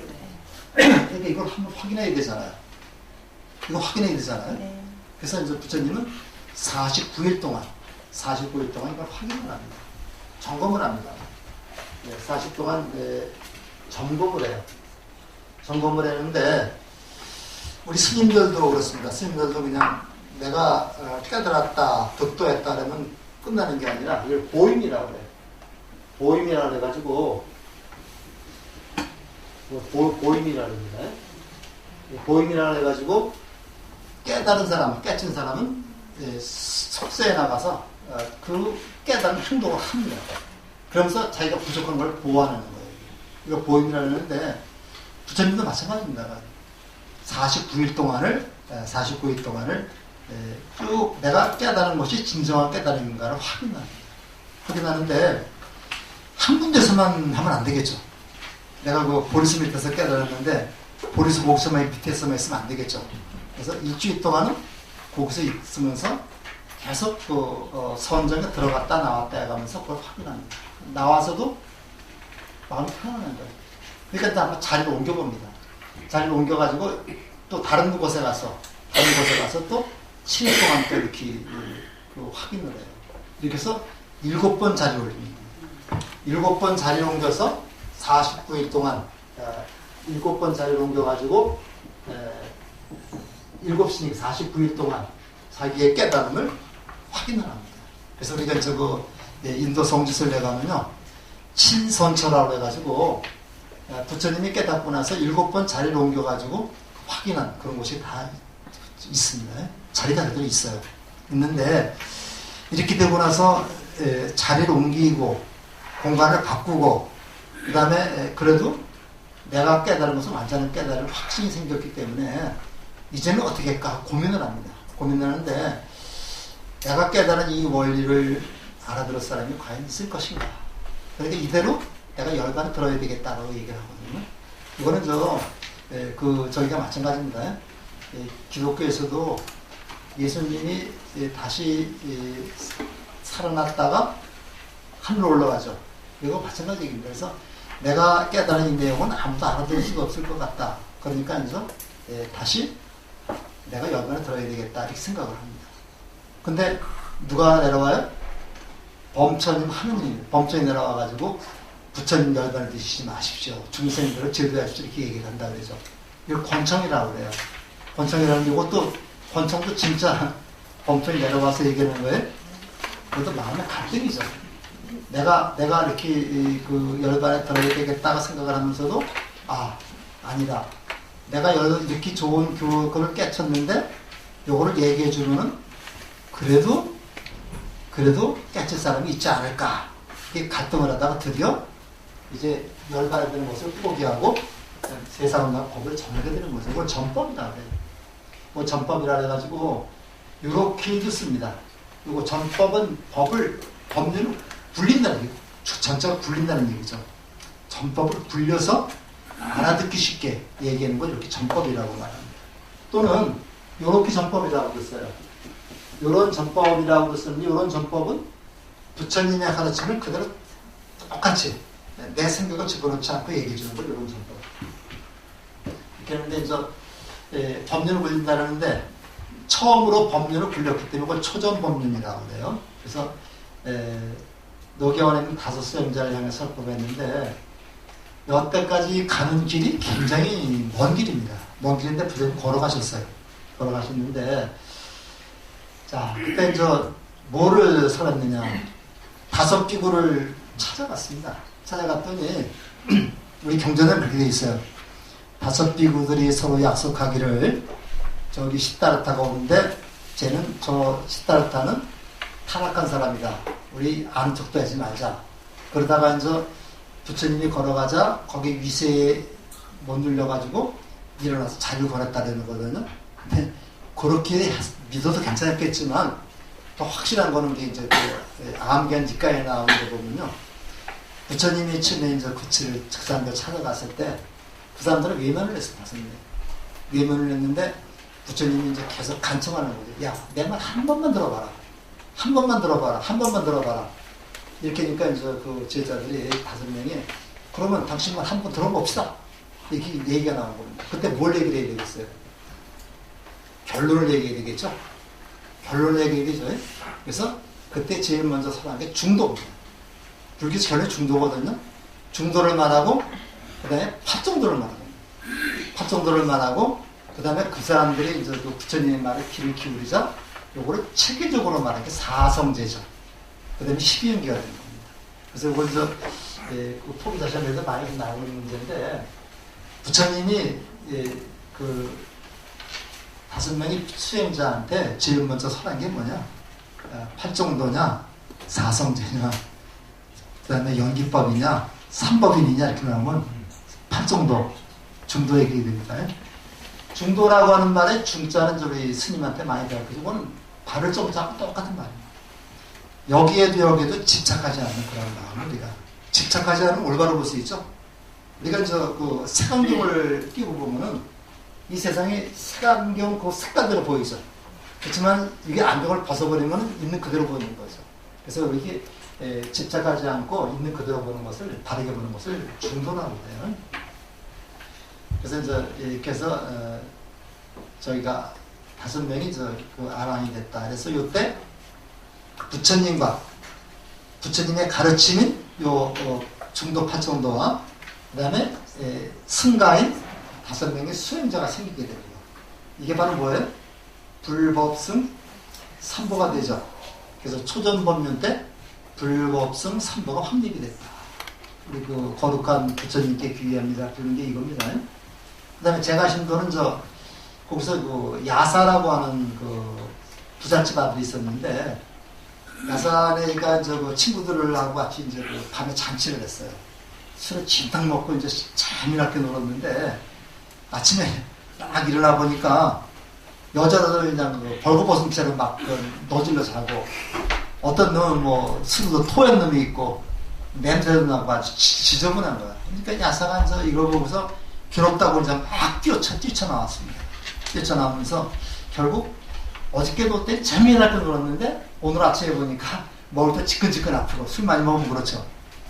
그러니까 이걸 한번 확인해야 되잖아요. 이거 확인해야 되잖아요. 그래서 이제 부처님은 49일 동안 이걸 확인을 합니다. 점검을 합니다. 40 동안 점검을 해요. 점검을 했는데 우리 스님들도 그렇습니다. 스님들도 그냥 내가 깨달았다, 득도했다 그러면 끝나는 게 아니라 이걸 보임이라고 그래요. 보임이라고 해가지고 보임이라고 합니다. 보임이라고 해가지고 깨달은 사람, 깨친 사람은 속세에 나가서 그 깨달은 행동을 합니다. 그러면서 자기가 부족한 걸 보완하는 거예요. 이거 보임이라고 하는데 부처님도 마찬가지입니다. 49일 동안을 쭉 내가 깨달은 것이 진정한 깨달음인가를 확인하는데 한 군데서만 하면 안 되겠죠. 내가 그 보리수 밑에서 깨달았는데 보리수 거기서만 밑에서만 있으면 안 되겠죠. 그래서 일주일 동안은 거기서 있으면서 계속 그 선정에 들어갔다 나왔다 해가면서 그걸 확인합니다. 나와서도 마음이 편안한 거예요. 그러니까 한번 자리를 옮겨봅니다. 자리를 옮겨가지고 또 다른 곳에 가서 또 7일 동안 또 이렇게 그 확인을 해요. 이렇게 해서 7번 자리를 올립니다. 7번 자리를 옮겨서 49일 동안 7번 자리를 옮겨가지고 7시니까 49일 동안 자기의 깨달음을 확인을 합니다. 그래서 우리가 저거 인도 성지설에 가면요 친선처라고 해가지고 부처님이 깨닫고 나서 7번 자리를 옮겨가지고 확인한 그런 곳이 다 있습니다. 자리가 그대로 있어요. 있는데 이렇게 되고 나서 자리를 옮기고 공간을 바꾸고 그 다음에 그래도 내가 깨달은 것은 완전한 깨달을 확신이 생겼기 때문에 이제는 어떻게 할까 고민을 합니다. 고민을 하는데 내가 깨달은 이 원리를 알아들을 사람이 과연 있을 것인가. 그러니까 이대로 내가 열반을 들어야 되겠다고 얘기를 하거든요. 이거는 저희가 마찬가지입니다. 기독교에서도 예수님이 다시 살아났다가 하늘로 올라가죠. 이거 마찬가지 얘기입니다. 그래서 내가 깨달은 이 내용은 아무도 알아들을 수가 없을 것 같다. 그러니까 그래서 다시 내가 열반을 들어야 되겠다 이렇게 생각을 합니다. 근데 누가 내려와요? 범천님 하느님 범천이 내려와가지고 부처님 열반을 드시지 마십시오. 중생들을 제도하십시오. 이렇게 얘기를 한다 그러죠. 이걸 권청이라고 그래요. 권청이라는 게 이것도 권청도 진짜 범천이 내려와서 얘기하는 거예요. 그것도 마음의 갈등이죠. 내가 이렇게 그 열반에 들어야 되겠다고 생각을 하면서도 아니다. 내가 이렇게 좋은 교육을 깨쳤는데 요거를 얘기해 주면은 그래도 깨칠 사람이 있지 않을까. 이렇게 갈등을 하다가 드디어 이제 열반에 드는 것을 포기하고 세상과 법을 정하게 되는 거죠. 이걸 전법이라고 해요. 뭐 전법이라 해가지고 이렇게도 씁니다. 그리고 전법은 법률을 불린다는 얘기죠. 전체가 불린다는 얘기죠. 전법을 불려서 알아듣기 쉽게 얘기하는 걸 이렇게 전법이라고 말합니다. 또는 이렇게 전법이라고 써요. 이런 전법이라고 쓰는데 이런 전법은 부처님의 가르침을 그대로 똑같이 내 생각을 집어넣지 않고 얘기해 주는 걸 이런 전법. 이렇게 하는데 법륜을 굴린다는데 처음으로 법륜을 굴렸기 때문에 그걸 초전법륜이라고 해요. 그래서 노계원에 있는 5수행자를 향해 설법했는데 여태까지 가는 길이 굉장히 먼 길입니다. 먼 길인데 부처님 걸어가셨어요. 걸어가셨는데 자 그때 뭐를 설했느냐 5비구를 찾아갔습니다. 찾아갔더니 우리 경전에 그렇게 돼 있어요. 5비구들이 서로 약속하기를 저기 시다르타가 오는데 쟤는 저 시다르타는 타락한 사람이다. 우리 아는 척도 하지 말자. 그러다가 부처님이 걸어가자 거기 위세에 못 눌려가지고 일어나서 자리를 걸었다는 거거든요. 근데 그렇게 믿어도 괜찮았겠지만 더 확실한 거는 게 암견 직가에 나오는 거 보면요. 부처님이 처음에 그 사람들 찾아갔을 때 그 사람들은 외면을 했어요. 외면을 했는데 부처님이 계속 간청하는 거죠. 야, 내 말 한 번만 들어봐라. 한 번만 들어봐라. 이렇게 하니까 그 제자들이 5명이 그러면 당신만 한 번 들어봅시다. 이렇게 얘기가 나온 겁니다. 그때 뭘 얘기를 해야 되겠어요? 결론을 얘기해야 되겠죠? 결론을 얘기해야 되죠? 그래서 그때 제일 먼저 설한 게 중도입니다. 불교에서 결론이 중도거든요. 중도를 말하고 그 다음에 pháp 정도를 말하고 그 다음에 그 사람들이 그 부처님의 말에 귀를 기울이자 요거를 체계적으로 말하는 게 사성제죠. 그 다음에 12연기가 되는 겁니다. 그래서 이걸 그 포기자션에서 많이 나오는 문제인데 부처님이 그 5명의 수행자한테 제일 먼저 설한 게 뭐냐? pháp 정도냐? 사성제냐? 그 다음에 연기법이냐? 삼법인이냐? 이렇게 나오면 pháp 정도, 중도 얘기가 됩니다. 중도라고 하는 말에 중자는 저희 스님한테 많이 배웠고 이거는 발을 좀 잡고 똑같은 말입니다. 여기에도 집착하지 않는 그런 마음을 우리가 집착하지 않으면 올바로 볼 수 있죠. 우리가 그 색안경을 끼고 보면은 이 세상에 색안경 그 색깔대로 보이죠. 그렇지만 이게 안경을 벗어버리면 있는 그대로 보이는 거죠. 그래서 이렇게 집착하지 않고 있는 그대로 보는 것을 바르게 보는 것을 중도라고 해요. 그래서 이렇게 해서 저희가 5명이 그 아랑이 됐다. 그래서 이때 부처님과 부처님의 가르침인 요 중도 8정도와 그 다음에 승가인 5명의 수행자가 생기게 됩니다. 이게 바로 뭐예요? 불법승 삼보가 되죠. 그래서 초전법륜 때 불법승 삼보가 확립이 됐다. 우리 그 거룩한 부처님께 귀의합니다. 그런 게 이겁니다. 그 다음에 제가 신도는 거기서 그 야사라고 하는 그 부잣집 아들이 있었는데, 야사네가 그 친구들하고 같이 이제 그 밤에 잔치를 했어요. 술을 진탕 먹고 이제 재미나게 놀았는데, 아침에 딱 일어나 보니까 여자들 그냥 그 벌거벗은 채로 막 너질러 자고, 어떤 놈은 뭐 술도 토한 놈이 있고, 냄새도 나고 아주 지저분한 거야. 그러니까 야사가 이걸 보고서 괴롭다고 이제 막 뛰쳐나왔습니다. 뛰쳐나오면서 결국 어저께도 때 재미나게 놀았는데 오늘 아침에 보니까 먹을 때 지끈지끈 아프고 술 많이 먹으면 그렇죠.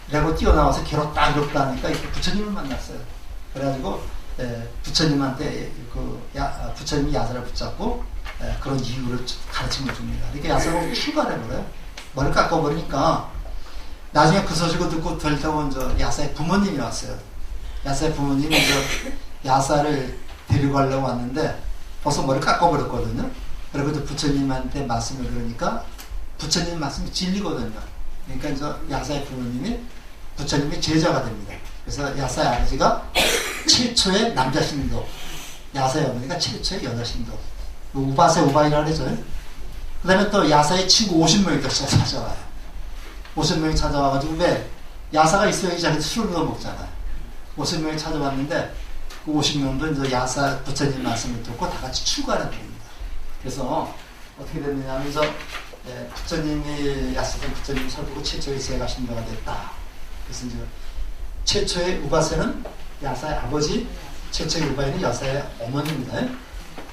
그래고 뛰어나와서 괴롭다 하니까 부처님을 만났어요. 그래가지고 부처님한테 부처님이 야사를 붙잡고 그런 이유를 가르침을 줍니다. 이렇게 야사가 출가해버려요. 머리를 깎아버리니까 나중에 그 소식을 듣고 덜더운 야사의 부모님이 왔어요. 야사의 부모님이 야사를 데리고 가려고 왔는데 벌써 머리 깎아버렸거든요. 그리고 부처님한테 말씀을 들으니까 부처님 말씀이 진리거든요. 그러니까 야사의 부모님이 부처님의 제자가 됩니다. 그래서 야사의 아버지가 최초의 남자 신도, 야사의 어머니가 최초의 여자 신도, 우바세 우바이라고 그러죠. 그 다음에 또 야사의 친구 50명이 또 찾아와요. 50명이 찾아와가지고 왜 야사가 있어야지 자기 술을 더 먹잖아요. 50명이 찾아왔는데 그 50명도 이제 야사 부처님 말씀을 듣고 다 같이 출가를 됩니다. 그래서 어떻게 됐느냐 하면서 부처님이 야사된 부처님이 설보고 최초의 세가 신도가 됐다. 그래서 이제 최초의 우바세는 야사의 아버지, 최초의 우바이는 야사의 어머니입니다.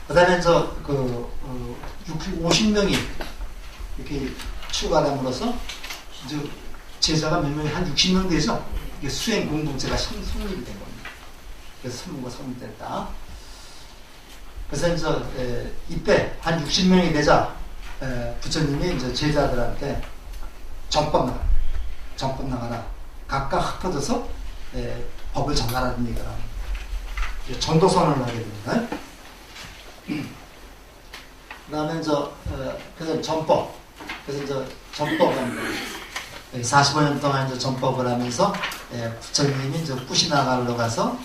그 다음에 50명이 이렇게 출가함으로써 이제 제자가 몇 명이 한 60명 되죠. 이게 수행 공동체가 성립이 된 겁니다. 그래서 성부가 성립됐다. 그래서 이제 이때 한 60명이 되자 부처님이 이제 제자들한테 전법 나가라. 각각 흩어져서 법을 전하라는 얘기를 합니다. 전도선언을 하게 됩니다. 그 다음에 그래서 전법. 그래서 전법을 합니다. 45년 동안 전법을 하면서 부처님이 쿠시나가로 가서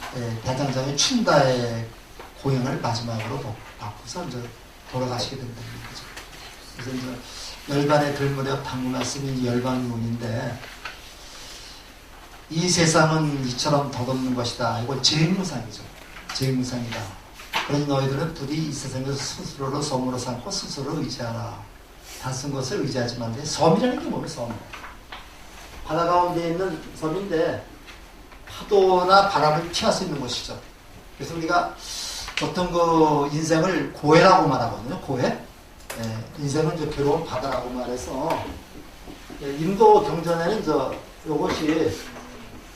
대장장의 춘다의 공연을 마지막으로 받고서 돌아가시게 된다는 거죠. 그래서 열반의 들무렵 당부 말씀이 열반문인데, 이 세상은 이처럼 덧없는 것이다. 이건 제무상이죠. 제무상이다. 그러니 너희들은 부디 이 세상에서 스스로를 섬으로 삼고 스스로를 의지하라. 다 쓴 것을 의지하지 말되. 섬이라는 게 뭐예요? 섬. 바다 가운데 있는 섬인데 파도나 바람을 피할 수 있는 곳이죠. 그래서 우리가 보통 그 인생을 고해라고 말하거든요. 고해. 인생은 이제 괴로운 바다라고 말해서, 인도 경전에는 이것이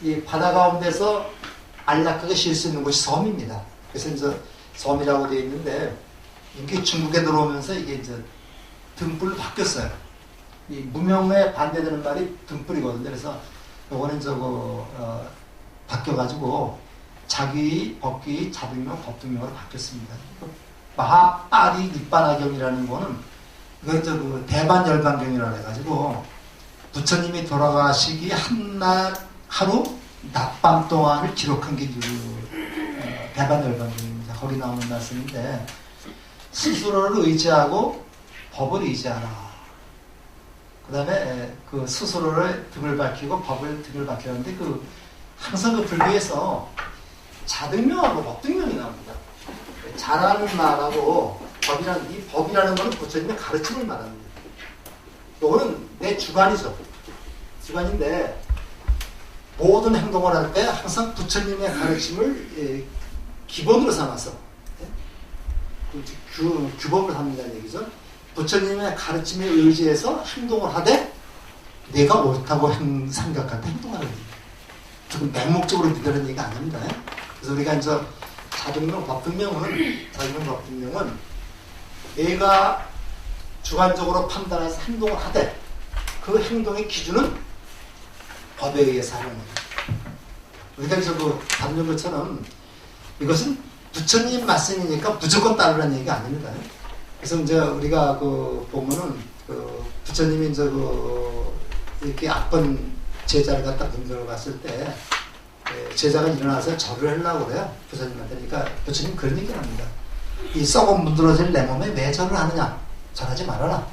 이 바다 가운데서 안락하게 쉴 수 있는 곳이 섬입니다. 그래서 이제 섬이라고 되어 있는데, 이게 중국에 들어오면서 이게 이제 등불로 바뀌었어요. 이 무명에 반대되는 말이 등불이거든요. 그래서 요거는 바뀌어가지고 자기, 법기, 자등명, 법등명으로 바뀌었습니다. 마하아리 니빠나경이라는 거는 이건 그 대반열반경이라고 해가지고 부처님이 돌아가시기 하루 낮밤 동안을 기록한 게 대반열반경입니다. 거기 나오는 말씀인데, 스스로를 의지하고 법을 의지하라. 그 다음에 그 스스로를 등을 밝히고 법을 등을 밝히는데, 항상 그 불교에서 자등명하고 법등명이 나옵니다. 잘하는 말하고 이 법이라는 것은 부처님의 가르침을 말합니다. 이거는 내 주관이죠. 주관인데, 모든 행동을 할 때 항상 부처님의 가르침을 기본으로 삼아서 규범을 합니다는 얘기죠. 부처님의 가르침에 의지해서 행동을 하되 내가 옳다고 생각할 때 행동하는 얘기예요. 조금 맹목적으로 믿으라는 얘기가 아닙니다. 그래서 우리가 이제 자등명, 법등명은 내가 주관적으로 판단해서 행동을 하되 그 행동의 기준은 법에 의해서 하는 거예요. 우리가 그 담는 것처럼 이것은 부처님 말씀이니까 무조건 따르라는 얘기가 아닙니다. 그래서 이제 우리가 그 보면은 그 부처님이 이제 그 이렇게 악번 제자를 갖다 분들어 갔을 때 제자가 일어나서 절을 하려고 그래요. 부처님한테. 그러니까 부처님 그런 얘기를 합니다. 이 썩은 문드러질 내 몸에 왜 절을 하느냐? 절하지 말아라.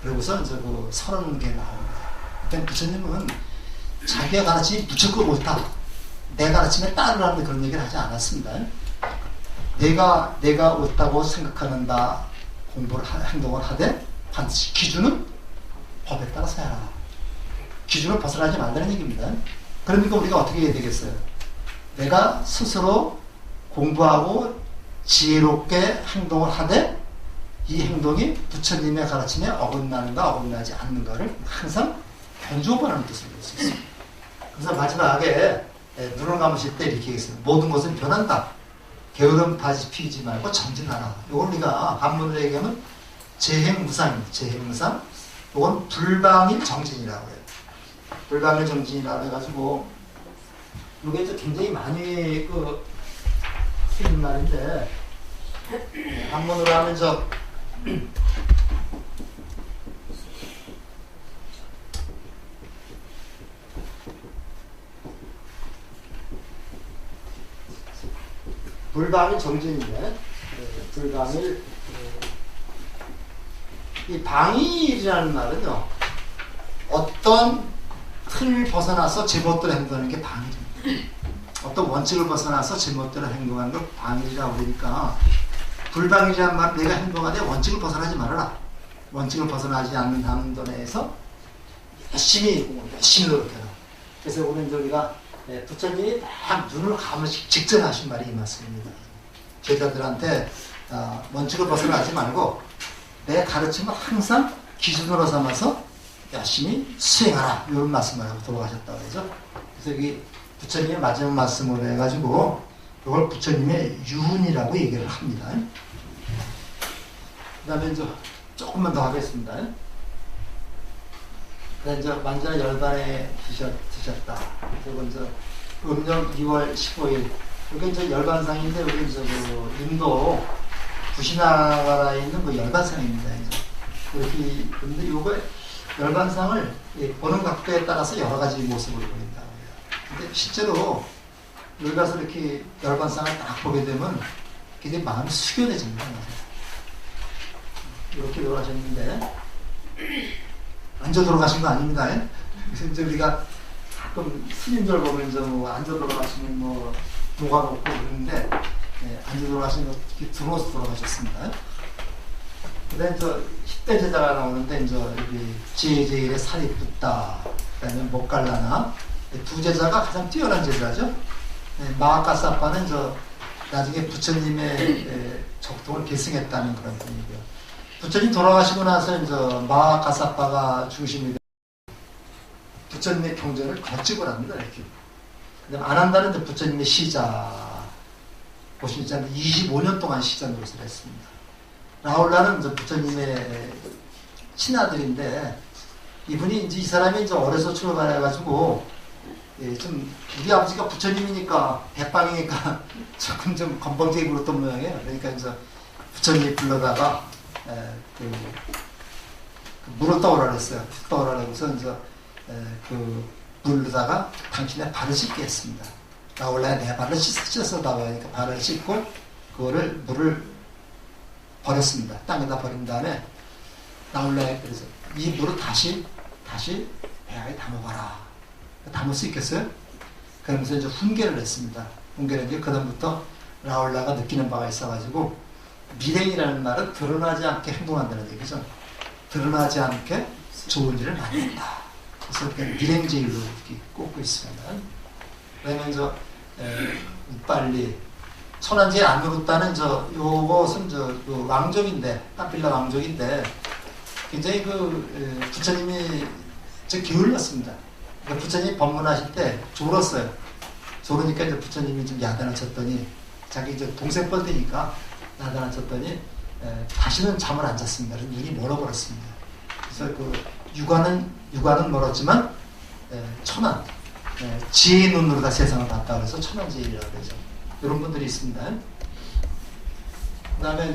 그러고서 이제 그 서른 개 나옵니다. 그러니까 부처님은 자기가 가르침이 무조건 옳다. 내 가르침에 따르라는 그런 얘기를 하지 않았습니다. 내가 옳다고 생각하는다 공부를 행동을 하되 반드시 기준은 법에 따라서 해라. 기준을 벗어나지 말라는 얘기입니다. 그러니까 우리가 어떻게 해야 되겠어요? 내가 스스로 공부하고 지혜롭게 행동을 하되 이 행동이 부처님의 가르침에 어긋나는가 어긋나지 않는가를 항상 견주어보라는 뜻을 볼 수 있습니다. 그래서 마지막에 눈을 감으실 때 이렇게 얘기했습니다. 모든 것은 변한다. 게으름 다시 피우지 말고 정진하라. 이걸 우리가 한문으로 얘기하면 재행무상입니다. 재행무상. 이건 불방일 정진이라고 해요. 불방일 정진이라고 해가지고 이게 굉장히 많이 쓰는 말인데 한문으로 하면 불방일 정진인데 불방일 이 방일이라는 말은요 어떤 틀을 벗어나서 제멋대로 행동하는 게 방일입니다. 어떤 원칙을 벗어나서 제멋대로 행동하는 걸 방일이라고 그러니까 불방일이라는 말 내가 행동하되 원칙을 벗어나지 말아라. 원칙을 벗어나지 않는 한도 내에서 열심히 노력해라. 그래서 오늘 우리가 부처님이 딱 눈을 감으시 직전 하신 말이 이 말씀입니다. 제자들한테 원칙을 벗어나지 말고 내 가르침을 항상 기준으로 삼아서 열심히 수행하라. 이런 말씀을 하고 돌아가셨다고 하죠. 그래서 여기 부처님의 마지막 말씀으로 해가지고 이걸 부처님의 유훈이라고 얘기를 합니다. 그 다음에 이제 조금만 더 하겠습니다. 그다음에 이제 완전히 열반에 드셨다. 그리고 이제 음력 2월 15일. 여기 이제 열반상인데 여기 이제 그 인도 부시나가라에 있는 그 열반상입니다. 이제 이렇게 근데 이거 열반상을 보는 각도에 따라서 여러 가지 모습을 보인다고 해요. 근데 실제로 여기 가서 이렇게 열반상을 딱 보게 되면 굉장히 마음이 숙연해집니다. 이렇게 돌아가셨는데 앉아 돌아가신 거 아닙니다. 그래서 이제 우리가 가끔 스님들 보면 이제 뭐 앉아 돌아가시면 뭐 녹아놓고 그러는데 앉아 돌아가신 거 들어서 돌아가셨습니다. 그다음에 저 10대 제자가 나오는데 이제 여기 제일에 살이 붙다. 그다음에 못 갈라나 두 제자가 가장 뛰어난 제자죠. 마하카사파는 저 나중에 부처님의 적통을 계승했다는 그런 분이고요. 부처님 돌아가시고 나서 이제 마하카사파가 중심이 돼 부처님의 경전을 거집을 합니다. 이렇게. 그다음 안 한다는 데 부처님의 시자 보시면 25년 동안 시자 노릇을 했습니다. 라울라는 이제 부처님의 친아들인데 이분이 이제 이 사람이 이제 어려서 출발해가지고 좀 우리 아버지가 부처님이니까 대빵이니까 조금 좀 건방지게 굴었던 모양이에요. 그러니까 이제 부처님이 불러다가 그 물을 떠오라 그랬어요. 떠오라 그래서 이제 그 물로다가 당신의 발을 씻게 했습니다. 라울라야 내 발을 씻어서 나와니까 발을 씻고 그거를 물을 버렸습니다. 땅에다 버린 다음에 나올래 그래서 이 물을 다시 배아에 담아봐라. 담을 수 있겠어요? 그러면서 이제 훈계를 했습니다. 훈계를 이제 그다음부터 라울라가 느끼는 바가 있어가지고 미행이라는 말은 드러나지 않게 행동한다는 얘기죠. 드러나지 않게 좋은 일을 많이 한다. 그래서 미행제일로 이렇게 꼽고 있습니다. 그다음에 이제 빨리 천안제일 안 누르다는 요것은 그 왕족인데 땀빌라 왕족인데 굉장히 그 부처님이 게을렀습니다. 그러니까 부처님이 법문하실 때 졸았어요. 졸으니까 이제 부처님이 좀 야단을 쳤더니 자기 이제 동생 뻘되니까 야단을 쳤더니 다시는 잠을 안 잤습니다. 그래서 눈이 멀어버렸습니다. 그래서 그 육안은 멀었지만 천안 지혜의 눈으로 다 세상을 봤다 그래서 천원지혜라고 그러죠. 이런 분들이 있습니다. 그 다음에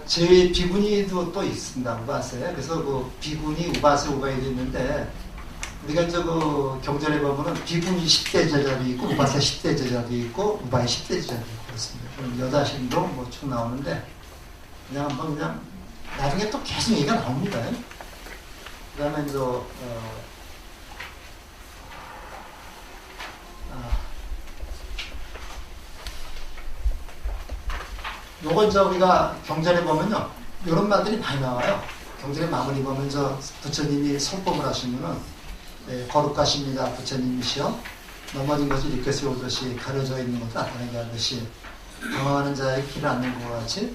제 비구니도 또 있습니다. 우바세. 그래서 그 비구니, 우바세, 우바이도 있는데 우리가 그 경전에 보면은 비구니 10대 제자도 있고 우바세 10대 제자도 있고 우바이 10대 제자도 있고 그렇습니다. 그럼 여자신도 뭐 쭉 나오는데 그냥 한번 그냥 나중에 또 계속 얘기가 나옵니다. 그 다음에 요건 우리가 경전에 보면요, 이런 말들이 많이 나와요. 경전의 마무리 보면 부처님이 설법을 하시면은, 거룩하십니다. 부처님이시여. 넘어진 것을 일으켜 세우듯이 가려져 있는 것을 나타내게 하듯이 방황하는 자에게 길을 앉는 것 같이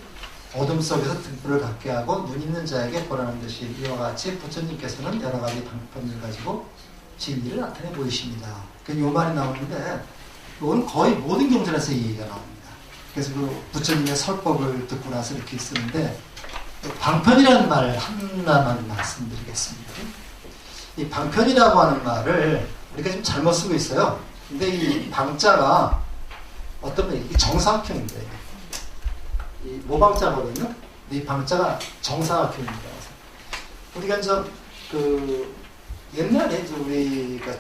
어둠 속에서 등불을 갖게 하고 눈 있는 자에게 보라는 듯이 이와 같이 부처님께서는 여러 가지 방법을 가지고 진리를 나타내 보이십니다. 요 말이 나오는데, 이건 거의 모든 경전에서 이 얘기가 나옵니다. 그래서 그 부처님의 설법을 듣고 나서 이렇게 쓰는데 방편이라는 말 하나만 말씀드리겠습니다. 이 방편이라고 하는 말을 우리가 좀 잘못 쓰고 있어요. 근데 이 방자가 어떤 면 정사각형인데 이 모방자거든요. 근데 이 방자가 정사각형입니다. 우리가 그 옛날에 우리가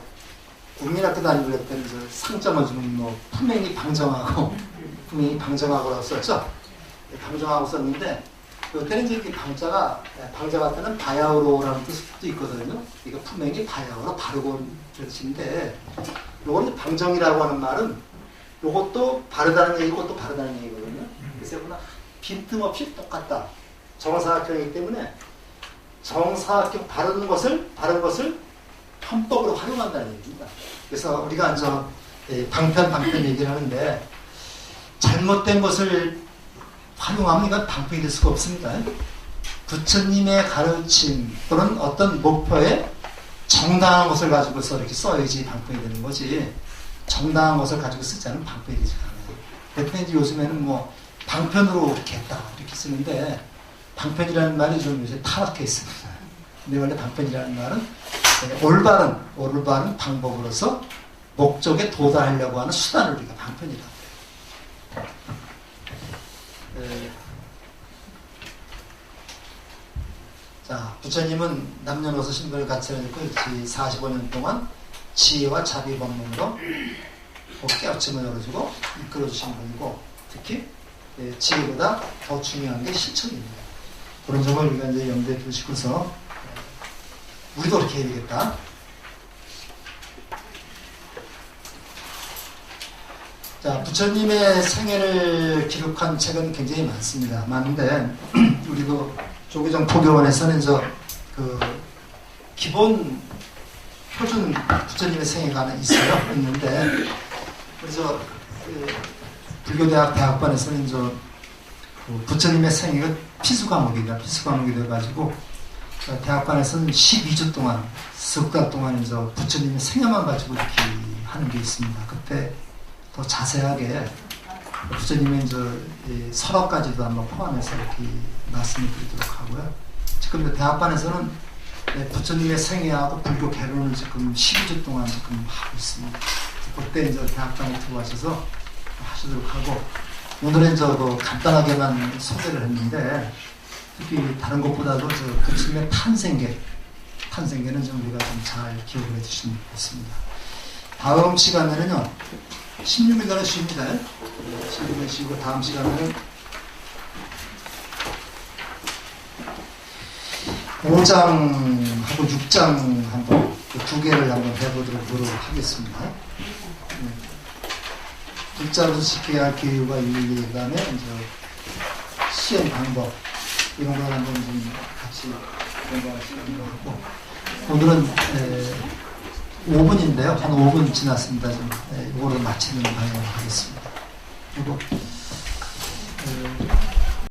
국민학교 다니고 그랬던 상점을 주는 뭐 품행이 방정하고라고 썼죠. 방정하고 썼는데 그때는 이제 방자가 때는 바야흐로라는 뜻도 있거든요. 이거 품행이 바야흐로 바르고 뜻인데 요거는 방정이라고 하는 말은 요것도 바르다는 얘기고 이것도 바르다는 얘기거든요. 그래서 빈틈없이 똑같다. 정사각형이기 때문에 정사각형 바른 것을 편법으로 활용한다는 얘기입니다. 그래서 우리가 방편 얘기를 하는데 잘못된 것을 활용하면 이건 방편이 될 수가 없습니다. 부처님의 가르침 또는 어떤 목표에 정당한 것을 가지고서 이렇게 써야지 방편이 되는 거지 정당한 것을 가지고 쓰지 않으면 방편이 되지 않아요. 그래서 이제 요즘에는 뭐 방편으로 이렇게 했다 이렇게 쓰는데 방편이라는 말이 좀 요새 타락해 있습니다. 근데 원래 방편이라는 말은 올바른 방법으로서 목적에 도달하려고 하는 수단을 우리가 방편이라고 해요. 자, 부처님은 남녀노소 신분을 같이 해놓고 45년 동안 지혜와 자비 법문으로 깨우침을 열어주고 이끌어주신 분이고 특히 지혜보다 더 중요한 게 실천입니다. 그런 점을 우리가 이제 염두에 두시고서 우리도 그렇게 해야 되겠다. 자, 부처님의 생애를 기록한 책은 굉장히 많습니다. 많은데 우리도 조계종 포교원에서는 그 기본 표준 부처님의 생애가 하나 있어요. 있는데 그래서 불교대학 대학반에서는 그 부처님의 생애가 필수 과목이 돼가지고 대학반에서는 12주 동안 석 달 동안 부처님의 생애만 가지고 이렇게 하는 게 있습니다. 그때 더 자세하게 부처님의 설화까지도 한번 포함해서 이렇게 말씀을 드리도록 하고요. 지금 대학반에서는 부처님의 생애하고 불교 개론을 지금 12주 동안 지금 하고 있습니다. 그때 대학반에 들어와셔서 하시도록 하고 오늘은 간단하게만 소개를 했는데 특히 다른 것보다도 부처님의 탄생계는 우리가 좀 잘 기억을 해주시면 좋겠습니다. 다음 시간에는요 16일간은 쉽니다. 16일 쉬고 다음 시간에는 5장하고 6장 한번 두 개를 한번 해보도록 하겠습니다. 1장으로 지켜야 할 교육과 윤리, 그 다음에 시행 방법 이런 걸 한번 좀 같이 공부할 시간을 갖고 오늘은 5분인데요. 한 5분 지났습니다. 이거를 마치는 방향으로 하겠습니다. 그리고